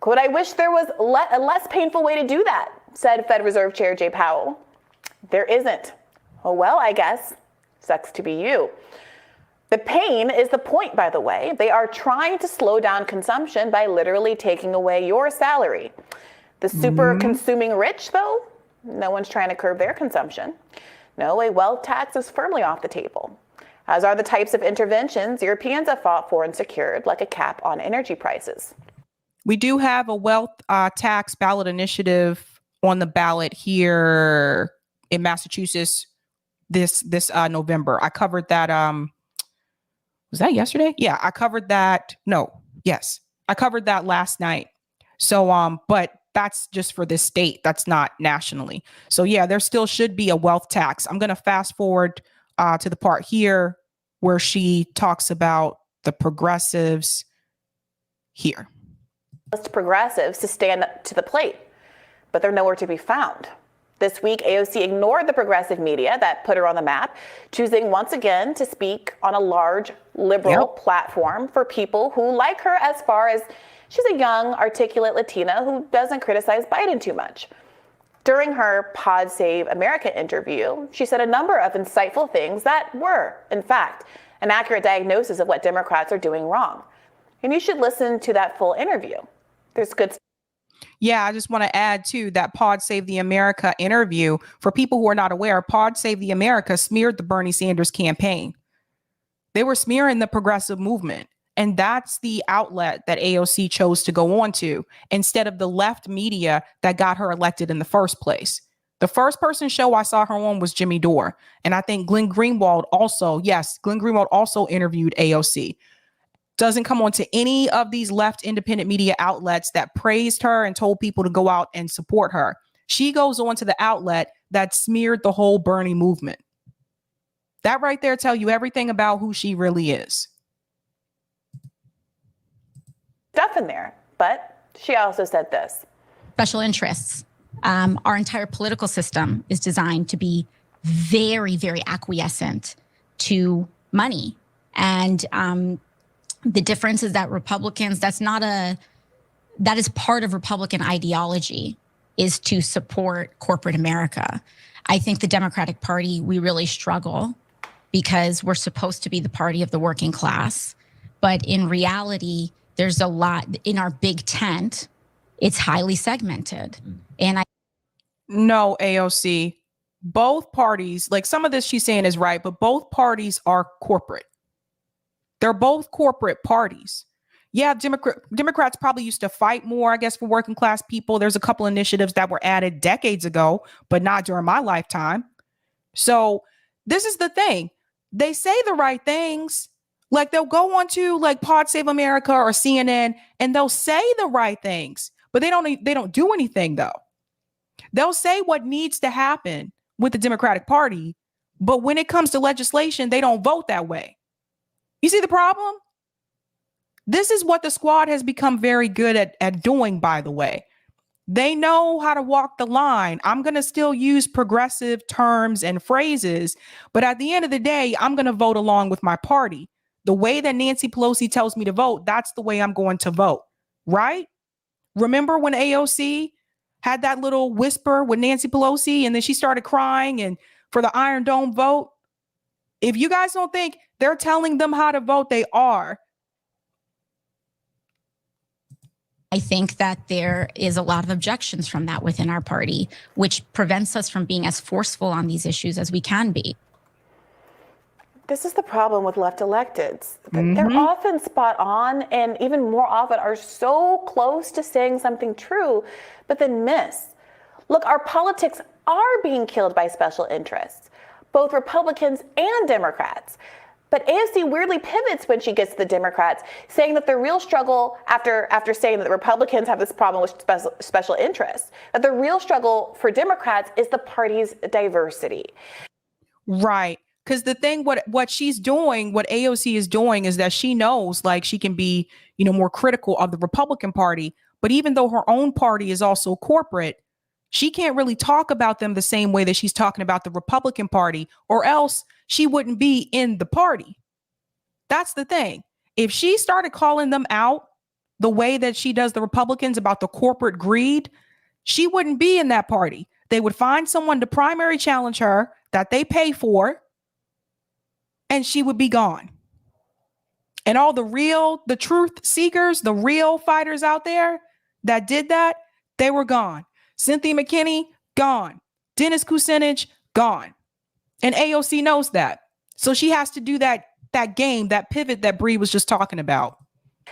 Quote, I wish there was a less painful way to do that, said Fed Reserve Chair Jay Powell. There isn't. Oh, well, I guess. Sucks to be you. The pain is the point, by the way. They are trying to slow down consumption by literally taking away your salary. The super consuming rich, though, no one's trying to curb their consumption. No, a wealth tax is firmly off the table, as are the types of interventions Europeans have fought for and secured, like a cap on energy prices. We do have a wealth tax ballot initiative on the ballot here in Massachusetts this November. I covered that. Was that yesterday? Yeah, I covered that. I covered that last night. So, but that's just for this state. That's not nationally. So yeah, there still should be a wealth tax. I'm going to fast forward to the part here where she talks about the progressives here. Progressives to stand up to the plate, but they're nowhere to be found. This week, AOC ignored the progressive media that put her on the map, choosing once again to speak on a large liberal platform for people who like her, as far as she's a young, articulate Latina who doesn't criticize Biden too much. During her Pod Save America interview, she said a number of insightful things that were, in fact, an accurate diagnosis of what Democrats are doing wrong. And you should listen to that full interview. There's good. Yeah, I just want to add to that Pod Save the America interview. For people who are not aware, Pod Save the America smeared the Bernie Sanders campaign. They were smearing the progressive movement. And that's the outlet that AOC chose to go on to instead of the left media that got her elected in the first place. The first person show I saw her on was Jimmy Dore. And I think Glenn Greenwald also interviewed AOC. Doesn't come on to any of these left independent media outlets that praised her and told people to go out and support her. She goes on to the outlet that smeared the whole Bernie movement. That right there tell you everything about who she really is. Stuff in there, but she also said this. Special interests. Our entire political system is designed to be very, very acquiescent to money. And the difference is that Republicans, that is part of Republican ideology, is to support corporate America. I think the Democratic Party, we really struggle because we're supposed to be the party of the working class. But in reality, there's a lot in our big tent. It's highly segmented. And No, AOC, both parties, like some of this she's saying is right, but both parties are corporate. They're both corporate parties. Yeah, Democrats probably used to fight more, I guess, for working class people. There's a couple initiatives that were added decades ago, but not during my lifetime. So this is the thing. They say the right things. Like they'll go on to like Pod Save America or CNN and they'll say the right things, but they don't do anything though. They'll say what needs to happen with the Democratic Party, but when it comes to legislation, they don't vote that way. You see the problem? This is what the squad has become very good at doing, by the way. They know how to walk the line. I'm going to still use progressive terms and phrases, but at the end of the day, I'm going to vote along with my party. The way that Nancy Pelosi tells me to vote, that's the way I'm going to vote, right? Remember when AOC had that little whisper with Nancy Pelosi and then she started crying and for the Iron Dome vote? If you guys don't think they're telling them how to vote, they are. I think that there is a lot of objections from that within our party, which prevents us from being as forceful on these issues as we can be. This is the problem with left electeds. They're often spot on and even more often are so close to saying something true, but then miss. Look, our politics are being killed by special interests, both Republicans and Democrats. But AOC weirdly pivots when she gets to the Democrats, saying that the real struggle, after saying that the Republicans have this problem with special interests, that the real struggle for Democrats is the party's diversity. Right. Because the thing, what she's doing, what AOC is doing is that she knows like she can be, more critical of the Republican Party. But even though her own party is also corporate, she can't really talk about them the same way that she's talking about the Republican Party, or else she wouldn't be in the party. That's the thing. If she started calling them out the way that she does the Republicans about the corporate greed, she wouldn't be in that party. They would find someone to primary challenge her that they pay for, and she would be gone. And all the truth seekers, the real fighters out there that did that, they were gone. Cynthia McKinney, gone. Dennis Kucinich, gone. And AOC knows that. So she has to do that game, that pivot that Bree was just talking about.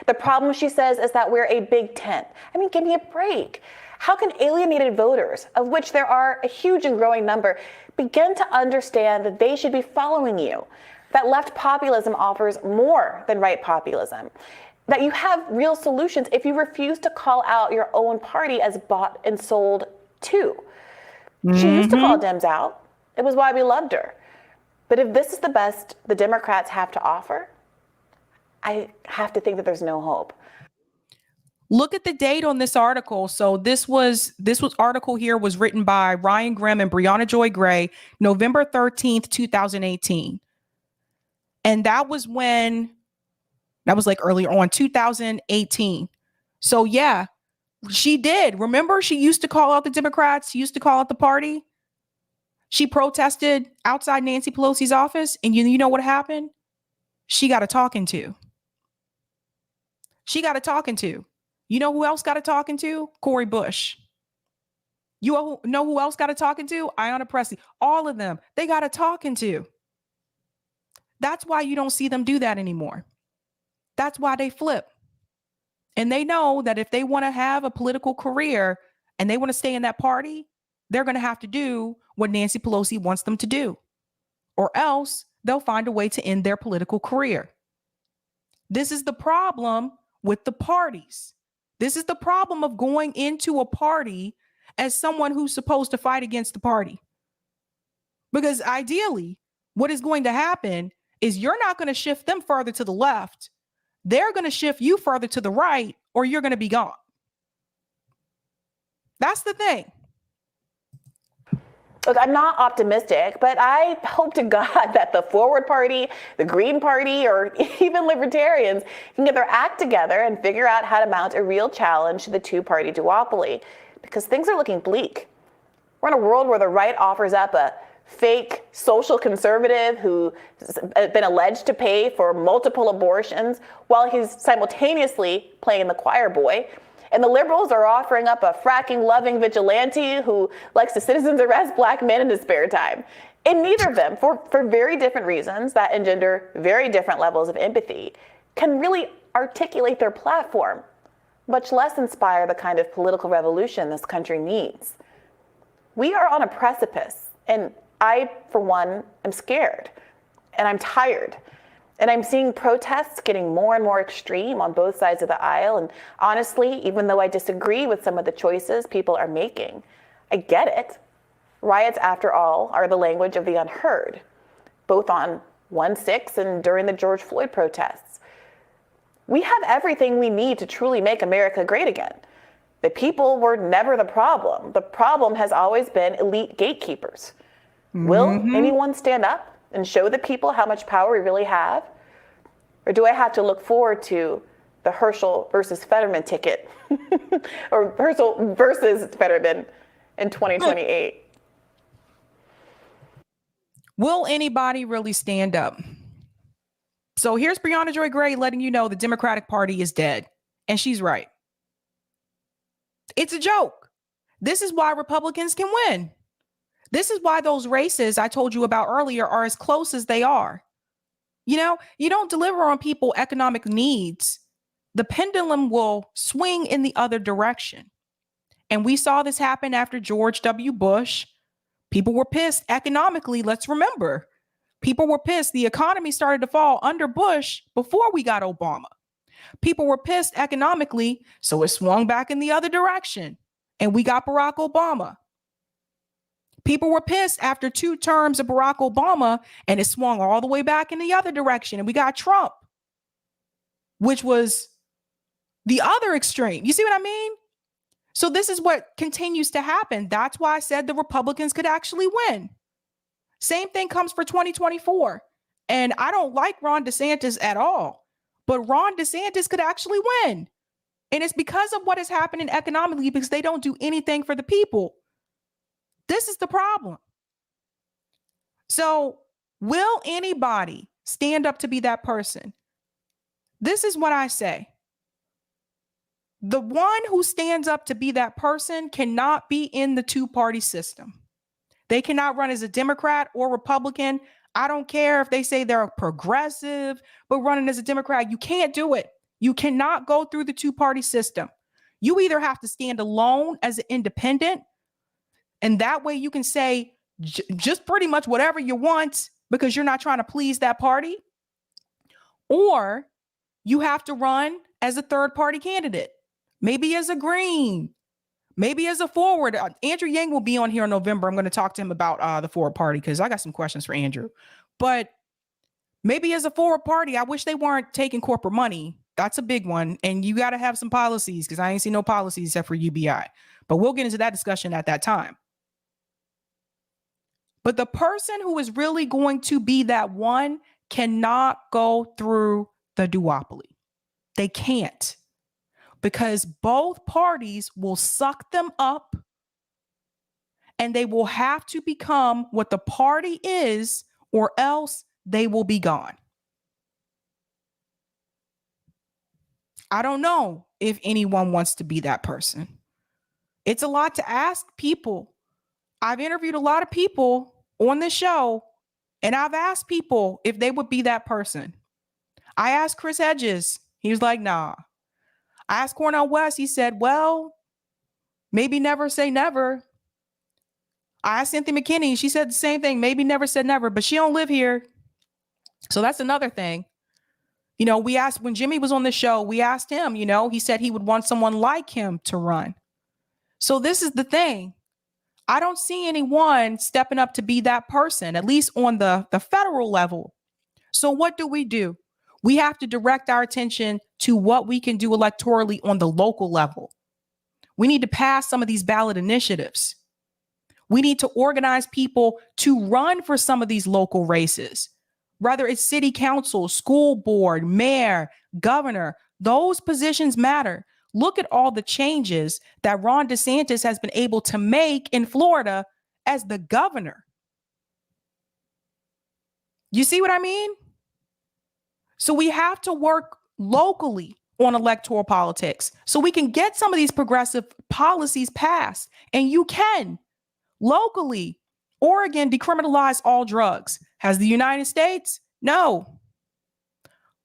The problem, she says, is that we're a big tent. I mean, give me a break. How can alienated voters, of which there are a huge and growing number, begin to understand that they should be following you? That left populism offers more than right populism. That you have real solutions if you refuse to call out your own party as bought and sold too. She used to call Dems out. It was why we loved her. But if this is the best the Democrats have to offer, I have to think that there's no hope. Look at the date on this article. So this article here was written by Ryan Grimm and Briahna Joy Gray, November 13th, 2018. And that was like earlier on, 2018. So yeah, she did. Remember, she used to call out the Democrats. She used to call out the party. She protested outside Nancy Pelosi's office. And you know what happened? She got a talking to. She got a talking to. You know who else got a talking to? Cori Bush. You know who else got a talking to? Ayanna Pressley. All of them. They got a talking to. That's why you don't see them do that anymore. That's why they flip. And they know that if they want to have a political career and they want to stay in that party, they're going to have to do what Nancy Pelosi wants them to do, or else they'll find a way to end their political career. This is the problem with the parties. This is the problem of going into a party as someone who's supposed to fight against the party. Because ideally, what is going to happen is you're not going to shift them further to the left. They're going to shift you further to the right, or you're going to be gone. That's the thing. Look, I'm not optimistic, but I hope to God that the Forward Party, the Green Party, or even Libertarians can get their act together and figure out how to mount a real challenge to the two-party duopoly, because things are looking bleak. We're in a world where the right offers up a fake social conservative who's been alleged to pay for multiple abortions while he's simultaneously playing the choir boy. And the liberals are offering up a fracking-loving vigilante who likes to citizens arrest black men in his spare time. And neither of them, for very different reasons that engender very different levels of empathy, can really articulate their platform, much less inspire the kind of political revolution this country needs. We are on a precipice, and I, for one, am scared, and I'm tired. And I'm seeing protests getting more and more extreme on both sides of the aisle. And honestly, even though I disagree with some of the choices people are making, I get it. Riots, after all, are the language of the unheard, both on 1/6 and during the George Floyd protests. We have everything we need to truly make America great again. The people were never the problem. The problem has always been elite gatekeepers. Will anyone stand up and show the people how much power we really have? Or do I have to look forward to the Herschel versus Fetterman ticket or Herschel versus Fetterman in 2028? Will anybody really stand up? So here's Briahna Joy Gray letting you know the Democratic Party is dead. And she's right. It's a joke. This is why Republicans can win. This is why those races I told you about earlier are as close as they are. You know, you don't deliver on people economic needs, the pendulum will swing in the other direction. And we saw this happen after George W. Bush. People were pissed economically. Let's remember, people were pissed. The economy started to fall under Bush before we got Obama. People were pissed economically, so it swung back in the other direction. And we got Barack Obama. People were pissed after 2 terms of Barack Obama, and it swung all the way back in the other direction. And we got Trump, which was the other extreme. You see what I mean? So this is what continues to happen. That's why I said the Republicans could actually win. Same thing comes for 2024. And I don't like Ron DeSantis at all, but Ron DeSantis could actually win. And it's because of what is happening economically, because they don't do anything for the people. This is the problem. So will anybody stand up to be that person? This is what I say. The one who stands up to be that person cannot be in the 2-party system. They cannot run as a Democrat or Republican. I don't care if they say they're progressive, but running as a Democrat, you can't do it. You cannot go through the 2-party system. You either have to stand alone as an independent, and that way you can say just pretty much whatever you want because you're not trying to please that party, or you have to run as a 3rd-party candidate, maybe as a Green, maybe as a Forward. Andrew Yang will be on here in November. I'm going to talk to him about the Forward Party because I got some questions for Andrew. But maybe as a Forward Party, I wish they weren't taking corporate money. That's a big one. And you got to have some policies because I ain't seen no policies except for UBI. But we'll get into that discussion at that time. But the person who is really going to be that one cannot go through the duopoly. They can't, because both parties will suck them up and they will have to become what the party is, or else they will be gone. I don't know if anyone wants to be that person. It's a lot to ask people. I've interviewed a lot of people on this show, and I've asked people if they would be that person. I asked Chris Hedges. He was like, nah. I asked Cornel West. He said, well, maybe never say never. I asked Cynthia McKinney. She said the same thing. Maybe never said never, but she don't live here. So that's another thing. You know, we asked, when Jimmy was on the show, we asked him, you know, he said he would want someone like him to run. So this is the thing. I don't see anyone stepping up to be that person, at least on the federal level. So what do? We have to direct our attention to what we can do electorally on the local level. We need to pass some of these ballot initiatives. We need to organize people to run for some of these local races, whether it's city council, school board, mayor, governor. Those positions matter. Look at all the changes that Ron DeSantis has been able to make in Florida as the governor. You see what I mean? So we have to work locally on electoral politics so we can get some of these progressive policies passed. And you can locally. Oregon decriminalized all drugs. Has the United States? No.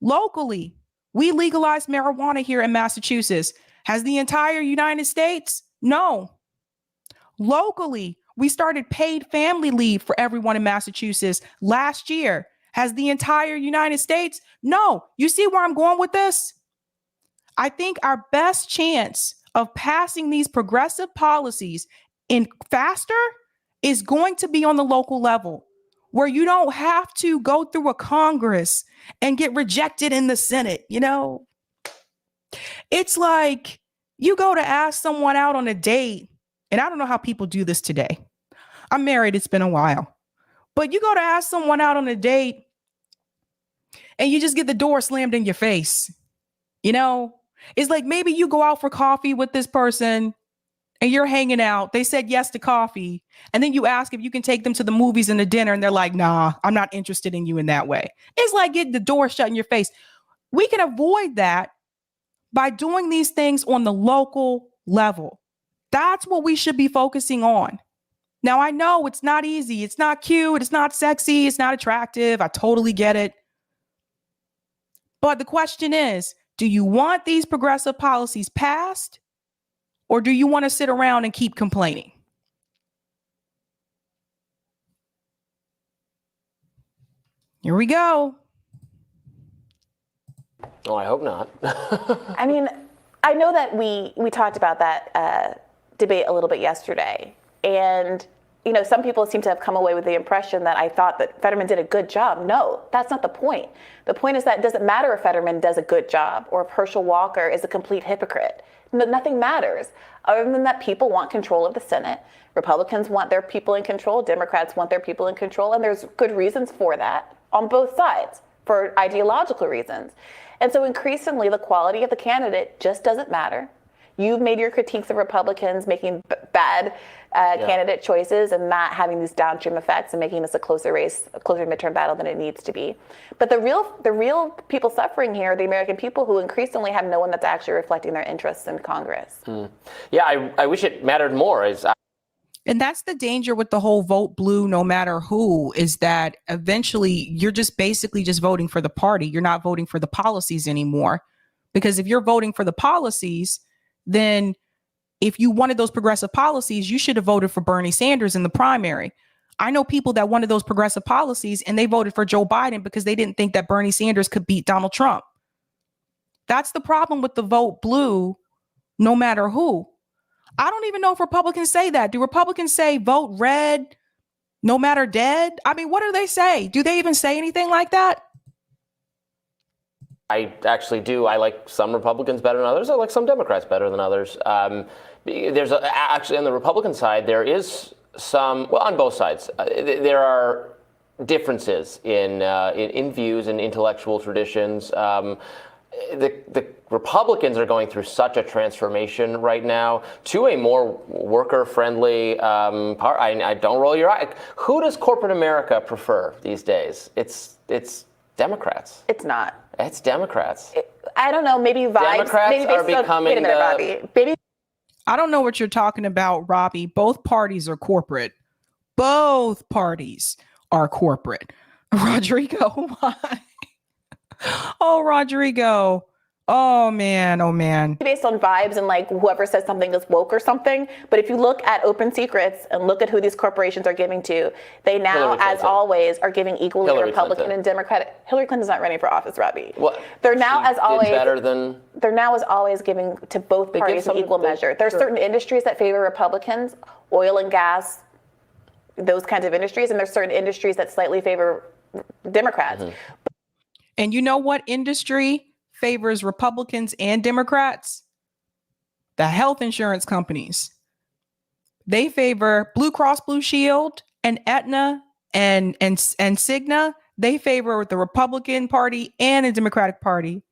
Locally, We legalized marijuana here in Massachusetts. Has the entire United States? No. Locally, we started paid family leave for everyone in Massachusetts last year. Has the entire United States? No. You see where I'm going with this? I think our best chance of passing these progressive policies in faster is going to be on the local level, where you don't have to go through a Congress and get rejected in the Senate. You know, it's like you go to ask someone out on a date, and I don't know how people do this today. I'm married, it's been a while, but you go to ask someone out on a date and you just get the door slammed in your face. You know, it's like maybe you go out for coffee with this person and you're hanging out. They said yes to coffee. And then you ask if you can take them to the movies and the dinner. And they're like, nah, I'm not interested in you in that way. It's like getting the door shut in your face. We can avoid that by doing these things on the local level. That's what we should be focusing on. Now, I know it's not easy. It's not cute. It's not sexy. It's not attractive. I totally get it. But the question is, do you want these progressive policies passed, or do you want to sit around and keep complaining? Here we go. Oh, I hope not. I mean, I know that we talked about that debate a little bit yesterday. And, you know, some people seem to have come away with the impression that I thought that Fetterman did a good job. No, that's not the point. The point is that it doesn't matter if Fetterman does a good job or if Herschel Walker is a complete hypocrite. Nothing matters other than that people want control of the Senate. Republicans want their people in control. Democrats want their people in control. And there's good reasons for that on both sides, for ideological reasons. And so increasingly, the quality of the candidate just doesn't matter. You've made your critiques of Republicans making bad candidate choices and not having these downstream effects and making this a closer race, a closer midterm battle than it needs to be. But the real people suffering here are the American people, who increasingly have no one that's actually reflecting their interests in Congress. Yeah, I wish it mattered more. And that's the danger with the whole vote blue, no matter who, is that eventually you're just basically just voting for the party. You're not voting for the policies anymore. Because if you're voting for the policies, then if you wanted those progressive policies, you should have voted for Bernie Sanders in the primary. I know people that wanted those progressive policies and they voted for Joe Biden because they didn't think that Bernie Sanders could beat Donald Trump. That's the problem with the vote blue, no matter who. I don't even know if Republicans say that. Do Republicans say vote red, no matter dead? I mean, what do they say? Do they even say anything like that? I actually do. I like some Republicans better than others. I like some Democrats better than others. Actually, on the Republican side, there is some, well, on both sides, there are differences in views and intellectual traditions. The Republicans are going through such a transformation right now to a more worker-friendly part. I don't roll your eye. Who does corporate America prefer these days? It's Democrats. It's not. It's Democrats. I don't know. Maybe vibes. Democrats maybe are becoming wait a minute, Robbie. Maybe. I don't know what you're talking about, Robbie. Both parties are corporate. Both parties are corporate. Rodrigo, why? Oh, Rodrigo. Oh, man. Oh, man. Based on vibes and like whoever says something is woke or something. But if you look at Open Secrets and look at who these corporations are giving to, they now, as always, are giving equally to Republican and Democratic. Hillary Clinton's not running for office, Robbie. Well, they're now, as always, better than. They're now, as always, giving to both parties in equal measure. There are certain industries that favor Republicans, oil and gas, those kinds of industries, and there's certain industries that slightly favor Democrats. Mm-hmm. And you know what industry favors Republicans and Democrats? The health insurance companies. They favor Blue Cross Blue Shield and Aetna and Cigna. They favor the Republican Party and the Democratic Party.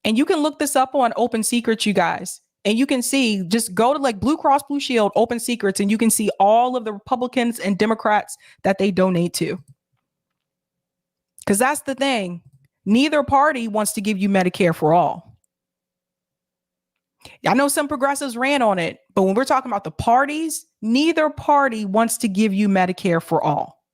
And you can look this up on Open Secrets, you guys. And you can see, just go to like Blue Cross Blue Shield, Open Secrets, and you can see all of the Republicans and Democrats that they donate to. Because that's the thing. Neither party wants to give you Medicare for all. I know some progressives ran on it, but when we're talking about the parties, neither party wants to give you Medicare for all.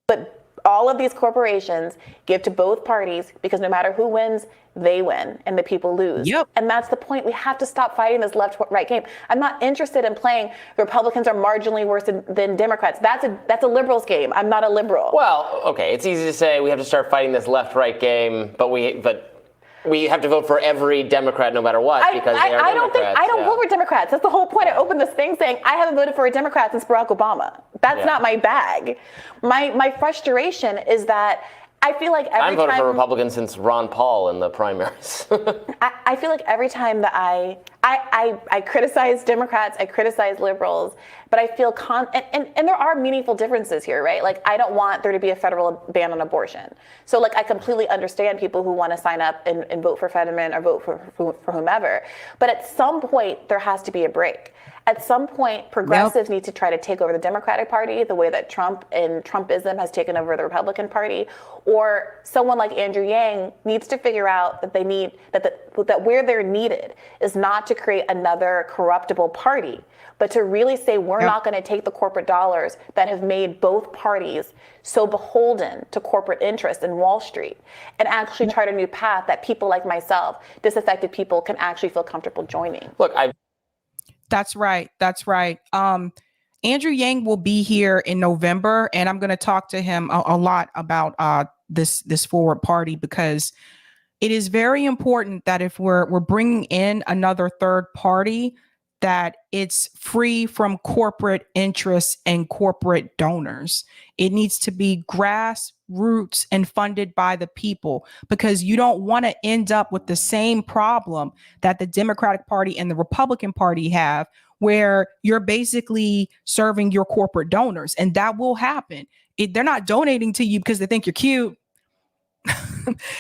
But all of these corporations give to both parties because no matter who wins, they win and the people lose. Yep. And that's the point. We have to stop fighting this left-right game. I'm not interested in playing Republicans are marginally worse than Democrats. That's a liberal's game. I'm not a liberal. Well, okay, it's easy to say we have to start fighting this left-right game, but we have to vote for every Democrat no matter what because they are Democrats. I don't vote for Democrats. That's the whole point. I opened this thing saying I haven't voted for a Democrat since Barack Obama. That's not my bag. My frustration is that I feel like I'm voting for Republicans since Ron Paul in the primaries. I feel like every time that I criticize Democrats, I criticize liberals, but I feel and there are meaningful differences here, right? Like I don't want there to be a federal ban on abortion. So like I completely understand people who want to sign up and vote for Fetterman or vote for whomever. But at some point there has to be a break. At some point, progressives need to try to take over the Democratic Party the way that Trump and Trumpism has taken over the Republican Party, or someone like Andrew Yang needs to figure out that they need that where they're needed is not to create another corruptible party, but to really say we're not going to take the corporate dollars that have made both parties so beholden to corporate interests in Wall Street and actually chart a new path that people like myself, disaffected people, can actually feel comfortable joining. Look, That's right. That's right. Andrew Yang will be here in November, and I'm going to talk to him a lot about this forward party, because it is very important that if we're bringing in another third party, that it's free from corporate interests and corporate donors. It needs to be grassroots and funded by the people, because you don't want to end up with the same problem that the Democratic Party and the Republican Party have, where you're basically serving your corporate donors. And that will happen. They're not donating to you because they think you're cute.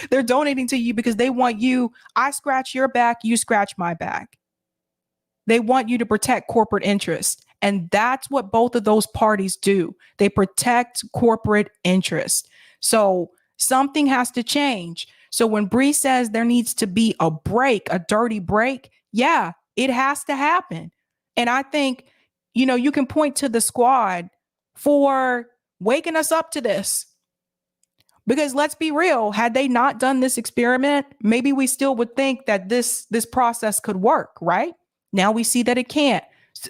They're donating to you because they want you. I scratch your back, you scratch my back. They want you to protect corporate interests. And that's what both of those parties do. They protect corporate interests. So something has to change. So when Bree says there needs to be a break, a dirty break, yeah, it has to happen. And I think, you can point to the squad for waking us up to this. Because let's be real, had they not done this experiment, maybe we still would think that this process could work, right? Now we see that it can't.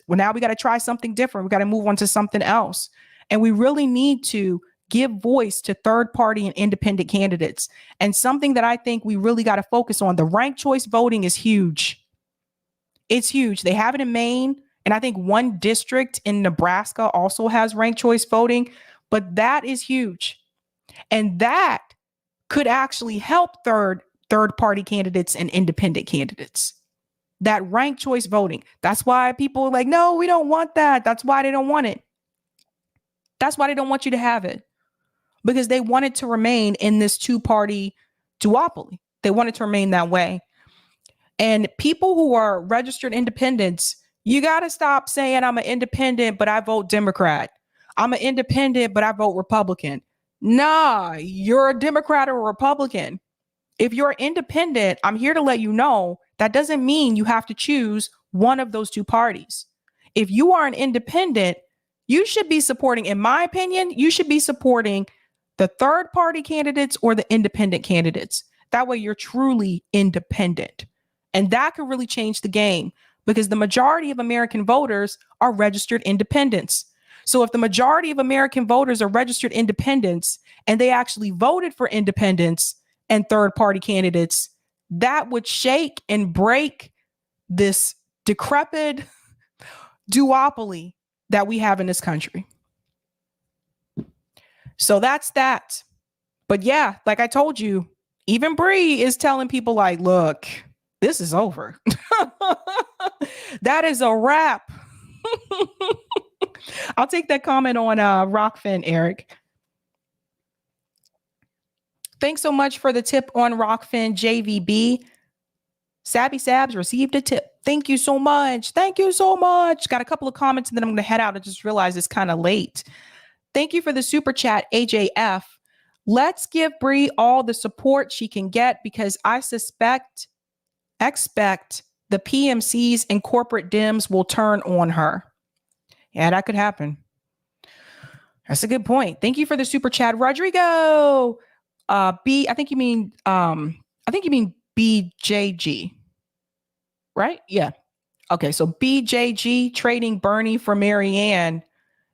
Well, now we got to try something different. We got to move on to something else. And we really need to give voice to third party and independent candidates. And something that I think we really got to focus on, the ranked choice voting is huge. It's huge. They have it in Maine. And I think one district in Nebraska also has ranked choice voting. But that is huge. And that could actually help third party candidates and independent candidates. That ranked choice voting. That's why people are like, no, we don't want that. That's why they don't want it. That's why they don't want you to have it. Because they want it to remain in this two-party duopoly. They want it to remain that way. And people who are registered independents, you got to stop saying I'm an independent, but I vote Democrat. I'm an independent, but I vote Republican. Nah, you're a Democrat or a Republican. If you're independent, I'm here to let you know that doesn't mean you have to choose one of those two parties. If you are an independent, you should be supporting, in my opinion, you should be supporting the third party candidates or the independent candidates. That way you're truly independent. And that could really change the game, because the majority of American voters are registered independents. So if the majority of American voters are registered independents and they actually voted for independents and third party candidates, that would shake and break this decrepit duopoly that we have in this country. So that's that. But yeah, like I told you, even Bree is telling people like, look, this is over. That is a wrap. I'll take that comment on Rockfin, Eric. Thanks so much for the tip on Rockfin, JVB. Sabby Sabs received a tip. Thank you so much. Thank you so much. Got a couple of comments and then I'm going to head out. I just realized it's kind of late. Thank you for the super chat, AJF. Let's give Bree all the support she can get, because I expect the PMCs and corporate Dems will turn on her. Yeah, that could happen. That's a good point. Thank you for the super chat, Rodrigo. I think you mean BJG, right? Yeah. Okay, so BJG trading Bernie for Marianne.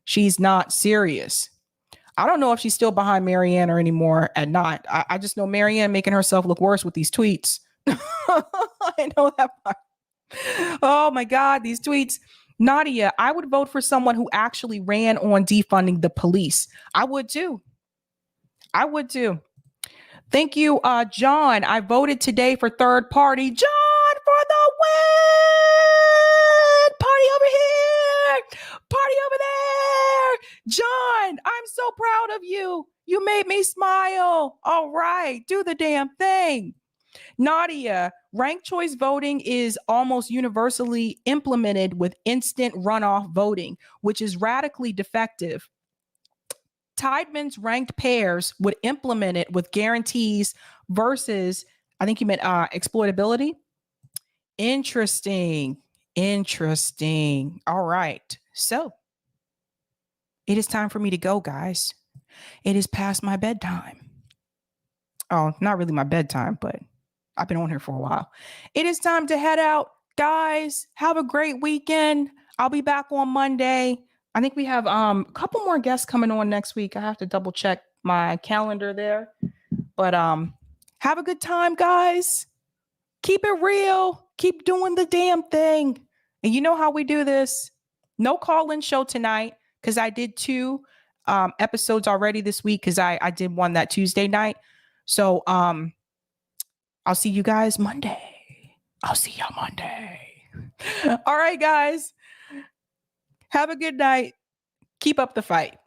She's not serious. I don't know if she's still behind Marianne or anymore at not. I just know Marianne making herself look worse with these tweets. I know that part. Oh my God, these tweets. Nadia, I would vote for someone who actually ran on defunding the police. I would too. Thank you, John. I voted today for third party. John, for the win! Party over here! Party over there! John, I'm so proud of you. You made me smile. All right, do the damn thing. Nadia, ranked choice voting is almost universally implemented with instant runoff voting, which is radically defective. Tideman's ranked pairs would implement it with guarantees versus, I think you meant exploitability. Interesting. All right. So it is time for me to go, guys. It is past my bedtime. Oh, not really my bedtime, but I've been on here for a while. It is time to head out. Guys, have a great weekend. I'll be back on Monday. I think we have a couple more guests coming on next week. I have to double check my calendar there. But have a good time, guys. Keep it real. Keep doing the damn thing. And you know how we do this. No call-in show tonight because I did 2 episodes already this week because I did one that Tuesday night. So I'll see you guys Monday. All right, guys. Have a good night. Keep up the fight.